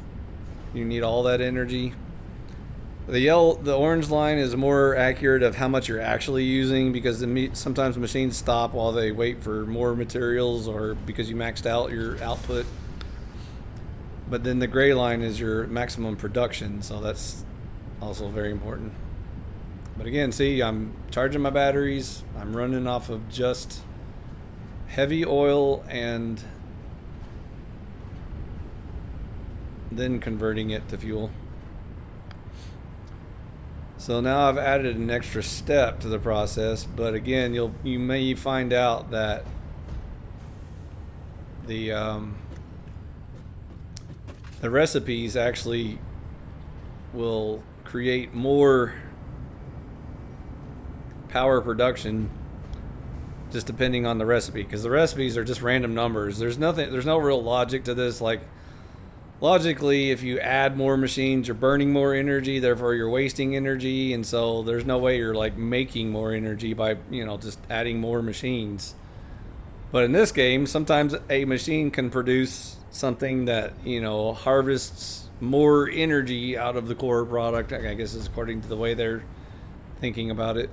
you need all that energy. The orange line is more accurate of how much you're actually using, because sometimes machines stop while they wait for more materials or because you maxed out your output. But then the gray line is your maximum production, so that's also very important. But again, see, I'm charging my batteries. I'm running off of just heavy oil and then converting it to fuel. So now I've added an extra step to the process, but again, you may find out that the recipes actually will create more power production just depending on the recipe, because the recipes are just random numbers. There's no real logic to this. Like, logically, if you add more machines, you're burning more energy, therefore you're wasting energy, and so there's no way you're like making more energy by, just adding more machines. But in this game, sometimes a machine can produce something that, harvests more energy out of the core product, I guess is according to the way they're thinking about it.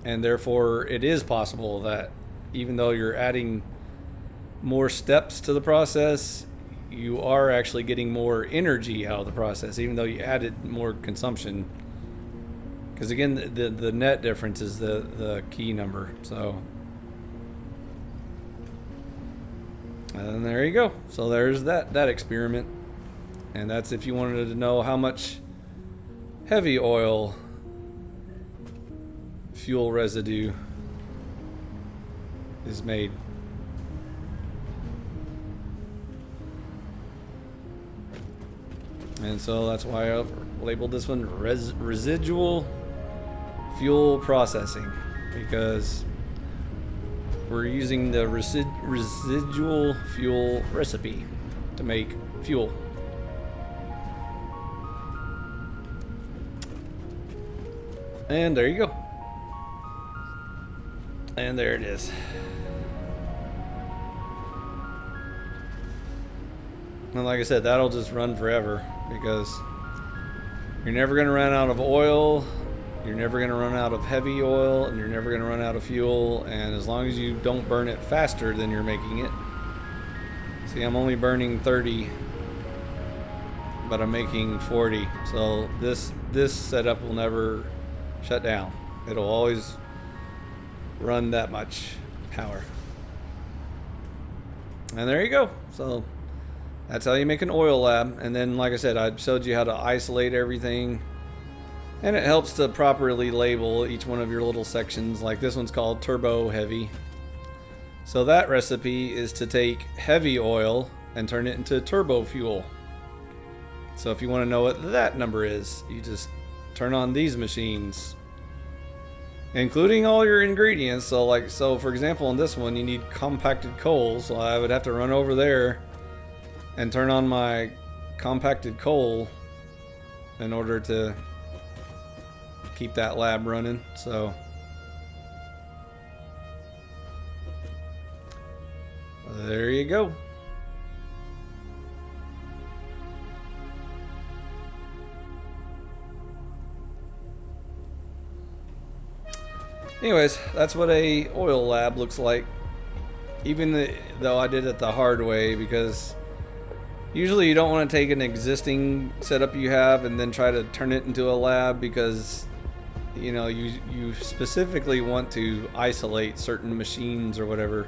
And therefore, it is possible that even though you're adding more steps to the process, you are actually getting more energy out of the process, even though you added more consumption. Because again, the net difference is the key number. So, and there you go. So there's that experiment. And that's if you wanted to know how much heavy oil fuel residue is made. And so that's why I labeled this one residual fuel processing, because we're using the residual fuel recipe to make fuel. And there you go. And there it is. And like I said, that'll just run forever, because you're never going to run out of oil, you're never going to run out of heavy oil, and you're never going to run out of fuel. And as long as you don't burn it faster than you're making it. See, I'm only burning 30, but I'm making 40. So this setup will never shut down. It'll always run that much power. And there you go. So that's how you make an oil lab. And then, like I said, I showed you how to isolate everything, and it helps to properly label each one of your little sections. Like this one's called turbo heavy. So that recipe is to take heavy oil and turn it into turbo fuel. So if you want to know what that number is, you just turn on these machines, including all your ingredients. So for example, on this one, you need compacted coal. So I would have to run over there and turn on my compacted coal in order to keep that lab running. So there you go. Anyways, that's what a oil lab looks like, even though I did it the hard way, because usually you don't want to take an existing setup you have and then try to turn it into a lab, because you specifically want to isolate certain machines or whatever.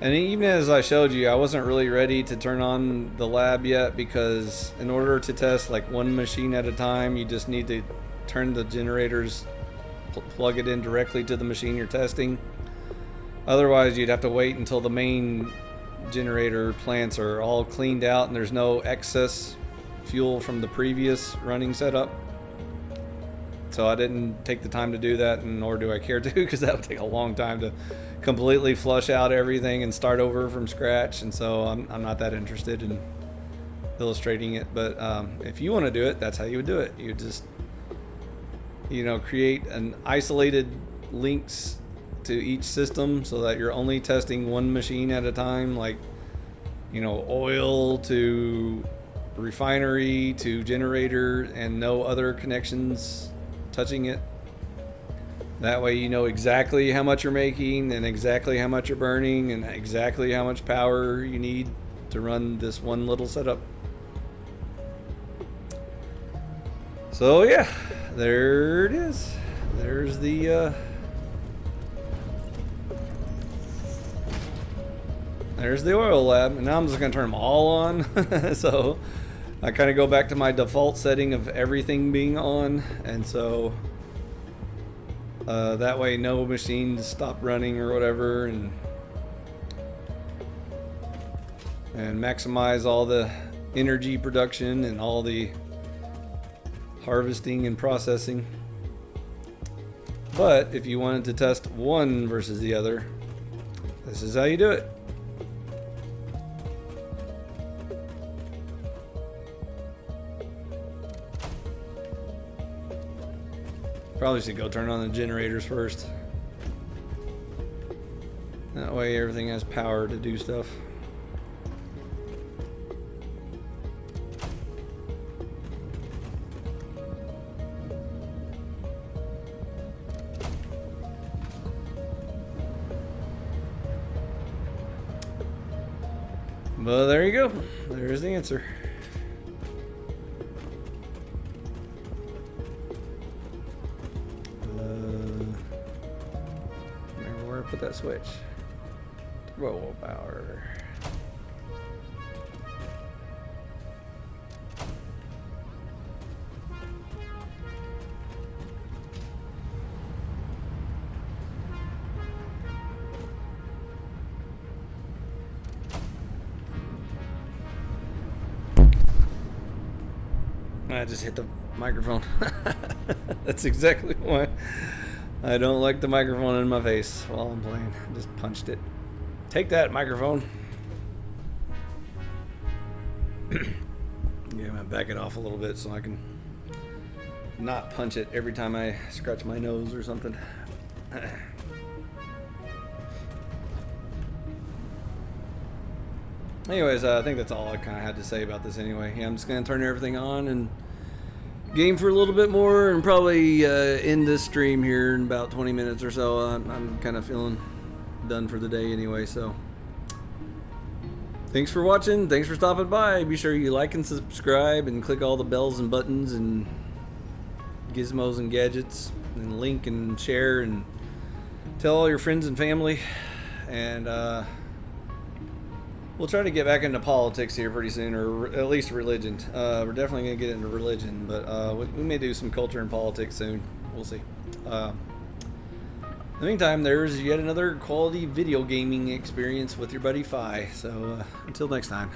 And even as I showed you, I wasn't really ready to turn on the lab yet, because in order to test like one machine at a time, you just need to turn the generators, plug it in directly to the machine you're testing. Otherwise, you'd have to wait until the main generator plants are all cleaned out and there's no excess fuel from the previous running setup. So I didn't take the time to do that, and nor do I care to, because that would take a long time to completely flush out everything and start over from scratch. And so I'm not that interested in illustrating it. But if you want to do it, that's how you would do it. You just you know, create an isolated links to each system so that you're only testing one machine at a time, like, you know, oil to refinery to generator, and no other connections touching it. That way you know exactly how much you're making and exactly how much you're burning and exactly how much power you need to run this one little setup. So yeah, there it is. There's the oil lab, and now I'm just gonna turn them all on. So I kind of go back to my default setting of everything being on, and so that way no machines stop running or whatever, and maximize all the energy production and all the harvesting and processing. But if you wanted to test one versus the other, this is how you do it. Probably should go turn on the generators first. That way everything has power to do stuff. But there you go. There's the answer. Remember where I put that switch? Turbo power. I just hit the microphone. That's exactly why I don't like the microphone in my face while I'm playing. I just punched it. Take that, microphone. Yeah, I'm gonna back it off a little bit so I can not punch it every time I scratch my nose or something. Anyways, I think that's all I kind of had to say about this anyway. Yeah, I'm just going to turn everything on and game for a little bit more, and probably end this stream here in about 20 minutes or so. I'm kind of feeling done for the day anyway, so thanks for watching. Thanks for stopping by. Be sure you like and subscribe and click all the bells and buttons and gizmos and gadgets, and link and share and tell all your friends and family. And we'll try to get back into politics here pretty soon, or at least religion. We're definitely going to get into religion, but we may do some culture and politics soon. We'll see. In the meantime, there's yet another quality video gaming experience with your buddy Fi. So until next time.